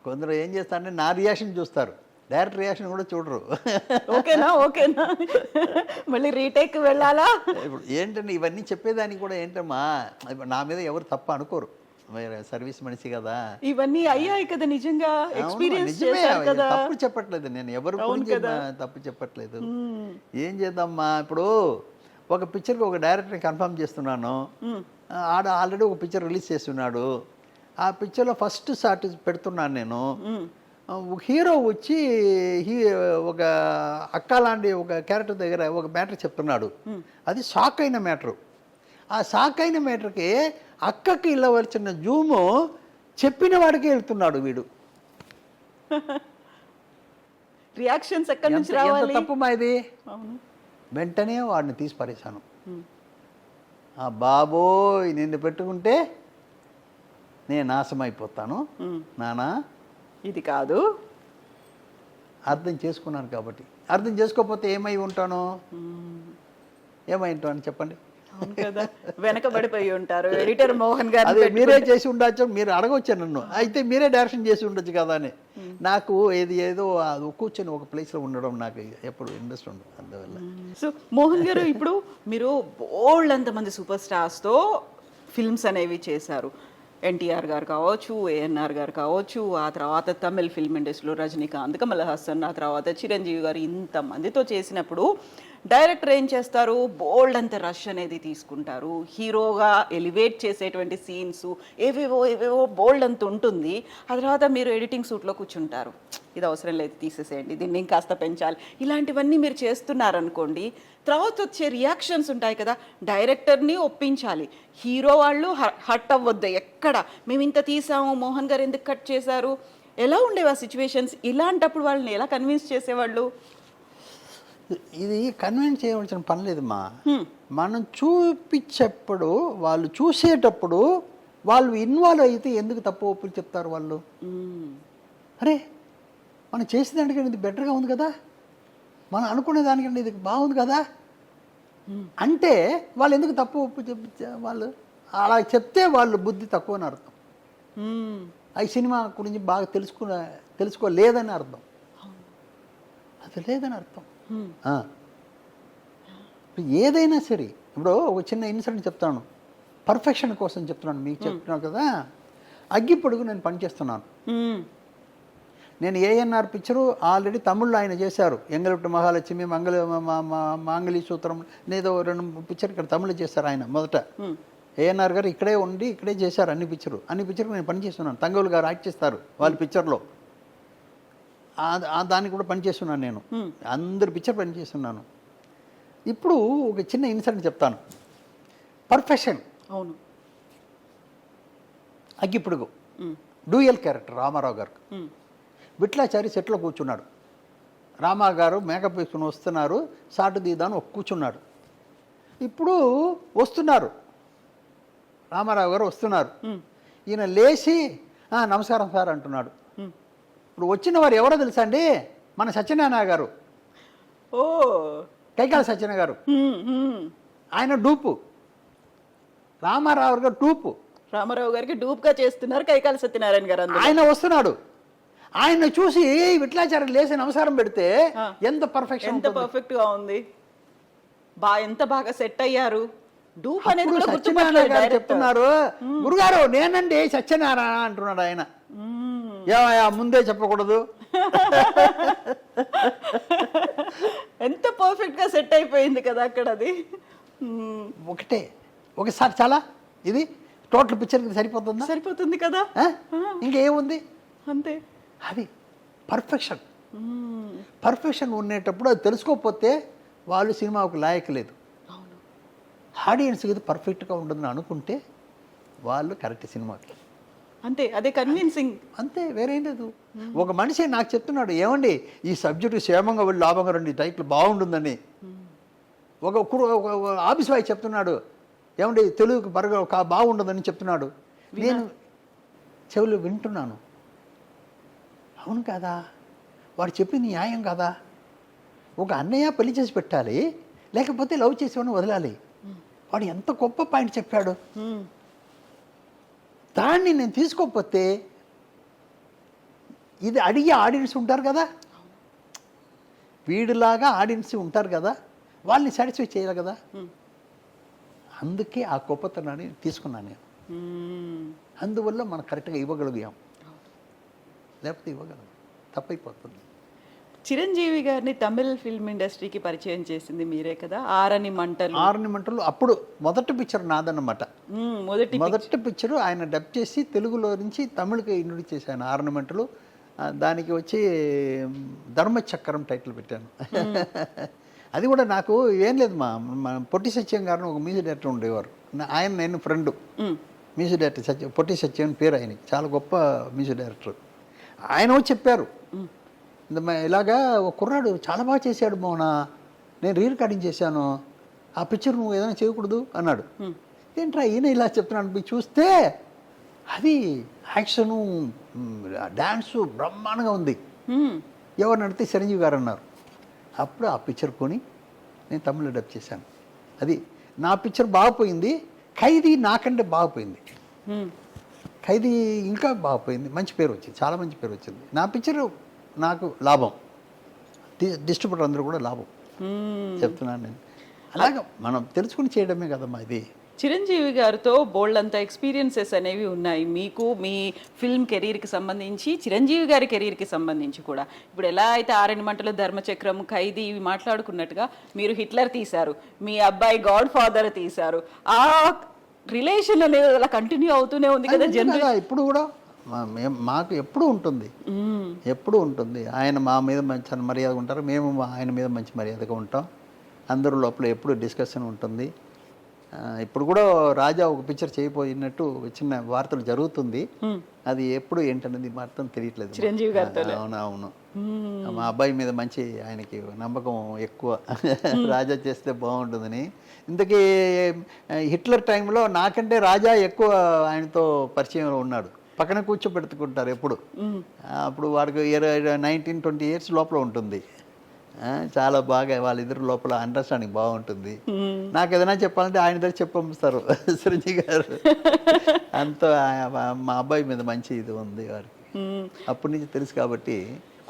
కొందరు ఏం చేస్తారంటే నా రియాక్షన్ చూస్తారు, డైరెక్ట్ రియాక్షన్ కూడా చూడరు. ఓకేనా ఓకేనా మళ్ళీ రీటేక్ వెళ్ళాలా? ఇప్పుడు ఏంటంటే ఇవన్నీ చెప్పేదానికి కూడా ఏంటమ్మా, నా మీద ఎవరు తప్ప అనుకోరు, సర్వీస్ మనిషి కదా. ఇవన్నీ అయ్యాయి కదా, నిజంగా ఎక్స్పీరియన్స్ నిజమే, చేశారు కదా. తప్పు చెప్పట్లేదు నేను, ఎవరు గురించి తప్పు చెప్పట్లేదు. ఏం చేద్దామా, ఇప్పుడు ఒక పిక్చర్కి ఒక డైరెక్టర్ని కన్ఫర్మ్ చేస్తున్నాను. ఆడ ఆల్రెడీ ఒక పిక్చర్ రిలీజ్ చేస్తున్నాడు. ఆ పిక్చర్లో ఫస్ట్ షాట్ పెడుతున్నాను నేను. హీరో వచ్చి ఒక అక్క లాంటి ఒక క్యారెక్టర్ దగ్గర ఒక మ్యాటర్ చెప్తున్నాడు. అది షాక్ అయిన మ్యాటరు. ఆ షాక్ అయిన మ్యాటర్కి అక్కకి వెళ్ళవలసిన జూము చెప్పిన వాడికి వెళ్తున్నాడు వీడు. రియాక్షన్స్ ఎక్కడి నుంచి ఎంత రావాలి? తప్పు మా ఇది. వెంటనే వాడిని తీసి పరేశాను. ఆ బాబోయ్ నిన్ను పెట్టుకుంటే నేను నాశమైపోతాను నానా, ఇది కాదు. అర్థం చేసుకున్నాను కాబట్టి. అర్థం చేసుకోకపోతే ఏమై ఉంటాను, ఏమై ఉంటాను చెప్పండి. అవును కదా, వెనకబడిపోయి ఉంటారు. ఎడిటర్ మోహన్ గారు అదే మీరే చేసి ఉండొచ్చు, మీరు అడగొచ్చు నన్ను, అయితే మీరే డైరెక్షన్ చేసి ఉండొచ్చు కదా అని. నాకు ఏదో కూర్చొని ఒక ప్లేస్లో ఉండడం నాకు ఎప్పుడు ఇంట్రెస్ట్ ఉండదు. అందువల్ల సో మోహన్ గారు, ఇప్పుడు మీరు బోల్డ్ అంతమంది సూపర్ స్టార్స్తో ఫిల్మ్స్ అనేవి చేశారు. ఎన్టీఆర్ గారు కావచ్చు, ఏఎన్ఆర్ గారు కావచ్చు, ఆ తర్వాత తమిళ్ ఫిల్మ్ ఇండస్ట్రీలో రజనీకాంత్, కమల్ హాసన్, ఆ తర్వాత చిరంజీవి గారు, ఇంతమందితో చేసినప్పుడు డైరెక్టర్ ఏం చేస్తారు, బోల్డ్ అంత రష్ అనేది తీసుకుంటారు. హీరోగా ఎలివేట్ చేసేటువంటి సీన్స్ ఏవేవో బోల్డ్ అంత ఉంటుంది. ఆ తర్వాత మీరు ఎడిటింగ్ సూట్లో కూర్చుంటారు, ఇది అవసరం లేదు తీసేసేయండి, దీన్ని ఇంకాస్త పెంచాలి, ఇలాంటివన్నీ మీరు చేస్తున్నారనుకోండి. తర్వాత వచ్చే రియాక్షన్స్ ఉంటాయి కదా, డైరెక్టర్ని ఒప్పించాలి, హీరో వాళ్ళు హట్ అవ్వద్దు ఎక్కడ, మేము ఇంత తీసాము, మోహన్ గారు ఎందుకు కట్ చేశారు, ఎలా ఉండేవి ఆ సిచ్యువేషన్స్? ఇలాంటప్పుడు వాళ్ళని ఎలా కన్విన్స్ చేసేవాళ్ళు? ఇది కన్విన్స్ చేయవలసిన పని లేదమ్మా. మనం చూపించేప్పుడు, వాళ్ళు చూసేటప్పుడు వాళ్ళు ఇన్వాల్వ్ అయితే ఎందుకు తప్పు ఒప్పులు చెప్తారు వాళ్ళు? అరే మనం చేసేదానికంటే ఇది బెటర్గా ఉంది కదా, మనం అనుకునే దానికంటే ఇది బాగుంది కదా అంటే వాళ్ళు ఎందుకు తప్పు ఒప్పు వాళ్ళు అలా చెప్తే వాళ్ళు బుద్ధి తక్కువ అని అర్థం. ఈ సినిమా గురించి బాగా తెలుసుకోలేదని అర్థం, అది లేదని అర్థం. ఏదైనా సరే, ఇప్పుడు ఒక చిన్న ఇన్సిడెంట్ చెప్తాను, పర్ఫెక్షన్ కోసం చెప్తున్నాను మీకు. చెప్తున్నాను కదా, అగ్గి పొడుగు నేను పనిచేస్తున్నాను. నేను ఏఎన్ఆర్ పిక్చరు ఆల్రెడీ తమిళ్లో ఆయన చేశారు. ఎంగలపుట్టు మహాలక్ష్మి, మాంగళీ సూత్రం, ఏదో 2 పిక్చర్ ఇక్కడ తమిళ చేశారు ఆయన మొదట. ఏఎన్ఆర్ గారు ఇక్కడే ఉండి ఇక్కడే చేశారు అన్ని పిక్చర్లు నేను పనిచేస్తున్నాను. తంగోలు గారు యాక్ట్ చేస్తారు వాళ్ళ పిక్చర్లో, దానికి కూడా పనిచేస్తున్నాను నేను. అందరు పిక్చర్ పనిచేస్తున్నాను. ఇప్పుడు ఒక చిన్న ఇన్సిడెంట్ చెప్తాను. పర్ఫెక్షన్. అవును. అగ్గిపుడుగు డ్యూయల్ క్యారెక్టర్ రామారావు గారు. విట్లాచారి సెట్లో కూర్చున్నాడు. రామా గారు మేకప్ వేసుకుని వస్తున్నారు, సాటు దీదాను కూర్చున్నాడు. ఇప్పుడు వస్తున్నారు, రామారావు గారు వస్తున్నారు. ఈయన లేచి నమస్కారం సార్ అంటున్నాడు. ఇప్పుడు వచ్చిన వారు ఎవరో తెలుసా అండి, మన సత్యనారాయణ గారు. ఓ, కైకాల సత్యనారాయణ గారు. ఆయన డూపు, రామారావు గారు డూపు. రామారావు గారికి డూప్గా చేస్తున్నారు కైకాల సత్యనారాయణ గారు. ఆయన వస్తున్నాడు, ఆయన చూసి విట్లాచారం లేసి నమస్కారం పెడితే ఎంత పర్ఫెక్షన్, ఎంత పర్ఫెక్ట్ గా ఉంది, ఎంత బాగా సెట్ అయ్యారు. డూప్ అనేది కూడా సత్యనారాయణ గారు చెప్తున్నారు, గురుగారు నేనండి సత్యనారాయణ అంటున్నాడు ఆయన. ఏమయ్యా ముందే చెప్పకూడదు? ఎంత పర్ఫెక్ట్ గా సెట్ అయిపోయింది కదా అక్కడ. అది ఒకసారి చాలా ఇది టోటల్ పిక్చర్కి సరిపోతుందా? సరిపోతుంది కదా, ఇంకేముంది అంతే. అది పర్ఫెక్షన్ ఉండేటప్పుడు అది తెలుసుకోకపోతే వాళ్ళు సినిమాకు లాయక లేదు. ఆడియన్స్కి ఇది పర్ఫెక్ట్గా ఉండదని అనుకుంటే వాళ్ళు కరెక్ట్ సినిమాకి. అంతే, అదే కన్విన్సింగ్. అంతే, వేరేం లేదు. ఒక మనిషి నాకు చెప్తున్నాడు, ఏమండి ఈ సబ్జెక్టు క్షేమంగా వెళ్ళి లాభంగా రండి, టైటిల్ బాగుంటుందని. ఒక ఆఫీస్ బాయ్ చెప్తున్నాడు, ఏమండి తెలుగుకి బాగుంటుందని చెప్తున్నాడు. నేను చెవులు వింటున్నాను. అవును కదా, వాడు చెప్పింది న్యాయం కదా. ఒక అన్నయ్య పెళ్లి చేసి పెట్టాలి, లేకపోతే లవ్ చేసేవాడిని వదలాలి. వాడు ఎంత గొప్ప పాయింట్ చెప్పాడు. దాన్ని నేను తీసుకోకపోతే ఇది అడిగే ఆడియన్స్ ఉంటారు కదా, వీడిలాగా ఆడియన్స్ ఉంటారు కదా, వాళ్ళని సాటిస్ఫై చేయాలి కదా. అందుకే ఆ గొప్పతనాన్ని తీసుకున్నాను నేను. అందువల్ల మనం కరెక్ట్గా ఇవ్వగలిగాం, లేకపోతే ఇవ్వగలం తప్పైపోతుంది. చిరంజీవి గారిని తమిళ ఫిల్మ్ ఇండస్ట్రీకి పరిచయం చేసింది మీరే కదా. ఆరని మంటలు అప్పుడు మొదటి పిక్చర్ నాదన్నమాట. మొదటి పిక్చరు ఆయన డబ్ చేసి తెలుగులో నుంచి తమిళకి ఇంట్రొడ్యూస్ చేశాను, ఆరని మంటలు. దానికి వచ్చి ధర్మచక్రం టైటిల్ పెట్టాను. అది కూడా నాకు ఏం లేదు, మా పొట్టి సత్యం గారిని ఒక మ్యూజిక్ డైరెక్టర్ ఉండేవారు. ఆయన నేను ఫ్రెండ్. మ్యూజిక్ డైరెక్టర్ పొట్టి సత్యం అని పేరు ఆయనకి, చాలా గొప్ప మ్యూజిక్ డైరెక్టర్. ఆయన చెప్పారు, ఇలాగా ఒక కుర్రాడు చాలా బాగా చేశాడు మోహన, నేను రీ రికార్డింగ్ చేశాను, ఆ పిక్చర్ నువ్వు ఏదైనా చేయకూడదు అన్నాడు. ఏంట్రా ఈయన ఇలా చెప్తున్నాను. చూస్తే అది యాక్షను, డ్యాన్సు బ్రహ్మాండంగా ఉంది. ఎవరిని అడిగితే చిరంజీవి గారు అన్నారు. అప్పుడు ఆ పిక్చర్ కొని నేను తమిళ డబ్ చేశాను. అది నా పిక్చర్ బాగుపోయింది. ఖైదీ నాకంటే బాగుపోయింది. ఖైదీ ఇంకా బాగుపోయింది, మంచి పేరు వచ్చింది, చాలా మంచి పేరు వచ్చింది. నా పిక్చర్ నాకు లాభం, డిస్ట్రిబ్యూటర్ అందరూ కూడా లాభం. చెప్తున్నాను నేను. అలాగే మనం తెలుసుకుని చేయడమే కదమ్మా ఇది. చిరంజీవి గారితో బోల్డ్ అంత ఎక్స్పీరియన్సెస్ అనేవి ఉన్నాయి మీకు, మీ ఫిల్మ్ కెరీర్కి సంబంధించి, చిరంజీవి గారి కెరీర్కి సంబంధించి కూడా. ఇప్పుడు ఎలా అయితే ఆరని మంటలు, ధర్మచక్రం, ఖైదీ ఇవి మాట్లాడుకున్నట్టుగా మీరు హిట్లర్ తీశారు, మీ అబ్బాయి గాడ్ ఫాదర్ తీశారు. ఆ రిలేషన్ అనేది అలా కంటిన్యూ అవుతూనే ఉంది కదా జనరల్. ఇప్పుడు కూడా మాకు ఎప్పుడు ఉంటుంది, ఎప్పుడు ఉంటుంది. ఆయన మా మీద మంచి మర్యాదగా ఉంటారు, మేము ఆయన మీద మంచి మర్యాదగా ఉంటాం. అందరూ లోపల ఎప్పుడు డిస్కషన్ ఉంటుంది. ఇప్పుడు కూడా రాజా ఒక పిక్చర్ చేయబోయినట్టు చిన్న వార్తలు జరుగుతుంది. అది ఎప్పుడు ఏంటనేది మాత్రం తెలియట్లేదు చిరంజీవి గారితో. అవునవును, మా అబ్బాయి మీద మంచి ఆయనకి నమ్మకం ఎక్కువ, రాజా చేస్తే బాగుంటుందని. ఇంతకీ హిట్లర్ టైంలో నాకంటే రాజా ఎక్కువ ఆయనతో పరిచయంలో ఉన్నాడు. పక్కన కూర్చోబెట్టుకుంటారు ఎప్పుడు. అప్పుడు వాడికి 19-20 years లోపల ఉంటుంది. చాలా బాగా వాళ్ళిద్దరు లోపల అండర్స్టాండింగ్ బాగుంటుంది. నాకు ఏదైనా చెప్పాలంటే ఆయన దగ్గర చెప్పంపిస్తారు చిరంజీవి గారు. అంత మా అబ్బాయి మీద మంచి ఇది ఉంది వారికి, అప్పటి నుంచి తెలుసు కాబట్టి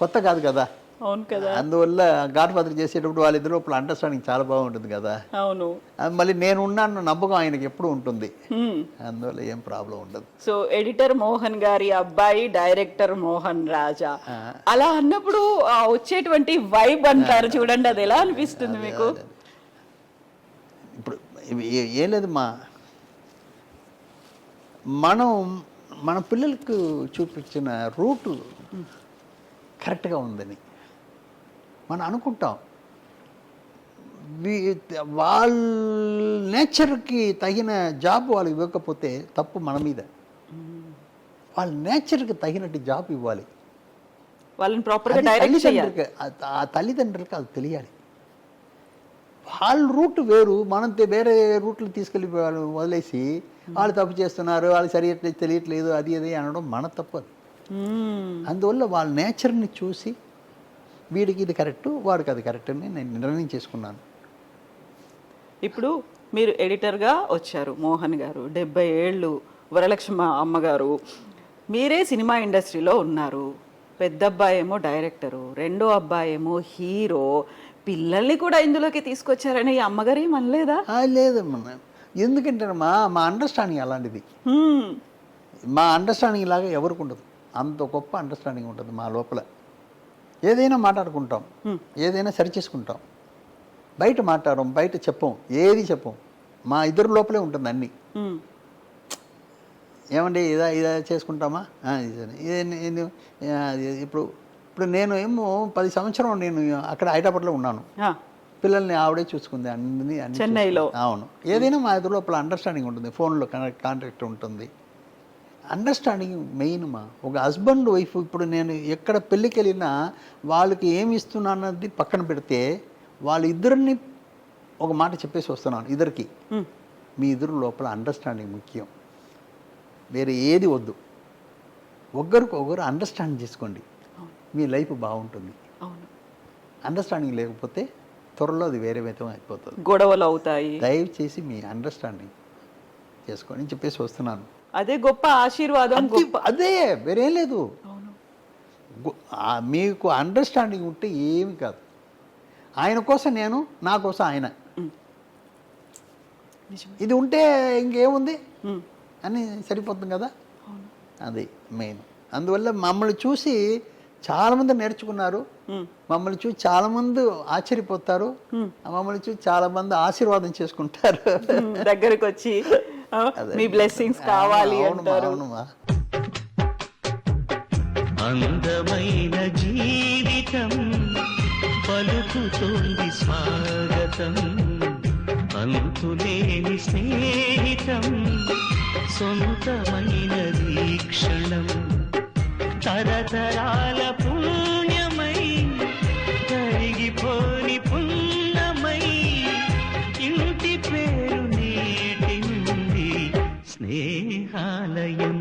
కొత్త కాదు కదా. అవును కదా, అందువల్ల గాడ్ ఫాదర్ చేసేటప్పుడు వాళ్ళిద్దరు లోపల అండర్స్టాండింగ్ చాలా బాగుంటుంది కదా. అవును, మళ్ళీ నేను ఉన్నాను నమ్మకం ఆయనకి ఎప్పుడు ఉంటుంది. అందువల్ల ఏం ప్రాబ్లం ఉండదు. సో ఎడిటర్ మోహన్ గారి అబ్బాయి డైరెక్టర్ మోహన్ రాజా, అలా అన్నప్పుడు వచ్చేటువంటి వైబ్ అంటారు చూడండి, అది ఎలా అనిపిస్తుంది మీకు? ఇప్పుడు ఏం లేదు, మనం మన పిల్లలకు చూపించిన రూటు కరెక్ట్గా ఉందని మనం అనుకుంటాం. వాళ్ళ నేచర్కి తగిన జాబ్ వాళ్ళు ఇవ్వకపోతే తప్పు మన మీద. వాళ్ళ నేచర్కి తగినట్టు జాబ్ ఇవ్వాలి, వాళ్ళని ప్రాపర్గా డైరెక్ట్ చేయాలి. ఆ తల్లిదండ్రులకి అది తెలియాలి. వాళ్ళ రూట్ వేరు, మనం వేరే రూట్లు తీసుకెళ్ళి వదిలేసి వాళ్ళు తప్పు చేస్తున్నారు, వాళ్ళు సరిగ్గా తెలియట్లేదు అది అది అనడం మన తప్పు. అందువల్ల వాళ్ళ నేచర్ని చూసి వీడికి ఇది కరెక్టు, వాడికి అది కరెక్ట్ అని నేను నిర్ణయం చేసుకున్నాను. ఇప్పుడు మీరు ఎడిటర్గా వచ్చారు మోహన్ గారు, 70 ఏళ్ళు, వరలక్ష్మ అమ్మగారు, మీరే సినిమా ఇండస్ట్రీలో ఉన్నారు. పెద్ద అబ్బాయి ఏమో డైరెక్టరు, రెండో అబ్బాయి ఏమో హీరో, పిల్లల్ని కూడా ఇందులోకి తీసుకొచ్చారని ఈ అమ్మగారు ఏం అనలేదా? లేదమ్మా, ఎందుకంటే మా అండర్స్టాండింగ్ అలాంటిది. మా అండర్స్టాండింగ్ లాగా ఎవరికి ఉండదు, అంత గొప్ప అండర్స్టాండింగ్ ఉంటుంది మా లోపల. ఏదైనా మాట్లాడుకుంటాం, ఏదైనా సరి చేసుకుంటాం, బయట మాట్లాడడం, బయట చెప్పం, ఏది చెప్పం, మా ఇద్దరు లోపలే ఉంటుంది అన్నీ. ఏమండి ఇదా చేసుకుంటామా, ఇప్పుడు ఇప్పుడు నేను ఏమో 10 సంవత్సరం నేను అక్కడ హైదరాబాద్లో ఉన్నాను. పిల్లల్ని ఆవిడే చూసుకుంది అన్ని చెన్నైలో. అవును. ఏదైనా మా ఎదురు లోపల అండర్స్టాండింగ్ ఉంటుంది, ఫోన్లో కాంటాక్ట్ ఉంటుంది. అండర్స్టాండింగ్ మెయిన్ మా. ఒక హస్బెండ్ వైఫ్ ఇప్పుడు నేను ఎక్కడ పెళ్ళికి వెళ్ళినా వాళ్ళకి ఏమి ఇస్తున్నా అన్నది పక్కన పెడితే వాళ్ళిద్దరిని ఒక మాట చెప్పేసి వస్తున్నాను ఇద్దరికి, మీ ఇద్దరు లోపల అండర్స్టాండింగ్ ముఖ్యం, వేరే ఏది వద్దు. ఒకరు అండర్స్టాండ్ చేసుకోండి, మీ లైఫ్ బాగుంటుంది. అండర్స్టాండింగ్ లేకపోతే త్వరలో అది వేరే విధం అయిపోతుంది, గొడవలు అవుతాయి. దయచేసి మీ అండర్స్టాండింగ్ చేసుకోండి అని చెప్పేసి వస్తున్నాను. అదే గొప్ప ఆశీర్వాదం. అదే వేరేం లేదు. మీకు అండర్స్టాండింగ్ ఉంటే ఏమి కాదు. ఆయన కోసం నేను, నా కోసం ఆయన, ఇది ఉంటే ఇంకేముంది అని సరిపోతుంది కదా. అది మెయిన్. అందువల్ల మమ్మల్ని చూసి చాలామంది నేర్చుకున్నారు, మమ్మల్ని చూసి చాలామంది ఆశ్చర్యపోతారు, మమ్మల్ని చూసి చాలామంది ఆశీర్వాదం చేసుకుంటారు. దగ్గరకు వచ్చి మీ బ్లెస్సింగ్స్ కావాలి అంటారు. అందమైన జీవితం పలుకుతోంది స్వాగతం, అంతులేని స్నేహితం సొంతమైనది క్షణం, తరతరాల పుణ్యమై కరిగిపోని పుణ్యమై ఇంటి పేరు నేటి నుండి స్నేహాలయం.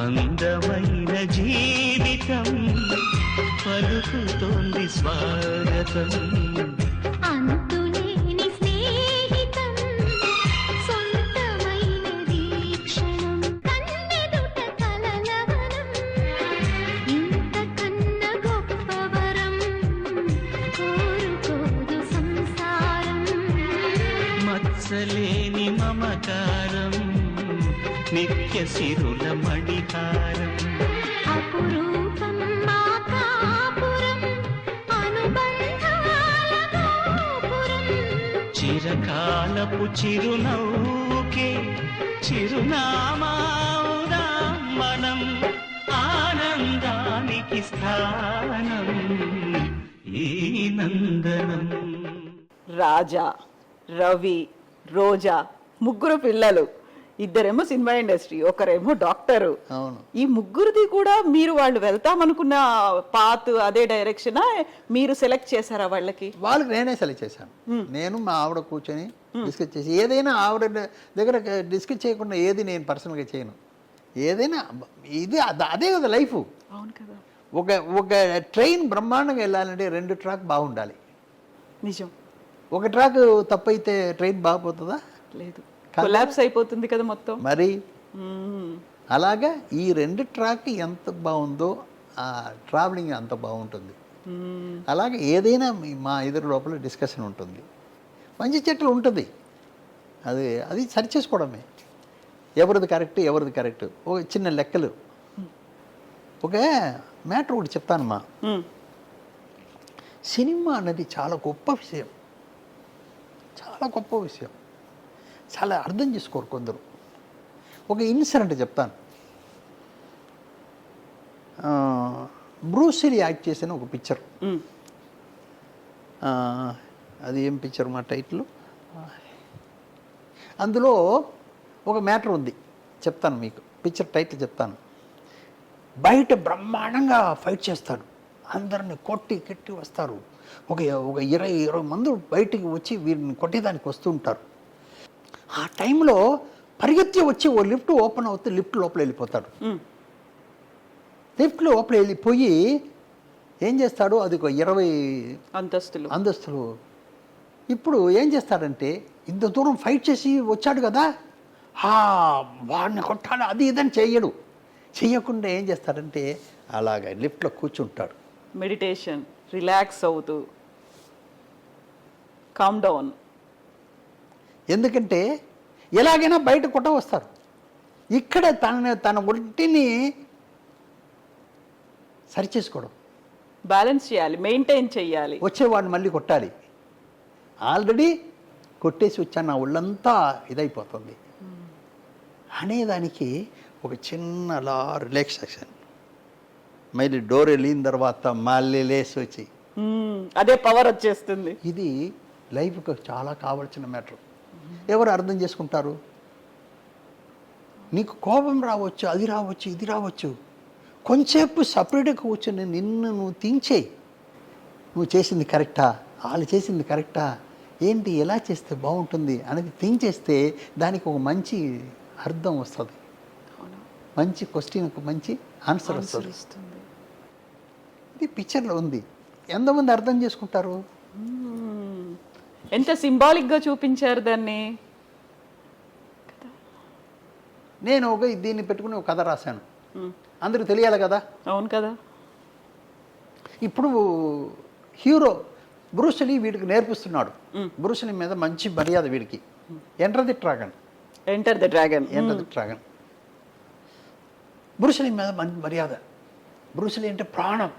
అందమైన జీవితం పలుకుతోంది స్వాగతం, అంతులేని స్నేహితం సొంతమైనది క్షణం, కన్నెదుట కలలవనం ఇంతకన్న గొప్పవరం కోరుకోదు సంసారం, మత్సలేని మమకారం నిత్య సిరుల మణిహారం, అపురూపం మా కాపురం అనుబంధాల గోపురం, చిరకాలపు చిరునవ్వుకే చిరునామావుదాం మనం, ఆనందానికి స్థానం ఈ నందనం. రాజా, రవి, రోజా ముగ్గురు పిల్లలు, ఇద్దరేమో సినిమా ఇండస్ట్రీ, ఒకరేమో డాక్టరు. అవును. ఈ ముగ్గురిది కూడా మీరు వాళ్ళు వెళ్తామనుకున్న పాత్ అదే డైరెక్షన్ మీరు సెలెక్ట్ చేశారా వాళ్ళకి? వాళ్ళకి నేనే సెలెక్ట్ చేశాను. నేను మా ఆవిడ కూర్చొని డిస్కస్ చేసి, ఏదైనా ఆవిడ దగ్గర డిస్కస్ చేయకుండా ఏది నేను పర్సనల్గా చేయను. ఏదైనా ఇది అదే కదా లైఫ్. అవును కదా. ఒక ట్రైన్ బ్రహ్మాండంగా వెళ్ళాలంటే 2 ట్రాక్ బాగుండాలి. నిజం. ఒక ట్రాక్ తప్పైతే ట్రైన్ బాగుపోతుందా? లేదు, కొలాప్స్ అయిపోతుంది కదా మొత్తం. మరి అలాగా ఈ 2 ట్రాక్ ఎంత బాగుందో ఆ ట్రావెలింగ్ అంత బాగుంటుంది. అలాగే ఏదైనా మా ఇద్దరు లోపల డిస్కషన్ ఉంటుంది, మంచి చెట్లు ఉంటుంది. అది సరి చేసుకోవడమే, ఎవరిది కరెక్ట్. ఒక చిన్న లెక్కలు. ఒక మ్యాటర్ ఒకటి చెప్తానమ్మా. సినిమా అనేది చాలా గొప్ప విషయం, చాలా అర్థం చేసుకోరు కొందరు. ఒక ఇన్సిడెంట్ చెప్తాను. బ్రూస్ లీ యాక్ట్ చేసిన ఒక పిక్చర్, అది ఏం పిక్చర్ మా టైటిల్, అందులో ఒక మ్యాటర్ ఉంది, చెప్తాను మీకు. పిక్చర్ టైటిల్ చెప్తాను. బయట బ్రహ్మాండంగా ఫైట్ చేస్తాడు, అందరిని కొట్టి వస్తారు. ఒక 20 మంది బయటికి వచ్చి వీరిని కొట్టేదానికి వస్తూ ఉంటారు. ఆ టైంలో పరిగెత్తి వచ్చి ఓ లిఫ్ట్ ఓపెన్ అవుతే లిఫ్ట్ లోపల వెళ్ళిపోతాడు. లిఫ్ట్ లోపల వెళ్ళిపోయి ఏం చేస్తాడు, అది ఒక 20 అంతస్తులు. ఇప్పుడు ఏం చేస్తాడంటే ఇంత దూరం ఫైట్ చేసి వచ్చాడు కదా, వాడిని కొట్టాలి అది ఇదని చెయ్యడు. చెయ్యకుండా ఏం చేస్తాడంటే అలాగ లిఫ్ట్లో కూర్చుంటాడు. మెడిటేషన్, రిలాక్స్ అవుతూ, కామ్ డౌన్. ఎందుకంటే ఎలాగైనా బయట కొట్ట వస్తారు. ఇక్కడ తన ఒంటిని సరిచేసుకోవడం, బ్యాలెన్స్ చేయాలి, మెయింటైన్ చేయాలి. వచ్చేవాడిని మళ్ళీ కొట్టాలి. ఆల్రెడీ కొట్టేసి వచ్చాను, నా ఒళ్ళంతా ఇదైపోతుంది అనేదానికి ఒక చిన్న అలా రిలాక్సేషన్. మళ్ళీ డోర్ వెళ్ళిన తర్వాత మళ్ళీ లేసి వచ్చి అదే పవర్ వచ్చేస్తుంది. ఇది లైఫ్కి చాలా కావాల్సిన మ్యాటర్. ఎవరు అర్థం చేసుకుంటారు? నీకు కోపం రావచ్చు, అది రావచ్చు, ఇది రావచ్చు. కొంచెంసేపు సపరేట్గా కూర్చొని నిన్ను నువ్వు థింక్ చేయి. నువ్వు చేసింది కరెక్టా, వాళ్ళు చేసింది కరెక్టా, ఏంటి, ఎలా చేస్తే బాగుంటుంది అనేది థింక్ చేస్తే దానికి ఒక మంచి అర్థం వస్తుంది. మంచి క్వశ్చన్కు మంచి ఆన్సర్ వస్తుంది. ఇది పిక్చర్లో ఉంది. ఎంతమంది అర్థం చేసుకుంటారు? ఎంత సింబాలిక్గా చూపించారు దాన్ని. నేను దీన్ని పెట్టుకుని ఒక కథ రాశాను, అందరికి తెలియాలి కదా. అవును కదా. ఇప్పుడు హీరో బ్రూస్ లీ వీడికి నేర్పిస్తున్నాడు. బ్రూస్ లీ మీద మంచి మర్యాద వీడికి. Enter the dragon. Bruce Lee మీద మంచి మర్యాద. బ్రూస్ లీ అంటే ప్రాణం.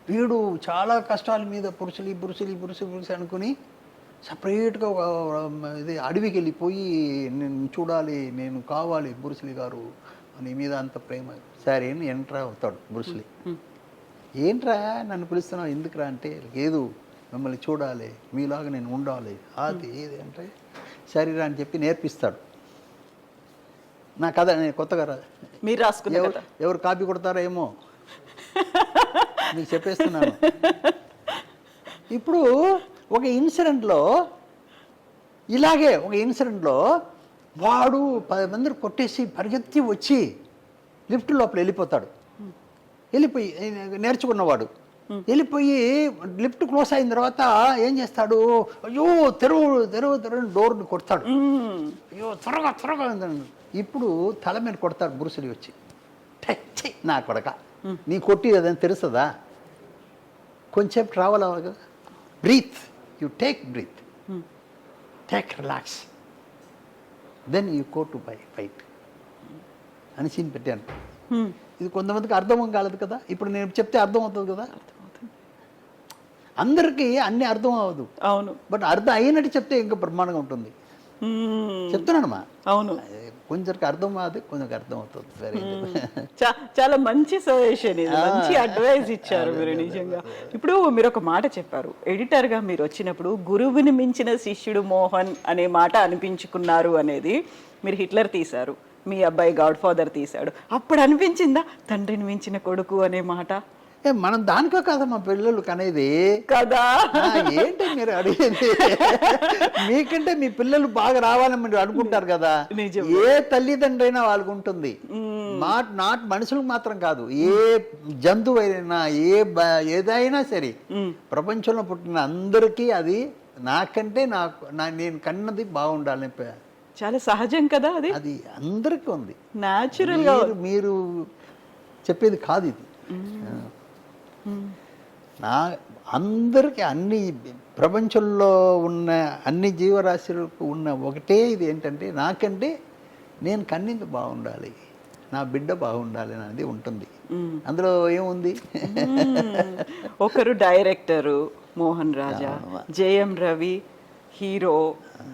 వీడు చాలా కష్టాల మీద పురుషులి అనుకుని సపరేట్గా ఒక ఇది అడవికి వెళ్ళిపోయి నేను చూడాలి, నేను కావాలి బ్రూస్ లీ గారు నీ మీద అంత ప్రేమ. సరే అని ఎంటర్ అవుతాడు బ్రూస్ లీ. ఏంట్రా నన్ను పిలుస్తున్నావు, ఎందుకురా అంటే, లేదు మిమ్మల్ని చూడాలి, మీలాగా నేను ఉండాలి, అది ఏది అంటే, సరేరా అని చెప్పి నేర్పిస్తాడు. నా కథ నేను కొత్తగా మీరు రాసుకున్నారు. ఎవరు కాపీ కొడతారో ఏమో మీకు చెప్పేస్తున్నాను. ఇప్పుడు ఒక ఇన్సిడెంట్లో వాడు 10 మందిని కొట్టేసి పరిగెత్తి వచ్చి లిఫ్ట్ లోపల వెళ్ళిపోతాడు. వెళ్ళిపోయి నేర్చుకున్నవాడు వెళ్ళిపోయి లిఫ్ట్ క్లోజ్ అయిన తర్వాత ఏం చేస్తాడు, అయ్యో తెరువు డోర్ని కొడతాడు. అయ్యో త్వరగా. ఇప్పుడు తల మీద కొడతాడు బ్రూస్ లీ వచ్చి. నా కొడక, నీ కొట్టి అదని తెలుస్తుందా? కొంచెం ట్రావెల్ అవ్వాలి కదా. Breathe, you take relax, then you go to fight అని సీన్ పెట్టాను. ఇది కొంతమందికి అర్థం కాలేదు కదా. ఇప్పుడు నేను చెప్తే అర్థం అవుతుంది కదా. అందరికీ అన్ని అర్థం అవ్వదు. అవును. బట్ అర్థం అయినట్టు చెప్తే ఇంకా బ్రహ్మాండంగా ఉంటుంది. చెప్తున్నానమ్మా. అవును. కొంచెంకి అర్థం కాదు, కొంచెంకి అర్థం అవుతుంది. సరే, చాలా మంచి సజెషన్, ఇది మంచి అడ్వైస్ ఇచ్చారు మీరు నిజంగా. ఇప్పుడు మీరు ఒక మాట చెప్పారు, ఎడిటర్గా మీరు వచ్చినప్పుడు గురువుని మించిన శిష్యుడు మోహన్ అనే మాట అనిపించుకున్నారు అనేది. మీరు హిట్లర్ తీశారు, మీ అబ్బాయి గాడ్ ఫాదర్ తీశాడు, అప్పుడు అనిపించిందా తండ్రిని మించిన కొడుకు అనే మాట? మనం దానికో కదా మా పిల్లలు కనేది కదా. ఏంటి మీరు అడిగేది? మీకంటే మీ పిల్లలు బాగా రావాలని మీరు అనుకుంటారు కదా. ఏ తల్లిదండ్రి అయినా వాళ్ళకు ఉంటుంది. నాట్ మనుషులకు మాత్రం కాదు, ఏ జంతువు అయినా ఏదైనా సరే ప్రపంచంలో పుట్టిన అందరికీ అది నాకంటే నేను కన్నది బాగుండాలని చాలా సహజం కదా. అది అందరికీ ఉంది, న్యాచురల్ గా. మీరు చెప్పేది కాదు ఇది. అందరికీ అన్ని ప్రపంచంలో ఉన్న అన్ని జీవరాశులకు ఉన్న ఒకటే ఇది ఏంటంటే, నాకంటే నేను కన్నింది బాగుండాలి, నా బిడ్డ బాగుండాలి అనేది ఉంటుంది. అందులో ఏముంది? ఒకరు డైరెక్టరు మోహన్ రాజా, జయం రవి హీరో,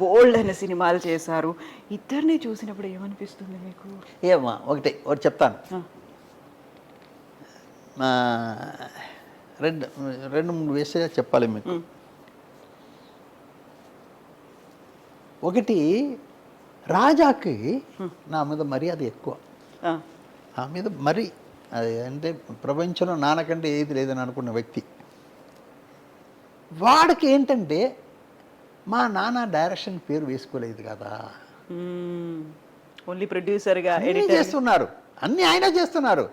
బోల్డ్ అనే సినిమాలు చేశారు. ఇద్దరిని చూసినప్పుడు ఏమనిపిస్తుంది మీకు? ఏమా ఒకటి చెప్తాను. రెండు మూడు విషయాలు చెప్పాలి మీకు. ఒకటి, రాజాకి నా మీద మర్యాద ఎక్కువ. నా మీద మరి అది అంటే ప్రపంచంలో నాన్నకంటే ఏది లేదని అనుకున్న వ్యక్తి. వాడికి ఏంటంటే మా నాన్న డైరెక్షన్ పేరు వేసుకోలేదు కదా, ఓన్లీ ప్రొడ్యూసర్గా అన్నీ ఎడిటర్ చేస్తున్నారు, అన్నీ ఆయన చేస్తున్నారు,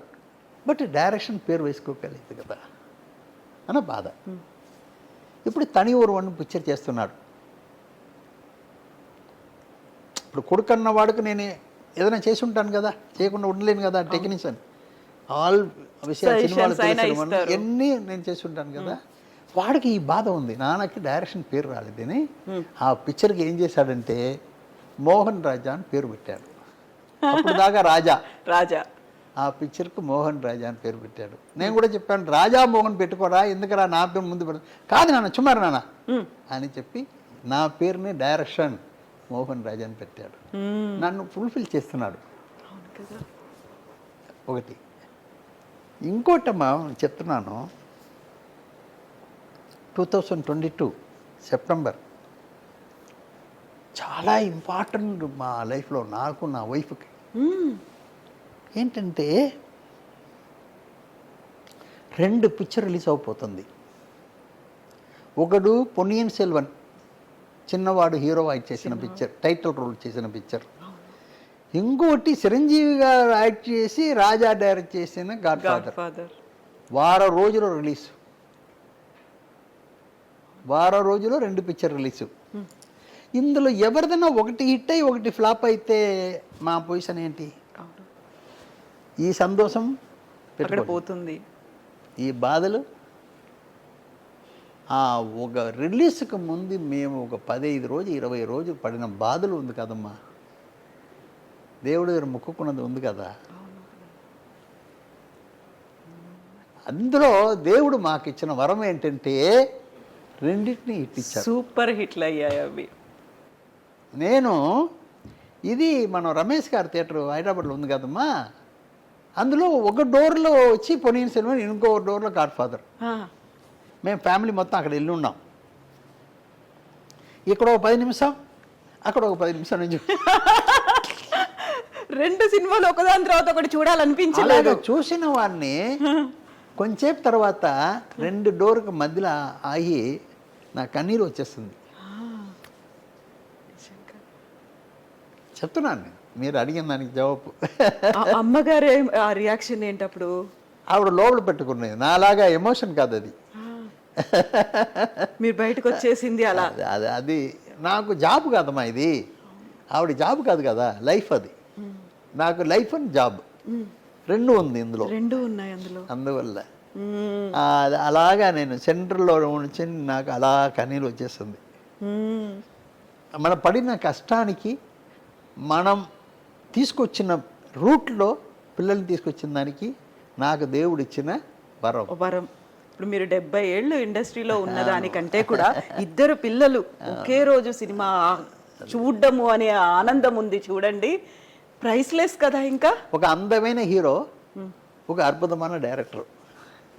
బట్ డైరెక్షన్ పేరు వేసుకోగలేదు కదా అన్న బాధ. ఇప్పుడు తని వన్ పిక్చర్ చేస్తున్నాడు. ఇప్పుడు కొడుకు అన్న వాడికి నేను ఏదైనా చేసి ఉంటాను కదా, చేయకుండా ఉండలేను కదా, టెక్నీషియన్ ఆల్ విషయాలు సినిమాలు Suggestions అయినా తెలుసు, ఇస్తారు. ఎన్ని నేను చేసి ఉంటాను కదా. వాడికి ఈ బాధ ఉంది, నాన్నకి డైరెక్షన్ పేరు రాలేదని ఆ పిక్చర్కి ఏం చేశాడంటే మోహన్ రాజా అని పేరు పెట్టాడు. అప్పుడు దాకా రాజా ఆ పిక్చర్కు మోహన్ రాజా అని పేరు పెట్టాడు. నేను కూడా చెప్పాను రాజా మోహన్ పెట్టుకోరా, ఎందుకురా నా పేరు ముందు పెట్టు. కాదు నాన్న చుమ్మారు నాన్న అని చెప్పి నా పేరుని డైరెక్షన్ మోహన్ రాజా అని పెట్టాడు. నన్ను ఫుల్ఫిల్ చేస్తున్నాడు. ఒకటి. ఇంకోటమ్మా చెప్తున్నాను, 2022 సెప్టెంబర్ చాలా ఇంపార్టెంట్ మా లైఫ్లో, నాకు నా వైఫ్కి. ఏంటంటే 2 పిక్చర్ రిలీజ్ అయిపోతుంది. ఒకడు పొన్నియిన్ సెల్వన్, చిన్నవాడు హీరో యాక్ట్ చేసిన పిక్చర్, టైటిల్ రోల్ చేసిన పిక్చర్. ఇంకోటి చిరంజీవి గారు యాక్ట్ చేసి రాజా డైరెక్ట్ చేసిన గాడ్ ఫాదర్. వారం రోజులు రిలీజ్, వారం రోజులు 2 పిక్చర్ రిలీజ్. ఇందులో ఎవరిదైనా ఒకటి హిట్ అయ్యి ఒకటి ఫ్లాప్ అయితే మా పొజిషన్ ఏంటి? ఈ సంతోషం అక్కడ పోతుంది, ఈ బాధలు. ఒక రిలీజ్కి ముందు మేము ఒక 15 రోజులు 20 రోజులు పడిన బాధలు ఉంది కదమ్మా, దేవుడు గారు మొక్కుకున్నది ఉంది కదా. అందులో దేవుడు మాకు ఇచ్చిన వరం ఏంటంటే రెండింటిని హిట్ ఇచ్చారు. సూపర్ హిట్లు అయ్యాయి అవి. నేను ఇది మనం రమేష్ గారి థియేటర్ హైదరాబాద్లో ఉంది కదమ్మా, అందులో ఒక డోర్లో వచ్చి పొన్నియిన్ సెల్వన్, ఇంకో డోర్లో గాడ్ ఫాదర్. మేము ఫ్యామిలీ మొత్తం అక్కడ వెళ్ళి ఉన్నాం. ఇక్కడ ఒక 10 నిమిషం, అక్కడ ఒక 10 నిమిషం నుంచి 2 సినిమాలు ఒకదాని తర్వాత ఒకటి చూడాలనిపించలేదు. చూసిన వాడిని కొంచెంసేపు తర్వాత 2 డోర్కి మధ్యలో ఆగి నా కన్నీరు వచ్చేస్తుంది. చెప్తున్నాను నేను, మీరు అడిగిన దానికి జవాబు. అమ్మగారు ఆ రియాక్షన్ ఏంటప్పుడు? ఆవిడ లోపల పెట్టుకునేది, నాలాగా ఎమోషన్ కాదు అది. మీరు బయటకు వచ్చేసింది అలా. అది నాకు జాబ్ కాదమ్మా, ఇది ఆవిడ జాబ్ కాదు కదా, లైఫ్ అది. నాకు లైఫ్ అండ్ జాబ్ 2 ఉంది ఇందులో, 2 ఉన్నాయి అందులో. అందువల్ల అలాగా నేను సెంటర్లో ఉంచి నాకు అలా కన్నీరు వచ్చేస్తుంది. మనం పడిన కష్టానికి, మనం తీసుకొచ్చిన రూట్లో పిల్లల్ని తీసుకొచ్చిన దానికి నాకు దేవుడు ఇచ్చిన వరం. ఇప్పుడు మీరు 70 ఏళ్ళు ఇండస్ట్రీలో ఉన్నదానికంటే కూడా 2 పిల్లలు ఒకే రోజు సినిమా చూడడము అనే ఆనందం ఉంది చూడండి, ప్రైస్లెస్ కదా. ఇంకా ఒక అందమైన హీరో, ఒక అద్భుతమైన డైరెక్టర్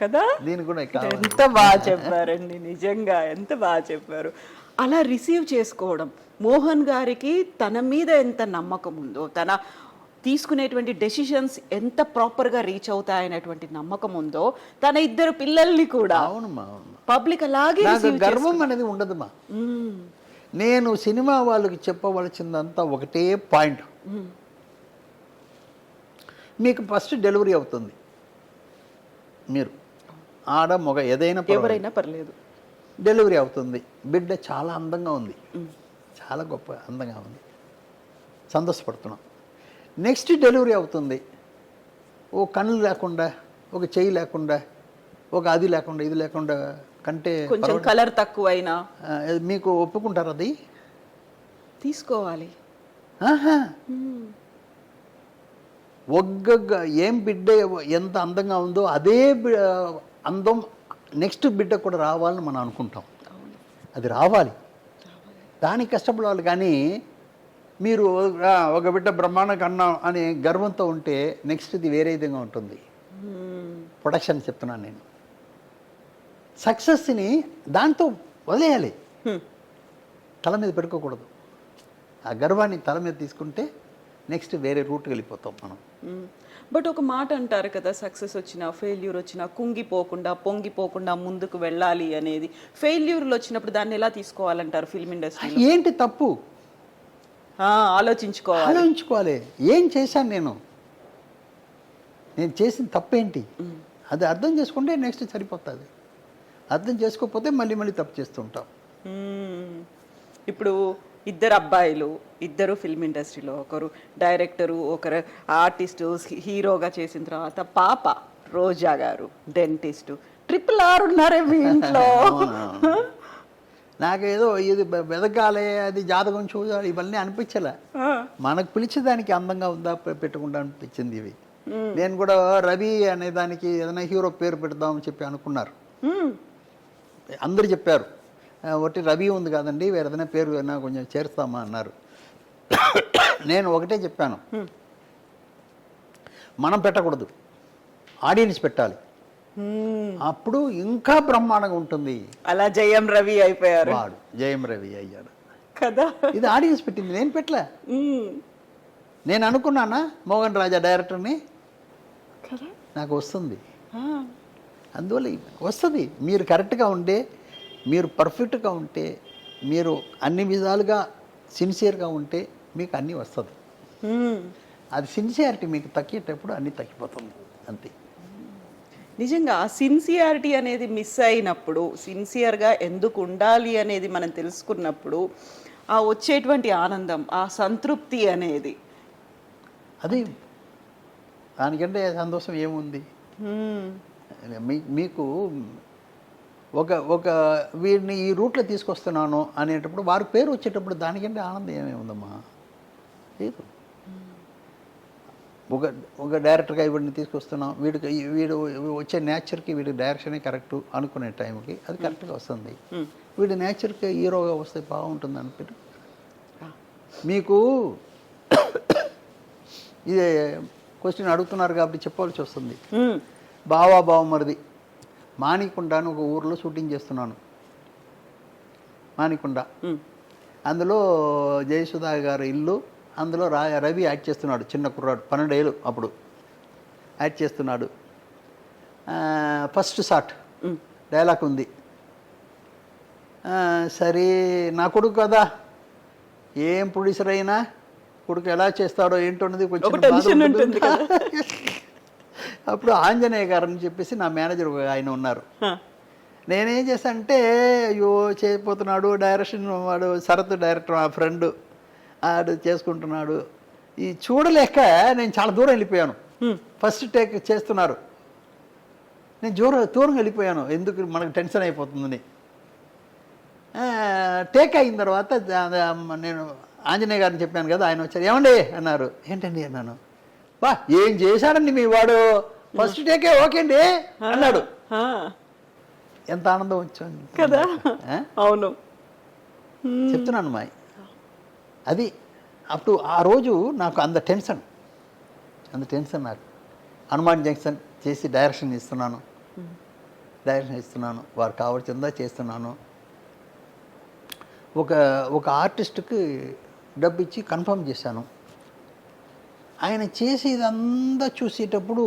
కదా. దీని కూడా ఎంత బాగా చెప్పారండి, నిజంగా ఎంత బాగా చెప్పారు. అలా రిసీవ్ చేసుకోవడం, మోహన్ గారికి తన మీద ఎంత నమ్మకం ఉందో, తన తీసుకునేటువంటి డెసిషన్స్ ఎంత ప్రాపర్గా రీచ్ అవుతాయనేటువంటి నమ్మకం ఉందో, తన 2 పిల్లల్ని కూడా పబ్లిక్ అలాగే గర్వం అనేది ఉండదుమా. నేను సినిమా వాళ్ళకి చెప్పవలసిందంతా ఒకటే పాయింట్, మీకు ఫస్ట్ డెలివరీ అవుతుంది, మీరు ఆడ మగ ఏదైనా ఎవరైనా పర్లేదు, డెలివరీ అవుతుంది. బిడ్డ చాలా అందంగా ఉంది, చాలా గొప్ప అందంగా ఉంది, సంతోషపడుతున్నాం. నెక్స్ట్ డెలివరీ అవుతుంది, ఓ కళ్ళు లేకుండా, ఒక చెయ్యి లేకుండా, ఒక అది లేకుండా, ఇది లేకుండా, కంటే కొంచెం కలర్ తక్కువైనా మీకు ఒప్పుకుంటారు? అది తీసుకోవాలి. ఏం బిడ్డ ఎంత అందంగా ఉందో అదే అందం నెక్స్ట్ బిడ్డ కూడా రావాలని మనం అనుకుంటాం. అది రావాలి, దానికి కష్టపడాలి. కానీ మీరు ఒక బిడ్డ బ్రహ్మాండ కన్నా అనే గర్వంతో ఉంటే నెక్స్ట్ది వేరే విధంగా ఉంటుంది. ప్రొడక్షన్ చెప్తున్నాను నేను. సక్సెస్ని దాంతో వదిలేయాలి, తల మీద పెట్టుకోకూడదు. ఆ గర్వాన్ని తల మీద తీసుకుంటే నెక్స్ట్ వేరే రూట్కి వెళ్ళిపోతాం మనం. బట్ ఒక మాట అంటారు కదా, సక్సెస్ వచ్చినా ఫెయిల్యూర్ వచ్చినా కుంగిపోకుండా పొంగిపోకుండా ముందుకు వెళ్ళాలి అనేది. ఫెయిల్యూర్లు వచ్చినప్పుడు దాన్ని ఎలా తీసుకోవాలంటారు ఫిల్మ్ ఇండస్ట్రీ? ఏంటి తప్పు? ఆలోచించుకోవాలి. ఆలోచించుకోవాలి, ఏం చేశాను నేను చేసిన తప్పేంటి, అది అర్థం చేసుకుంటే నెక్స్ట్ సరిపోతుంది. అర్థం చేసుకోకపోతే మళ్ళీ మళ్ళీ తప్పు చేస్తుంటాం. ఇప్పుడు ఇద్దరు అబ్బాయిలు, ఇద్దరు ఫిల్మ్ ఇండస్ట్రీలో, ఒకరు డైరెక్టరు, ఒకరు ఆర్టిస్టు, హీరోగా చేసిన తర్వాత పాప రోజా గారు డెంటిస్టు, RRR ఉన్నారే మీ ఇంట్లో. నాకేదో ఇది వెదకాలే, అది జాతకం చూడాలి, ఇవన్నీ అనిపించలే. మనకు పిలిచేదానికి అందంగా ఉందా పెట్టకుండా అనిపించింది ఇవి. నేను కూడా రవి అనే దానికి ఏదైనా హీరో పేరు పెడదామని చెప్పి అనుకున్నారు. అందరు చెప్పారు, ఒకటి రవి ఉంది కాదండి, వేరే ఏదైనా పేరు ఏదైనా కొంచెం చేరుస్తామా అన్నారు. నేను ఒకటే చెప్పాను, మనం పెట్టకూడదు, ఆడియన్స్ పెట్టాలి, అప్పుడు ఇంకా బ్రహ్మాండంగా ఉంటుంది. అలా జయం రవి అయిపోయారు. వాడు జయం రవి అయ్యాడు కదా. ఇది ఆడియన్స్ పెట్టింది, నేను పెట్టలే. నేను అనుకున్నానా మోహన్ రాజా డైరెక్టర్ని, నాకు వస్తుంది. అందువల్ల వస్తుంది. మీరు కరెక్ట్గా ఉంటే, మీరు పర్ఫెక్ట్గా ఉంటే, మీరు అన్ని విధాలుగా సిన్సియర్గా ఉంటే మీకు అన్నీ వస్తుంది. అది సిన్సియారిటీ మీకు తగ్గేటప్పుడు అన్నీ తగ్గిపోతుంది, అంతే. నిజంగా సిన్సియారిటీ అనేది మిస్ అయినప్పుడు, సిన్సియర్గా ఎందుకు ఉండాలి అనేది మనం తెలుసుకున్నప్పుడు ఆ వచ్చేటువంటి ఆనందం, ఆ సంతృప్తి అనేది, అది దానికంటే సంతోషం ఏముంది. మీకు ఒక వీడిని ఈ రూట్లో తీసుకొస్తున్నాను అనేటప్పుడు వారి పేరు వచ్చేటప్పుడు దానికంటే ఆనందం ఏమేముందమ్మా, లేదు. ఒక డైరెక్టర్గా వీడిని తీసుకొస్తున్నాం, వీడు వచ్చే నేచర్కి వీడి డైరెక్షనే కరెక్ట్ అనుకునే టైంకి అది కరెక్ట్గా వస్తుంది. వీడి నేచర్కి హీరోగా వస్తే బాగుంటుంది అనుకుంటే మీకు ఇదే క్వశ్చన్ అడుగుతున్నారు కాబట్టి చెప్పవలసి వస్తుంది. బావమరిది మాణికొండ అని ఒక ఊరిలో షూటింగ్ చేస్తున్నాను. మాణికొండ, అందులో జయసుధా గారి ఇల్లు, అందులో రవి యాక్ట్ చేస్తున్నాడు, చిన్న కుర్రాడు, 12 ఏళ్ళు అప్పుడు యాక్ట్ చేస్తున్నాడు. ఫస్ట్ షాట్ డైలాగ్ ఉంది. సరే నా కొడుకు కదా, ఏం ప్రొడ్యూసర్ అయినా కొడుకు ఎలా చేస్తాడో ఏంటన్నది కొంచెం అప్పుడు ఆంజనేయ గారు అని చెప్పేసి నా మేనేజర్ ఆయన ఉన్నారు. నేనేం చేశానంటే, అయ్యో చేయకపోతున్నాడు, డైరెక్షన్ వాడు శరత్ డైరెక్టర్, మా ఫ్రెండ్, ఆడు చేసుకుంటున్నాడు, ఈ చూడలేక నేను చాలా దూరం వెళ్ళిపోయాను. ఫస్ట్ టేక్ చేస్తున్నారు, నేను దూరంగా వెళ్ళిపోయాను, ఎందుకు మనకు టెన్షన్ అయిపోతుందని. టేక్ అయిన తర్వాత నేను ఆంజనేయ గారిని చెప్పాను కదా, ఆయన వచ్చారు, ఏమండి అన్నారు. ఏంటండి అన్నాను. బా ఏం చేశాడండి మీ వాడు, ఫస్ట్ టేకే ఓకే అండి అన్నాడు. ఎంత ఆనందం వచ్చింది కదా. అవును, చెప్తున్నాను మాయ్. అది అప్పుడు ఆ రోజు నాకు అంత టెన్షన్ నాకు. హనుమాన్ జంక్షన్ చేసి డైరెక్షన్ ఇస్తున్నాను, వారు కావాల్సిందా చేస్తున్నాను. ఒక ఆర్టిస్ట్కి డబ్బు ఇచ్చి కన్ఫర్మ్ చేశాను. ఆయన చేసి ఇదంతా చూసేటప్పుడు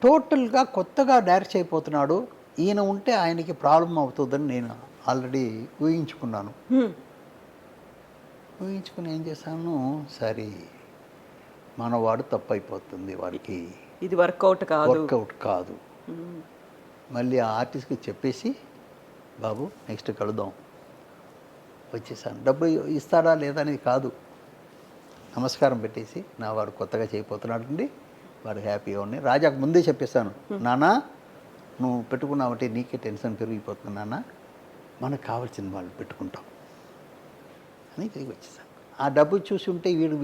టోటల్గా కొత్తగా డైరెక్ట్ అయిపోతున్నాడు, ఈయన ఉంటే ఆయనకి ప్రాబ్లం అవుతుందని నేను ఆల్రెడీ ఊహించుకున్నాను. ఊహించుకుని ఏం చేశాను, సరే మనవాడు తప్పు అయిపోతుంది, వాడికి ఇది వర్కౌట్ కాదు. మళ్ళీ ఆ ఆర్టిస్ట్కి చెప్పేసి, బాబు నెక్స్ట్ కలుద్దాం వచ్చేసాను. డబ్బు ఇస్తాడా లేదా అనేది కాదు, నమస్కారం పెట్టేసి, నా వాడు కొత్తగా చేయబోతున్నాడు అండి, వాడు హ్యాపీగా ఉన్నాయి. రాజాకు ముందే చెప్పేశాను, నాన్న నువ్వు పెట్టుకున్నావంటే నీకే టెన్షన్ పెరిగిపోతుంది నాన్న, మనకు కావాల్సిన వాళ్ళు పెట్టుకుంటాం అని తిరిగి వచ్చేసాను. ఆ డబ్బు చూసి ఉంటే వీడు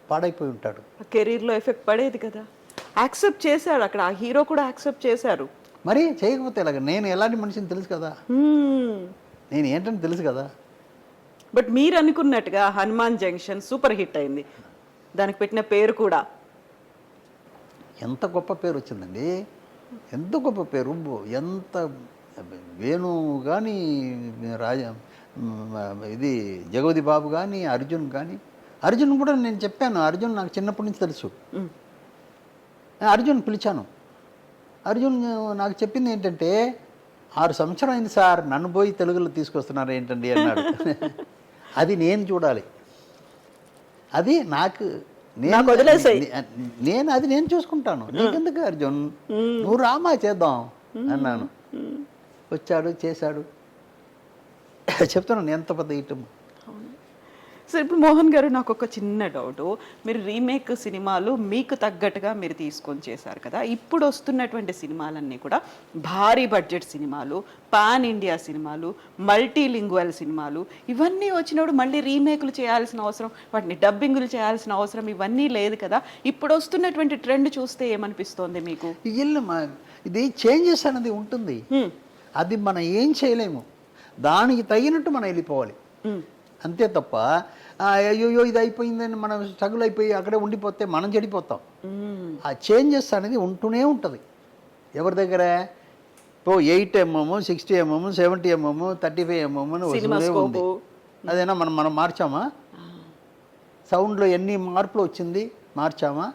పాడైపోయి ఉంటాడు, కెరీర్లో ఎఫెక్ట్ పడేది కదా. యాక్సెప్ట్ చేశాడు అక్కడ, ఆ హీరో కూడా యాక్సెప్ట్ చేశారు. మరి చేయకపోతే ఎలాగ, నేను ఎలాంటి మనిషిని తెలుసు కదా, నేను ఏంటని తెలుసు కదా. బట్ మీరు అనుకున్నట్టుగా హనుమాన్ జంక్షన్ సూపర్ హిట్ అయింది, దానికి పెట్టిన పేరు కూడా ఎంత గొప్ప పేరు వచ్చిందండి, ఎంత గొప్ప పేరు. ఎంత వేణు కానీ, ఇది జగవతి బాబు కానీ, అర్జున్ కూడా నేను చెప్పాను. అర్జున్ నాకు చిన్నప్పటి నుంచి తెలుసు. అర్జున్ పిలిచాను. అర్జున్ నాకు చెప్పింది ఏంటంటే, 6 సంవత్సరం అయింది సార్, నన్ను పోయి తెలుగులో తీసుకొస్తున్నారు ఏంటండి అన్నాడు. అది నేను చూడాలి, అది నాకు నాకు వదిలేసేయ్. నేను చూసుకుంటాను, నీకెందుకు అర్జున్, నువ్వు రామా చేద్దాం అన్నాను. వచ్చాడు, చేశాడు. చెప్తున్నాను ఎంత పెద్ద ఇటం. సో ఇప్పుడు మోహన్ గారు, నాకు ఒక చిన్న డౌట్. మీరు రీమేక్ సినిమాలు మీకు తగ్గట్టుగా మీరు తీసుకొని చేశారు కదా, ఇప్పుడు వస్తున్నటువంటి సినిమాలన్నీ కూడా భారీ బడ్జెట్ సినిమాలు, పాన్ ఇండియా సినిమాలు, మల్టీలింగ్వల్ సినిమాలు, ఇవన్నీ వచ్చినప్పుడు మళ్ళీ రీమేక్లు చేయాల్సిన అవసరం, వాటిని డబ్బింగ్లు చేయాల్సిన అవసరం ఇవన్నీ లేదు కదా. ఇప్పుడు వస్తున్నటువంటి ట్రెండ్ చూస్తే ఏమనిపిస్తోంది మీకు? ఇది చేంజెస్ అనేది ఉంటుంది, అది మనం ఏం చేయలేము, దానికి తగినట్టు మనం వెళ్ళిపోవాలి అంతే తప్ప అయ్యో ఇది అయిపోయిందని మనం స్ట్రగుల్ అయిపోయి అక్కడే ఉండిపోతే మనం చెడిపోతాం. ఆ చేంజెస్ అనేది ఉంటూనే ఉంటుంది. ఎవరి దగ్గర 8mm, 60mm, 70mm, 35mm అని వస్తూనే ఉంది. అదేనా మనం మార్చామా? సౌండ్లో ఎన్ని మార్పులు వచ్చింది మార్చామా?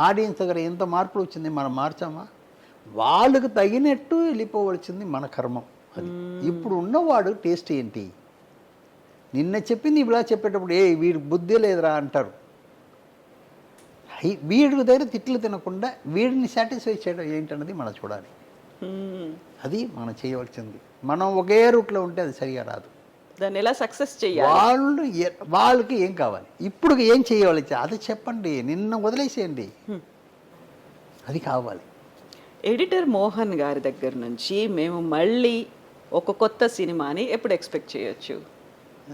ఆడియన్స్ దగ్గర ఎంత మార్పులు వచ్చింది మనం మార్చామా? వాళ్ళకు తగినట్టు వెళ్ళిపోవలసింది మన కర్మం. అది ఇప్పుడు ఉన్నవాడు టేస్ట్ ఏంటి, నిన్న చెప్పింది ఇలా చెప్పేటప్పుడు వీడి బుద్ధి లేదురా అంటారు. వీడి దగ్గర తిట్లు తినకుండా వీడిని సాటిస్ఫై చేయడం ఏంటన్నది మనం చూడాలి. అది మనం చేయవలసింది. మనం ఒకే రూట్లో ఉంటే అది సరిగా రాదు. దాన్ని ఎలా సక్సెస్ చేయాలి, వాళ్ళకి ఏం కావాలి, ఇప్పుడు ఏం చేయవాలి అది చెప్పండి, నిన్న వదిలేసేయండి, అది కావాలి. ఎడిటర్ మోహన్ గారి దగ్గర నుంచి మేము మళ్ళీ ఒక కొత్త సినిమాని ఎప్పుడు ఎక్స్పెక్ట్ చేయొచ్చు?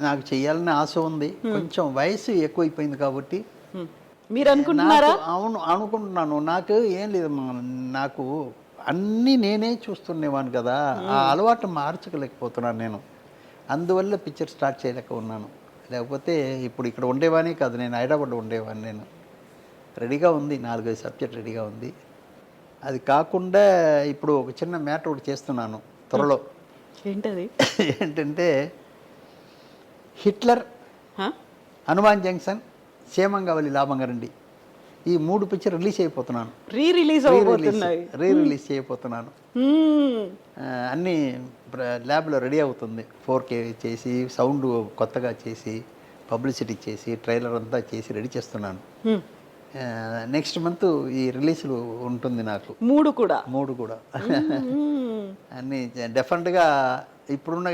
నాకు చెయ్యాలని ఆశ ఉంది, కొంచెం వయసు ఎక్కువైపోయింది కాబట్టి. మీరు అనుకుంటున్నారా? అవును అనుకుంటున్నాను. నాకు ఏం లేదు, నాకు అన్నీ నేనే చూస్తుండేవాను కదా, ఆ అలవాటు మార్చలేకపోతున్నాను నేను. అందువల్ల పిక్చర్ స్టార్ట్ చేయలేక ఉన్నాను. లేకపోతే ఇప్పుడు ఇక్కడ ఉండేవానే కాదు, నేను హైదరాబాద్లో ఉండేవాడిని. నేను రెడీగా ఉంది, 4-5 సబ్జెక్ట్ రెడీగా ఉంది. అది కాకుండా ఇప్పుడు ఒక చిన్న మ్యాటర్ ఒకటి చేస్తున్నాను త్వరలో. ఏంటది? ఏంటంటే హిట్లర్, హనుమాన్ జంక్షన్, క్షేమంగావళి లాభంగారండి, ఈ 3 పిక్చర్ రిలీజ్ అయిపోతున్నాను. రీ రిలీజ్ చేయబోతున్నాను. అన్నీ ల్యాబ్లో రెడీ అవుతుంది. 4K చేసి, సౌండ్ కొత్తగా చేసి, పబ్లిసిటీ చేసి, ట్రైలర్ అంతా చేసి రెడీ చేస్తున్నాను. నెక్స్ట్ మంత్ ఈ రిలీజ్లు ఉంటుంది నాకు 3 కూడా. అన్నీ డెఫినెట్గా ఇప్పుడున్న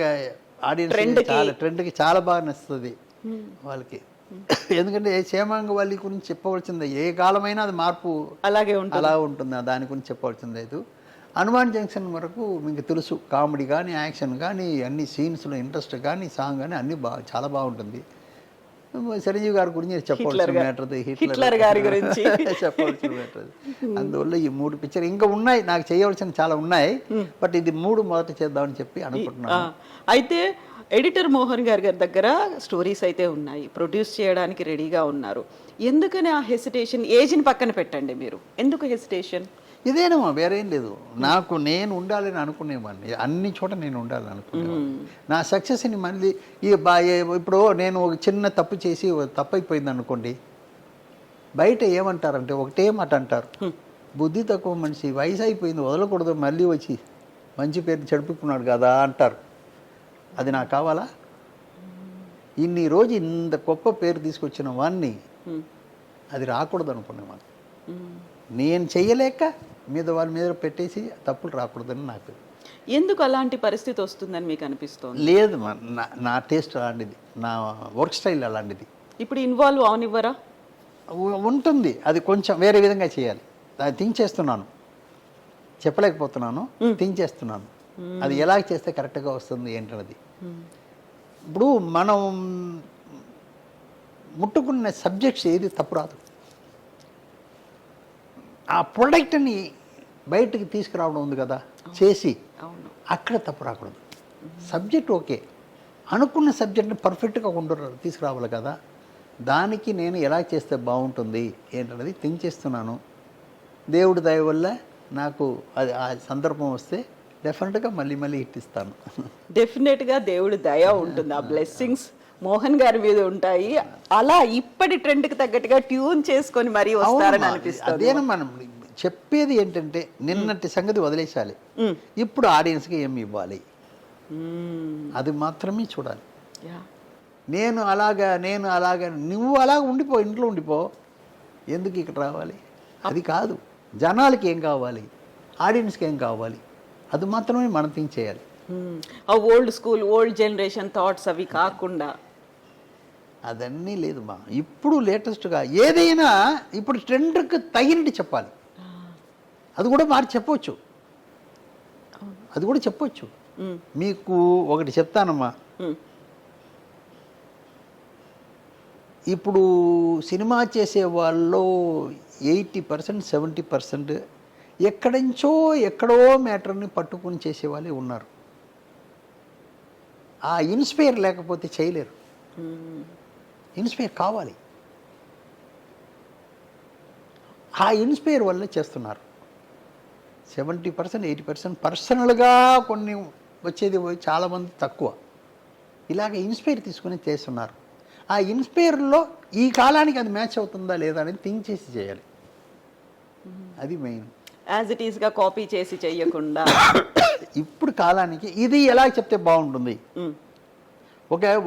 ఆడియన్స్ చాలా ట్రెండ్కి చాలా బాగా నచ్చుతుంది వాళ్ళకి. ఎందుకంటే క్షేమాంగవల్లి గురించి చెప్పవలసిందే, ఏ కాలమైనా అది మార్పు అలా ఉంటుంది, దాని గురించి చెప్పవలసింది లేదు. హనుమాన్ జంక్షన్ వరకు మీకు తెలుసు, కామెడీ కానీ యాక్షన్ కానీ అన్ని సీన్స్లో ఇంట్రెస్ట్ కానీ సాంగ్ కానీ అన్నీ చాలా బాగుంటుంది. చిరంజీవి గారి గురించి చెప్పవలసిన మ్యాటర్, హిట్లర్ గారి గురించి చెప్పవలసిన మ్యాటర్. అందువల్ల ఈ 3 పిక్చర్ ఇంకా ఉన్నాయి, నాకు చేయవలసిన చాలా ఉన్నాయి, బట్ ఇది 3 మొదట చేద్దామని చెప్పి అనుకుంటున్నాను. అయితే ఎడిటర్ మోహన్ గారి దగ్గర స్టోరీస్ అయితే ఉన్నాయి, ప్రొడ్యూస్ చేయడానికి రెడీగా ఉన్నారు. ఎందుకని ఆ హెసిటేషన్? ఏజ్ని పక్కన పెట్టండి, మీరు ఎందుకు హెసిటేషన్? ఇదేనమ్మా, వేరేం లేదు. నేను ఉండాలని అనుకునేవాడిని, అన్ని చోట నేను ఉండాలని అనుకునేవాడిని. నా సక్సెస్ని మళ్ళీ ఇప్పుడు నేను ఒక చిన్న తప్పు చేసి తప్పు అయిపోయింది అనుకోండి, బయట ఏమంటారంటే ఒకటే మాట అంటారు, బుద్ధి తక్కువ మనిషి, వయసు అయిపోయింది వదలకూడదు, మళ్ళీ వచ్చి మంచి పేరు చెడుపుకున్నాడు కదా అంటారు. అది నాకు కావాలా? ఇన్ని రోజు ఇంత గొప్ప పేరు తీసుకొచ్చిన వాడిని అది రాకూడదు అనుకునేవాడిని. నేను చెయ్యలేక వాళ్ళ మీద పెట్టేసి తప్పులు రాకూడదని నాకు. ఎందుకు అలాంటి పరిస్థితి వస్తుందని మీకు అనిపిస్తుంది? లేదు, నా టేస్ట్ అలాంటిది, నా వర్క్ స్టైల్ అలాంటిది. ఇప్పుడు ఇన్వాల్వ్ అవనివ్వరా? ఉంటుంది, అది కొంచెం వేరే విధంగా చేయాలి. అది థింక్ చేస్తున్నాను, చెప్పలేకపోతున్నాను, థింక్ చేస్తున్నాను, అది ఎలా చేస్తే కరెక్ట్గా వస్తుంది ఏంటన్నది. ఇప్పుడు మనం ముట్టుకున్న సబ్జెక్ట్స్ ఏది తప్పు రాదు, ఆ ప్రొడక్ట్ని బయటికి తీసుకురావడం ఉంది కదా చేసి, అక్కడ తప్పు రాకూడదు. సబ్జెక్ట్ ఓకే, అనుకున్న సబ్జెక్ట్ని పర్ఫెక్ట్గా తీసుకురావాలి కదా, దానికి నేను ఎలా చేస్తే బాగుంటుంది ఏంటన్నది థింక్ చేస్తున్నాను. దేవుడి దయ వల్ల నాకు అది ఆ సందర్భం వస్తే డెఫినెట్గా మళ్ళీ హిట్ ఇస్తాను. డెఫినెట్గా దేవుడి దయ ఉంటుంది, ఆ బ్లెస్సింగ్స్ మోహన్ గారి మీద ఉంటాయి. అలా ఇప్పటి ట్రెండ్కి తగ్గట్టుగా ట్యూన్ చేసుకొని మరీ వస్తారని అనిపిస్తుంది. అదేనా మనం చెప్పేది ఏంటంటే, నిన్నటి సంగతి వదిలేసాలి, ఇప్పుడు ఆడియన్స్కి ఏమి ఇవ్వాలి అది మాత్రమే చూడాలి. నేను అలాగా నువ్వు అలాగ ఉండిపో, ఇంట్లో ఉండిపో, ఎందుకు ఇక్కడ రావాలి? అది కాదు. జనాలకి ఏం కావాలి, ఆడియన్స్కి ఏం కావాలి, అది మాత్రమే మనం థింక్ చేయాలి. ఆ old school old generation thoughts అవి కాకుండా అదన్నీ లేదు మా. ఇప్పుడు లేటెస్ట్గా ఏదైనా ఇప్పుడు ట్రెండ్కి తగినట్టు చెప్పాలి. అది కూడా మార్చి చెప్పవచ్చు, అది కూడా చెప్పవచ్చు. మీకు ఒకటి చెప్తానమ్మా, ఇప్పుడు సినిమా చేసే వాళ్ళు 80% 70% ఎక్కడో మ్యాటర్ని పట్టుకుని చేసేవాళ్ళే ఉన్నారు. ఆ ఇన్స్పైర్ లేకపోతే చేయలేరు. ఇన్స్పైర్ కావాలి. ఆ ఇన్స్పైర్ వల్లే చేస్తున్నారు. 70% 80% పర్సనల్గా కొన్ని వచ్చేది చాలామంది తక్కువ. ఇలాగ ఇన్స్పైర్ తీసుకుని చేస్తున్నారు. ఆ ఇన్స్పైర్లో ఈ కాలానికి అది మ్యాచ్ అవుతుందా లేదా అనేది థింక్ చేసి చేయాలి. అది మెయిన్. యాజ్ ఇట్ ఈస్గా కాపీ చేసి చెయ్యకుండా ఇప్పుడు కాలానికి ఇది ఎలా చెప్తే బాగుంటుంది.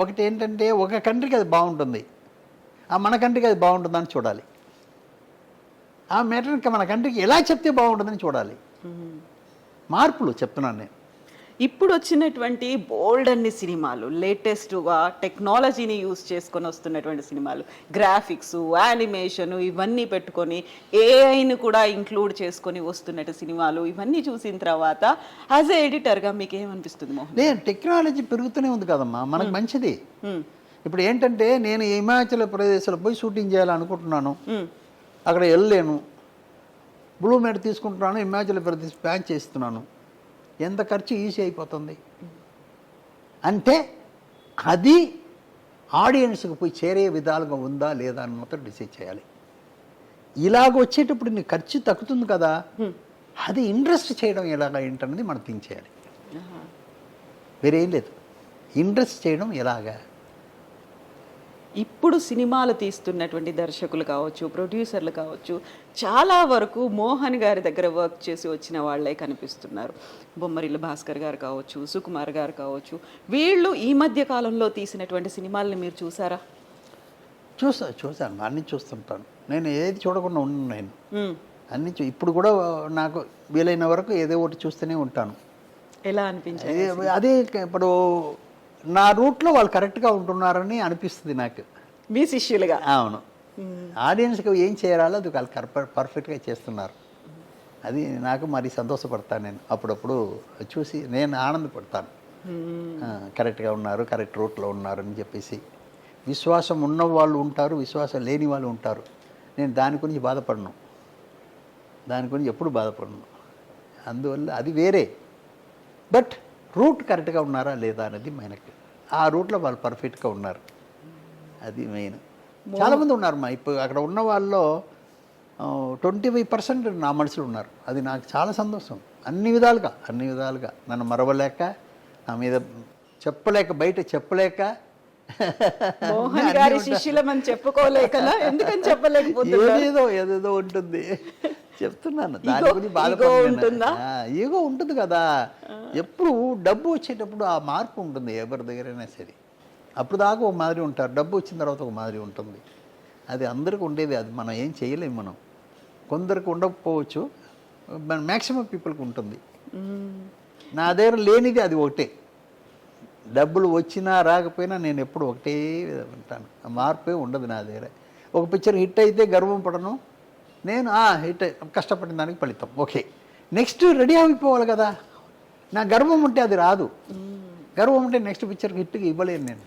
ఒకటి ఏంటంటే ఒక కంట్రీకి అది బాగుంటుంది, మన కంట్రీకి అది బాగుంటుందని చూడాలి. ఆ మ్యాటర్కి మన కంట్రీకి ఎలా చెప్తే బాగుంటుందని చూడాలి. మార్పులు చెప్తున్నాను నేను. ఇప్పుడు వచ్చినటువంటి బోల్డ్ అన్ని సినిమాలు లేటెస్ట్గా టెక్నాలజీని యూజ్ చేసుకొని వస్తున్నటువంటి సినిమాలు, గ్రాఫిక్స్, యానిమేషన్ ఇవన్నీ పెట్టుకొని ఏఐని కూడా ఇంక్లూడ్ చేసుకొని వస్తున్నట్టు సినిమాలు ఇవన్నీ చూసిన తర్వాత యాజ్ ఏ ఎడిటర్గా మీకు ఏమనిపిస్తుంది మోహన్? నేను టెక్నాలజీ పెరుగుతూనే ఉంది కదమ్మా, మనకు మంచిది. ఇప్పుడు ఏంటంటే నేను హిమాచల్ ప్రదేశ్లో పోయి షూటింగ్ చేయాలనుకుంటున్నాను, అక్కడ వెళ్ళలేను, బ్లూ మ్యాట్ తీసుకుంటున్నాను, హిమాచల్ ప్రదేశ్ ప్యాన్ చేస్తున్నాను, ఎంత ఖర్చు ఈజీ అయిపోతుంది. అంటే అది ఆడియన్స్కి పోయి చేరే విధాలుగా ఉందా లేదా అని మాత్రం డిసైడ్ చేయాలి. ఇలాగ వచ్చేటప్పుడు నీ ఖర్చు తగ్గుతుంది కదా, అది ఇంట్రెస్ట్ చేయడం ఎలాగా ఏంటన్నది మనం థింక్ చేయాలి. వేరేం లేదు, ఇంట్రెస్ట్ చేయడం ఎలాగా. ఇప్పుడు సినిమాలు తీస్తున్నటువంటి దర్శకులు కావచ్చు, ప్రొడ్యూసర్లు కావచ్చు, చాలా వరకు మోహన్ గారి దగ్గర వర్క్ చేసి వచ్చిన వాళ్ళే కనిపిస్తున్నారు. బొమ్మరిల్లు భాస్కర్ గారు కావచ్చు, సుకుమార్ గారు కావచ్చు, వీళ్ళు ఈ మధ్య కాలంలో తీసినటువంటి సినిమాలని మీరు చూసారా? చూసాను, అన్నీ చూస్తుంటాను. నేను ఏది చూడకుండా ఉన్నాను. నేను అన్నీ ఇప్పుడు కూడా నాకు వీలైన వరకు ఏదో ఒకటి చూస్తూనే ఉంటాను. ఎలా అనిపించింది? అదే ఇప్పుడు నా రూట్లో వాళ్ళు కరెక్ట్గా ఉంటున్నారని అనిపిస్తుంది నాకు. మీ శిష్యులుగా? అవును. ఆడియన్స్కి ఏం చేయాలో అది వాళ్ళు పర్ఫెక్ట్గా చేస్తున్నారు. అది నాకు మరి సంతోషపడతాను. నేను అప్పుడప్పుడు చూసి నేను ఆనందపడతాను. కరెక్ట్గా ఉన్నారు, కరెక్ట్ రూట్లో ఉన్నారు అని చెప్పేసి. విశ్వాసం ఉన్న వాళ్ళు ఉంటారు, విశ్వాసం లేని వాళ్ళు ఉంటారు. నేను దాని గురించి బాధపడను, దాని గురించి ఎప్పుడు బాధపడను. అందువల్ల అది వేరే. బట్ రూట్ కరెక్ట్గా ఉన్నారా లేదా అనేది మనకి, ఆ రూట్లో వాళ్ళు పర్ఫెక్ట్గా ఉన్నారు, అది మెయిన్. చాలామంది ఉన్నారు మా ఇప్పుడు అక్కడ ఉన్న వాళ్ళలో 25% నా మనుషులు ఉన్నారు. అది నాకు చాలా సంతోషం. అన్ని విధాలుగా నన్ను మరవలేక, నా మీద చెప్పలేక, బయట చెప్పలేక, మోహన్ గారి శిష్యులమని చెప్పుకోలేకనా? ఎందుకని చెప్పలేకపోతున్నారు? ఏదేదో ఉంటుంది చెప్తున్నాను. దాని గురించి బాధపడుతుందా? ఈగో ఉంటుంది కదా. ఎప్పుడు డబ్బు వచ్చేటప్పుడు ఆ మార్పు ఉంటుంది ఎవరి దగ్గరైనా సరే. అప్పుడు దాకా ఒక మాదిరి ఉంటారు, డబ్బు వచ్చిన తర్వాత ఒక మాదిరి ఉంటుంది. అది అందరికీ ఉండేది, అది మనం ఏం చేయలేము. మనం కొందరికి ఉండకపోవచ్చు, మ్యాక్సిమం పీపుల్కి ఉంటుంది. నా దగ్గర లేనిది అది ఒకటే. డబ్బులు వచ్చినా రాకపోయినా నేను ఎప్పుడు ఒకటే ఉంటాను, మార్పే ఉండదు నా దగ్గర. ఒక పిక్చర్ హిట్ అయితే గర్వం పడను నేను. హిట్ కష్టపడిన దానికి ఫలితం ఓకే, నెక్స్ట్ రెడీ అయిపోవాలి కదా. నా గర్వం ఉంటే అది రాదు. గర్వం ఉంటే నెక్స్ట్ పిక్చర్కి హిట్కి ఇవ్వలేను నేను,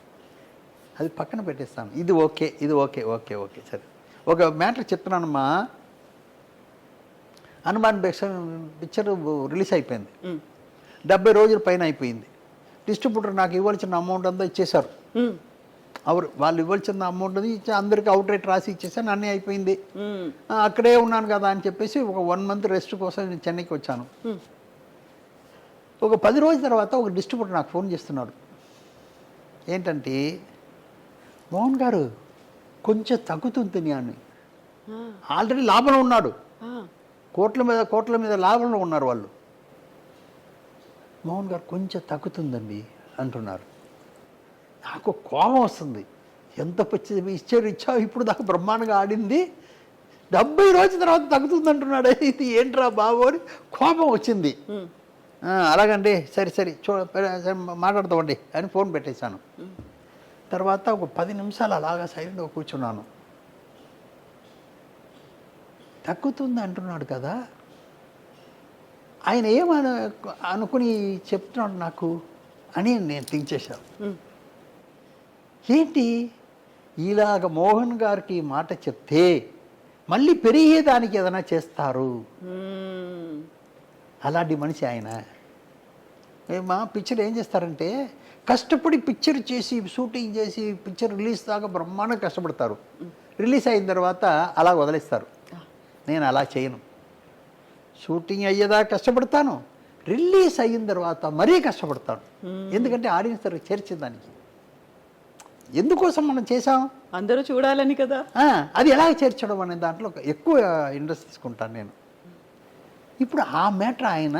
అది పక్కన పెట్టేస్తాను. ఇది ఓకే, ఇది ఓకే, ఓకే ఓకే సరే. ఒక మ్యాటర్ చెప్తున్నానమ్మా. హనుమాన్ పిక్చర్ రిలీజ్ అయిపోయింది, 70 రోజుల పైన అయిపోయింది. డిస్ట్రిబ్యూటర్ నాకు ఇవ్వాల్సిన అమౌంట్ అంతా ఇచ్చేశారు. వాళ్ళు ఇవ్వాల్సిన అమౌంట్ ఇచ్చి అందరికి అవుట్ రేట్ రాసి ఇచ్చేసాను, అన్నీ అయిపోయింది. అక్కడే ఉన్నాను కదా అని చెప్పేసి ఒక 1 మంత్ రెస్ట్ కోసం నేను చెన్నైకి వచ్చాను. ఒక 10 రోజుల తర్వాత ఒక డిస్ట్రిబ్యూటర్ నాకు ఫోన్ చేస్తున్నాడు. ఏంటంటే, మోహన్ గారు కొంచెం తగ్గుతుంది అని. ఆల్రెడీ లాభంలో ఉన్నాడు, కోట్ల మీద లాభంలో ఉన్నారు వాళ్ళు. మోహన్ గారు కొంచెం తగ్గుతుందండి అంటున్నారు. నాకు కోపం వస్తుంది. ఎంత పిచ్చి ఇచ్చావు, ఇప్పుడు దాకా బ్రహ్మాండంగా ఆడింది 70 రోజుల తర్వాత తగ్గుతుంది అంటున్నాడు. ఇది ఏంట్రా బాబు అని కోపం వచ్చింది. అలాగండి సరే మాట్లాడతామండి అని ఫోన్ పెట్టేశాను. తర్వాత ఒక 10 నిమిషాలు అలాగా సైలెంట్గా కూర్చున్నాను. తగ్గుతుంది అంటున్నాడు కదా, ఆయన అనుకుని చెప్తున్నాడు నాకు అని నేను థింక్ చేశాను. ఏంటి ఇలాగ మోహన్ గారికి మాట చెప్తే మళ్ళీ పెరిగేదానికి ఏదైనా చేస్తారు, అలాంటి మనిషి ఆయన. మా పిక్చర్ ఏం చేస్తారంటే కష్టపడి పిక్చర్ చేసి షూటింగ్ చేసి పిక్చర్ రిలీజ్ దాకా బ్రహ్మాండంగా కష్టపడతారు. రిలీజ్ అయిన తర్వాత అలా వదిలేస్తారు. నేను అలా చేయను. షూటింగ్ అయ్యేదాకా కష్టపడతాను, రిలీజ్ అయిన తర్వాత మరీ కష్టపడతాను. ఎందుకంటే ఆడియన్స్ దగ్గర చేర్చేదానికి. ఎందుకోసం మనం చేసాం, అందరూ చూడాలని కదా. అది ఎలా చేర్చడం అనే దాంట్లో ఎక్కువ ఇంట్రెస్ట్ తీసుకుంటాను నేను. ఇప్పుడు ఆ మ్యాటర్ ఆయన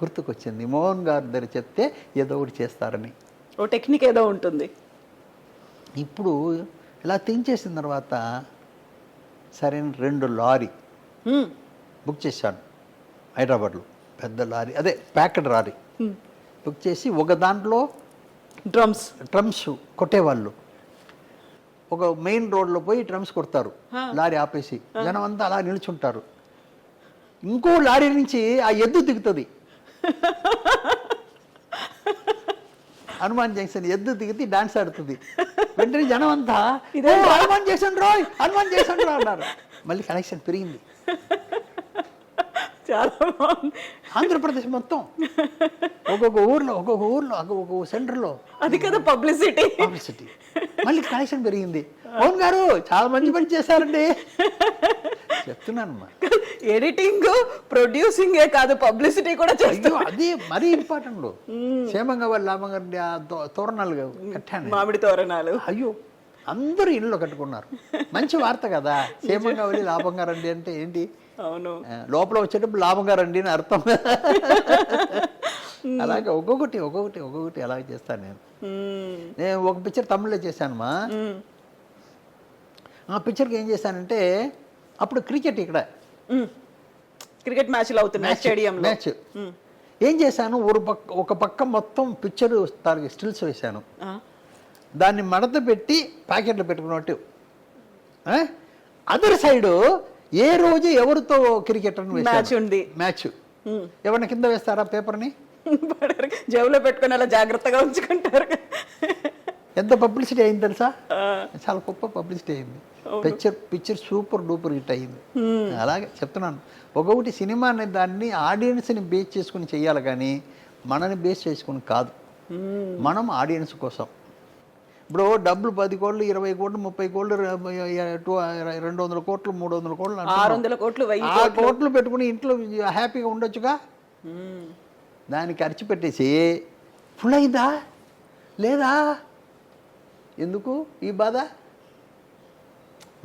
గుర్తుకొచ్చింది. మోహన్ గారి దగ్గర చెప్తే ఏదో ఒకటి చేస్తారని. ఓ టెక్నిక్ ఏదో ఉంటుంది. ఇప్పుడు ఇలా థింక్ చేసిన తర్వాత సరైన 2 లారీ బుక్ చేశాను హైదరాబాద్లో. పెద్ద లారీ, అదే ప్యాకెడ్ లారీ బుక్ చేసి ఒక దాంట్లో డ్రమ్స్ కొట్టేవాళ్ళు. ఒక మెయిన్ రోడ్లో పోయి డ్రమ్స్ కొడతారు, లారీ ఆపేసి జనం అంతా అలా నిల్చుంటారు. ఇంకో లారీ నుంచి ఆ ఎద్దు దిగుతుంది. హనుమాన్ జంక్షన్ ఎద్దు దిగితే డాన్స్ ఆడుతుంది. వెంటనే జనం అంతా హనుమాన్ జంక్షన్ రాయ్ అన్నారు. మళ్ళీ కనెక్షన్ పెరిగింది. చాలా బాగుంది. ఆంధ్రప్రదేశ్ మొత్తం ఒక్కొక్క ఊర్లో ఒక్కొక్క సెంటర్లో అది కదా పబ్లిసిటీ. మళ్ళీ కనెక్షన్ పెరిగింది. మోహన్ గారు చాలా మంచి పని చేశారండి చెప్తున్నానమ్మా. ఎడిటింగ్ ప్రొడ్యూసింగే కాదు, పబ్లిసిటీ కూడా చేస్తాం. అది మరీ ఇంపార్టెంట్. క్షేమంగా వాళ్ళు లాభంగా తోరణాలు కట్టాను, మామిడి తోరణాలు. అయ్యో అందరూ ఇళ్ళు కట్టుకున్నారు. మంచి వార్త కదా. క్షేమంగా వెళ్ళి లాభంగా రండి అంటే ఏంటి, అవును, లోపల వచ్చేటప్పుడు లాభంగా రండి అని అర్థం. అలాగే ఒక్కొక్కటి అలాగే చేస్తాను నేను. ఒక పిక్చర్ తమిళ్లో చేశానమ్మా. ఆ పిక్చర్కి ఏం చేశానంటే అప్పుడు క్రికెట్ ఇక్కడ క్రికెట్ మ్యాచ్లు అవుతున్నాయి స్టేడియం మ్యాచ్. ఏం చేశాను, ఒక పక్క మొత్తం పిక్చర్ స్టిల్స్ వేశాను. దాన్ని మడత పెట్టి ప్యాకెట్లో పెట్టుకున్నట్టు. అదర్ సైడు ఏ రోజు ఎవరితో క్రికెట్ మ్యాచ్ ఉంది, మ్యాచ్ ఎవరిని కింద వేస్తారా పేపర్ని, జేబులో పెట్టుకుని అలా జాగ్రత్తగా ఉంచుకుంటారు. ఎంత పబ్లిసిటీ అయింది తెలుసా, చాలా గొప్ప పబ్లిసిటీ అయింది. పిక్చర్ సూపర్ డూపర్ హిట్ అయింది. అలాగే చెప్తున్నాను, ఒక్కొక్కటి సినిమా అనే దాన్ని ఆడియన్స్ని బేస్ చేసుకుని చెయ్యాలి కానీ మనని బేస్ చేసుకుని కాదు. మనం ఆడియన్స్ కోసం. ఇప్పుడు డబ్బులు 10 కోట్లు 20 కోట్లు 30 కోట్లు 200 కోట్లు 300 కోట్లు 600 కోట్లు 1000 కోట్లు పెట్టుకుని ఇంట్లో హ్యాపీగా ఉండొచ్చుగా. దానికి ఖర్చు పెట్టేసి ఫుల్ అయిందా లేదా, ఎందుకు ఈ బాధ.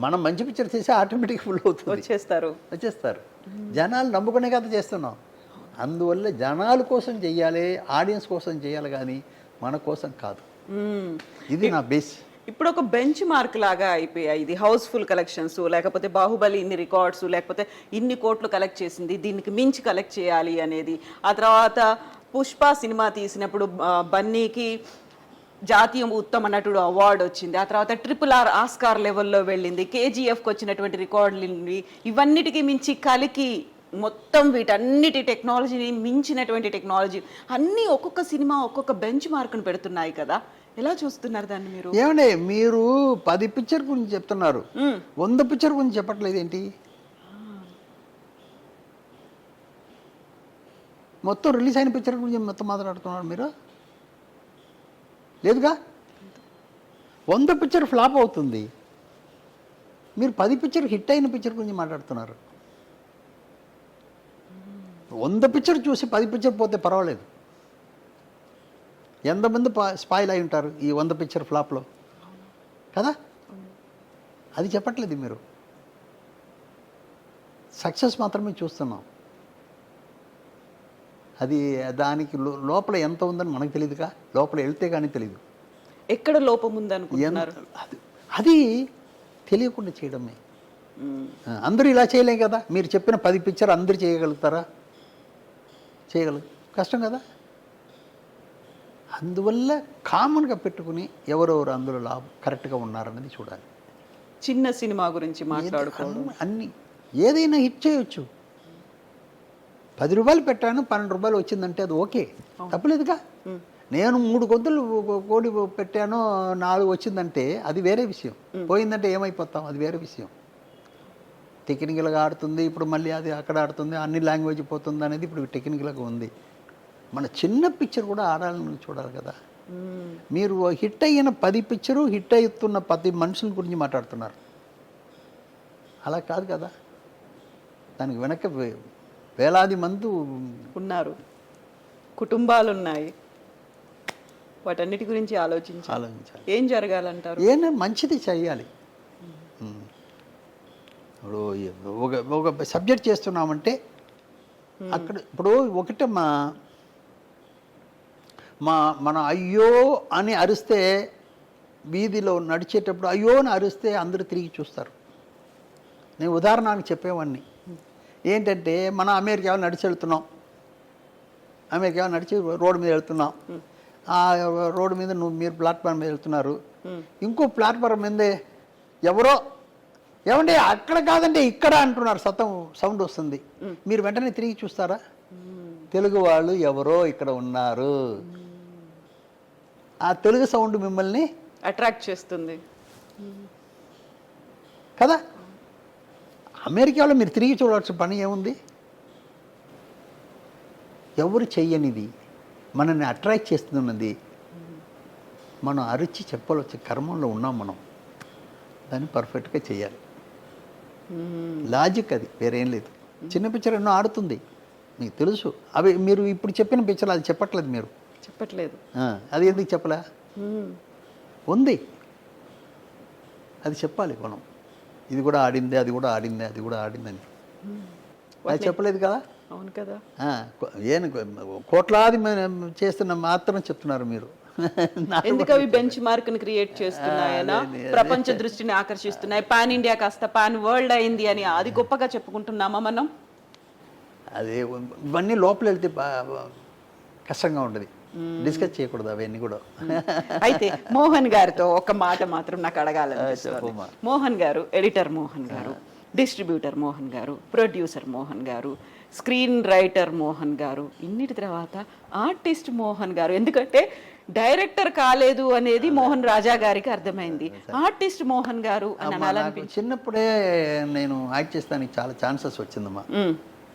మనం మంచి పిక్చర్ చేసి ఆటోమేటిక్ ఫుల్ అవుతుంది, వచ్చేస్తారు. జనాలు నమ్ముకునే కదా చేస్తున్నాం. అందువల్ల జనాల కోసం చెయ్యాలి, ఆడియన్స్ కోసం చేయాలి కానీ మన కోసం కాదు. ఇది నా బేస్. ఇప్పుడు ఒక బెంచ్ మార్క్ లాగా అయిపోయాయి ఇది. హౌస్ఫుల్ కలెక్షన్స్, లేకపోతే బాహుబలి ఇన్ని రికార్డ్స్, లేకపోతే ఇన్ని కోట్లు కలెక్ట్ చేసింది, దీనికి మించి కలెక్ట్ చేయాలి అనేది. ఆ తర్వాత పుష్ప సినిమా తీసినప్పుడు బన్నీకి జాతీయ ఉత్తమ నటుడు అవార్డు వచ్చింది. ఆ తర్వాత RRR ఆస్కార్ లెవెల్లో వెళ్ళింది. KGFకి వచ్చినటువంటి రికార్డులు ఇవన్నిటికీ మించి కలికి మొత్తం వీటన్నిటి టెక్నాలజీని మించినటువంటి టెక్నాలజీ అన్నీ ఒక్కొక్క సినిమా ఒక్కొక్క బెంచ్ మార్క్ను పెడుతున్నాయి కదా. ఎలా చూస్తున్నారు దాన్ని మీరు? ఏమండి మీరు 10 పిక్చర్ గురించి చెప్తున్నారు, 100 పిక్చర్ గురించి చెప్పట్లేదు ఏంటి? మొత్తం రిలీజ్ అయిన పిక్చర్ గురించి మొత్తం మాట్లాడుతున్నారు మీరు, లేదుగా. 100 పిక్చర్ ఫ్లాప్ అవుతుంది, మీరు 10 పిక్చర్ హిట్ అయిన పిక్చర్ గురించి మాట్లాడుతున్నారు. 100 పిక్చర్ చూసి 10 పిక్చర్ పోతే పర్వాలేదు. ఎంతమంది స్పాయిల్ అయి ఉంటారు ఈ 100 పిక్చర్ ఫ్లాప్లో కదా. అది చెప్పట్లేదు మీరు, సక్సెస్ మాత్రమే చూస్తున్నాం. అది దానికి లోపల ఎంత ఉందని మనకు తెలియదుగా, లోపల వెళ్తే కానీ తెలియదు. ఎక్కడ లోపం ఉందనుకుంటున్నారు? అది తెలియకుండా చేయడమే. అందరూ ఇలా చేయలేం కదా. మీరు చెప్పిన 10 పిక్చర్ అందరూ చేయగలుగుతారా? కష్టం కదా. అందువల్ల కామన్గా పెట్టుకుని ఎవరెవరు అందులో కరెక్ట్గా ఉన్నారన్నది చూడాలి. చిన్న సినిమా గురించి మాట్లాడుకోవడం, అన్నీ ఏదైనా హిట్ చేయొచ్చు. 10 రూపాయలు పెట్టాను 12 రూపాయలు వచ్చిందంటే అది ఓకే, తప్పలేదుగా. నేను 3 గొంతులు కోడి పెట్టాను 4 వచ్చిందంటే అది వేరే విషయం. పోయిందంటే ఏమైపోతాం, అది వేరే విషయం. టెక్నికల్గా ఆడుతుంది, ఇప్పుడు మళ్ళీ అది అక్కడ ఆడుతుంది, అన్ని లాంగ్వేజ్ పోతుంది అనేది ఇప్పుడు టెక్నికల్గా ఉంది. మన చిన్న పిక్చర్ కూడా ఆడాలని చూడాలి కదా. మీరు హిట్ అయిన 10 పిక్చరు హిట్ అవుతున్న 10 మనుషుల గురించి మాట్లాడుతున్నారు. అలా కాదు కదా. దానికి వెనక వేలాది మంది ఉన్నారు, కుటుంబాలు ఉన్నాయి. వాటన్నిటి గురించి ఆలోచించాలి. ఏం జరగాలంటారు? ఏమైనా మంచిది చేయాలి. ఇప్పుడు ఒక సబ్జెక్ట్ చేస్తున్నామంటే అక్కడ ఇప్పుడు ఒకటే మన అయ్యో అని అరిస్తే, వీధిలో నడిచేటప్పుడు అయ్యో అని అరిస్తే అందరూ తిరిగి చూస్తారు. నేను ఉదాహరణకు చెప్పేవాడిని ఏంటంటే, మనం అమెరికా నడిచి వెళ్తున్నాం, అమెరికా నడిచి రోడ్డు మీద వెళ్తున్నాం. ఆ రోడ్డు మీద మీరు ప్లాట్ఫామ్ మీద వెళ్తున్నారు, ఇంకో ప్లాట్ఫామ్ మీద ఎవరో ఏమంటే అక్కడ కాదంటే ఇక్కడ అంటున్నారు, సౌండ్ వస్తుంది. మీరు వెంటనే తిరిగి చూస్తారా? తెలుగు వాళ్ళు ఎవరో ఇక్కడ ఉన్నారు, ఆ తెలుగు సౌండ్ మిమ్మల్ని అట్రాక్ట్ చేస్తుంది కదా. అమెరికాలో మీరు తిరిగి చూడాల్సిన పని ఏముంది? ఎవరు చెయ్యనిది మనల్ని అట్రాక్ట్ చేస్తున్నది మనం అరిచి చెప్పాల్సిన కర్మంలో ఉన్నాం. మనం దాన్ని పర్ఫెక్ట్గా చేయాలి. లాజిక్ అది, వేరేం లేదు. చిన్న పిక్చర్ ఎన్నో ఆడుతుంది, మీకు తెలుసు. అవి మీరు ఇప్పుడు చెప్పిన పిక్చర్ అది చెప్పట్లేదు, మీరు చెప్పట్లేదు. అది ఎందుకు చెప్పలే? ఉంది, అది చెప్పాలి మనం. ఇది కూడా ఆడిందే, అది కూడా ఆడిందే, అది కూడా ఆడిందని అది చెప్పలేదు కదా. అవును కదా. కోట్లాది చేస్తున్న మాత్రం చెప్తున్నారు మీరు. ఎందుకు అవి బెంచ్ మార్క్ ని క్రియేట్ చేస్తున్నాయనా, ప్రపంచ దృష్టిని ఆకర్షిస్తున్నాయి, పాన్ ఇండియా కాస్త పాన్ వరల్డ్ అయింది అని అది గొప్పగా చెప్పుకుంటున్నామా మనం? అదే ఇవన్నీ లోపల వెళ్తే కష్టంగా ఉంటుంది, డిస్కస్ చేయకూడదు అవన్నీ కూడా. అయితే మోహన్ గారితో ఒక మాట మాత్రం నాకు అడగాలనిపిస్తుంది. మోహన్ గారు, ఎడిటర్ మోహన్ గారు, డిస్ట్రిబ్యూటర్ మోహన్ గారు, ప్రొడ్యూసర్ మోహన్ గారు, స్క్రీన్ రైటర్ మోహన్ గారు, ఇన్నిటి తర్వాత ఆర్టిస్ట్ మోహన్ గారు. ఎందుకంటే డైరెక్టర్ కాలేదు అనేది మోహన్ రాజా గారికి అర్థమైంది, ఆర్టిస్ట్ మోహన్ గారు అని అనాలనిపించింది. చిన్నప్పుడే నేను యాక్ట్ చేస్తానికి చాలా ఛాన్సెస్ వచ్చిందమ్మా.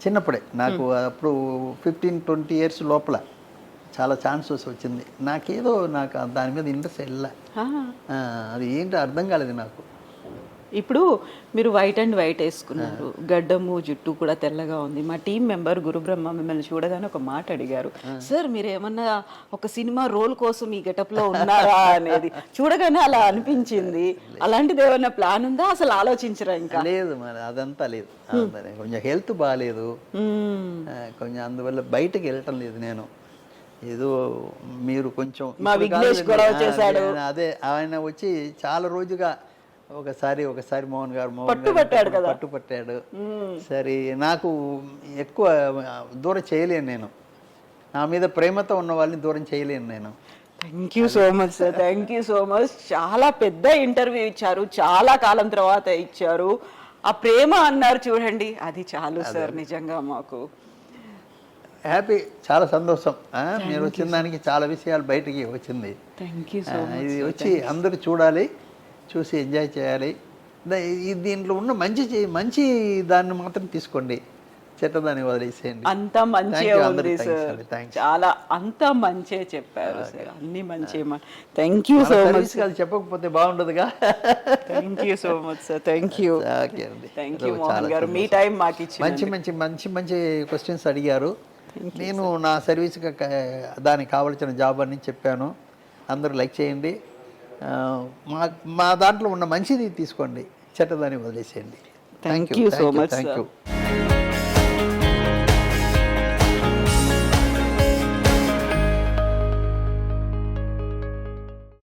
చిన్నప్పుడే నాకు అప్పుడు 15-20 ఇయర్స్ లోపల చాలా ఛాన్సెస్ వచ్చింది. నాకు దాని మీద ఇంట్రెస్ట్ వెళ్ళా. అది ఏంటో అర్థం కాలేదు నాకు. ఇప్పుడు మీరు వైట్ అండ్ వైట్ వేసుకున్నారు, గడ్డము జుట్టు కూడా తెల్లగా ఉంది. మా టీం మెంబర్ గురుబ్రహ్మ మిమ్మల్ని చూడగానే ఒక మాట అడిగారు, సార్ మీరు ఏమన్నా ఒక సినిమా రోల్ కోసం ఈ గెటప్లో ఉన్నారా అనేది. చూడగానే అలా అనిపించింది. అలాంటిది ఏమన్నా ప్లాన్ ఉందా, అసలు ఆలోచించరా? ఇంకా లేదు, మరి అదంతా లేదు. కొంచెం హెల్త్ బాగాలేదు కొంచెం, అందువల్ల బయటకు వెళ్ళటం లేదు నేను. ఏదో మీరు కొంచెం మా విఘ్నేష్ గొడవ చేశాడు, అదే ఆయన వచ్చి చాలా రోజుగా ఒకసారి మోహన్ గారు పట్టుపట్టాడు. సరే, నాకు ఎక్కువ దూరం చేయలేను నేను. నా మీద ప్రేమతో ఉన్న వాళ్ళని దూరం చేయలేను నేను. Thank you so much sir, thank you so much. చాలా పెద్ద ఇంటర్వ్యూ ఇచ్చారు, చాలా కాలం తర్వాత ఇచ్చారు. ఆ ప్రేమ అన్నారు చూడండి, అది చాలు సార్ నిజంగా మాకు హ్యాపీ. చాలా సంతోషం మీరు వచ్చిన దానికి. చాలా విషయాలు బయటికి వచ్చింది. Thank you so much. ఇది వచ్చి అందరూ చూడాలి, చూసి ఎంజాయ్ చేయాలి. దీంట్లో ఉన్న మంచి దాన్ని మాత్రం తీసుకోండి, చెడ్డదాన్ని వదిలేసేయండి. అంత మంచిగా ఉంది సార్, చాలా అంత మంచి చెప్పారు సార్, అన్ని మంచి. Thank you so much. అది చెప్పకపోతే బాగుండదుగా. Thank you so much sir, thank you. Thank you Mohan garu, మీ టైం మాకు ఇచ్చి మంచి క్వశ్చన్స్ అడిగారు. నేను నా సర్వీస్గా దానికి కావలసిన జాబ్ అని చెప్పాను. అందరూ లైక్ చేయండి. మా దాంట్లో ఉన్న మంచిది తీసుకోండి, చెడ్డదాన్ని వదిలేసేయండి. Thank you so much. Thank you.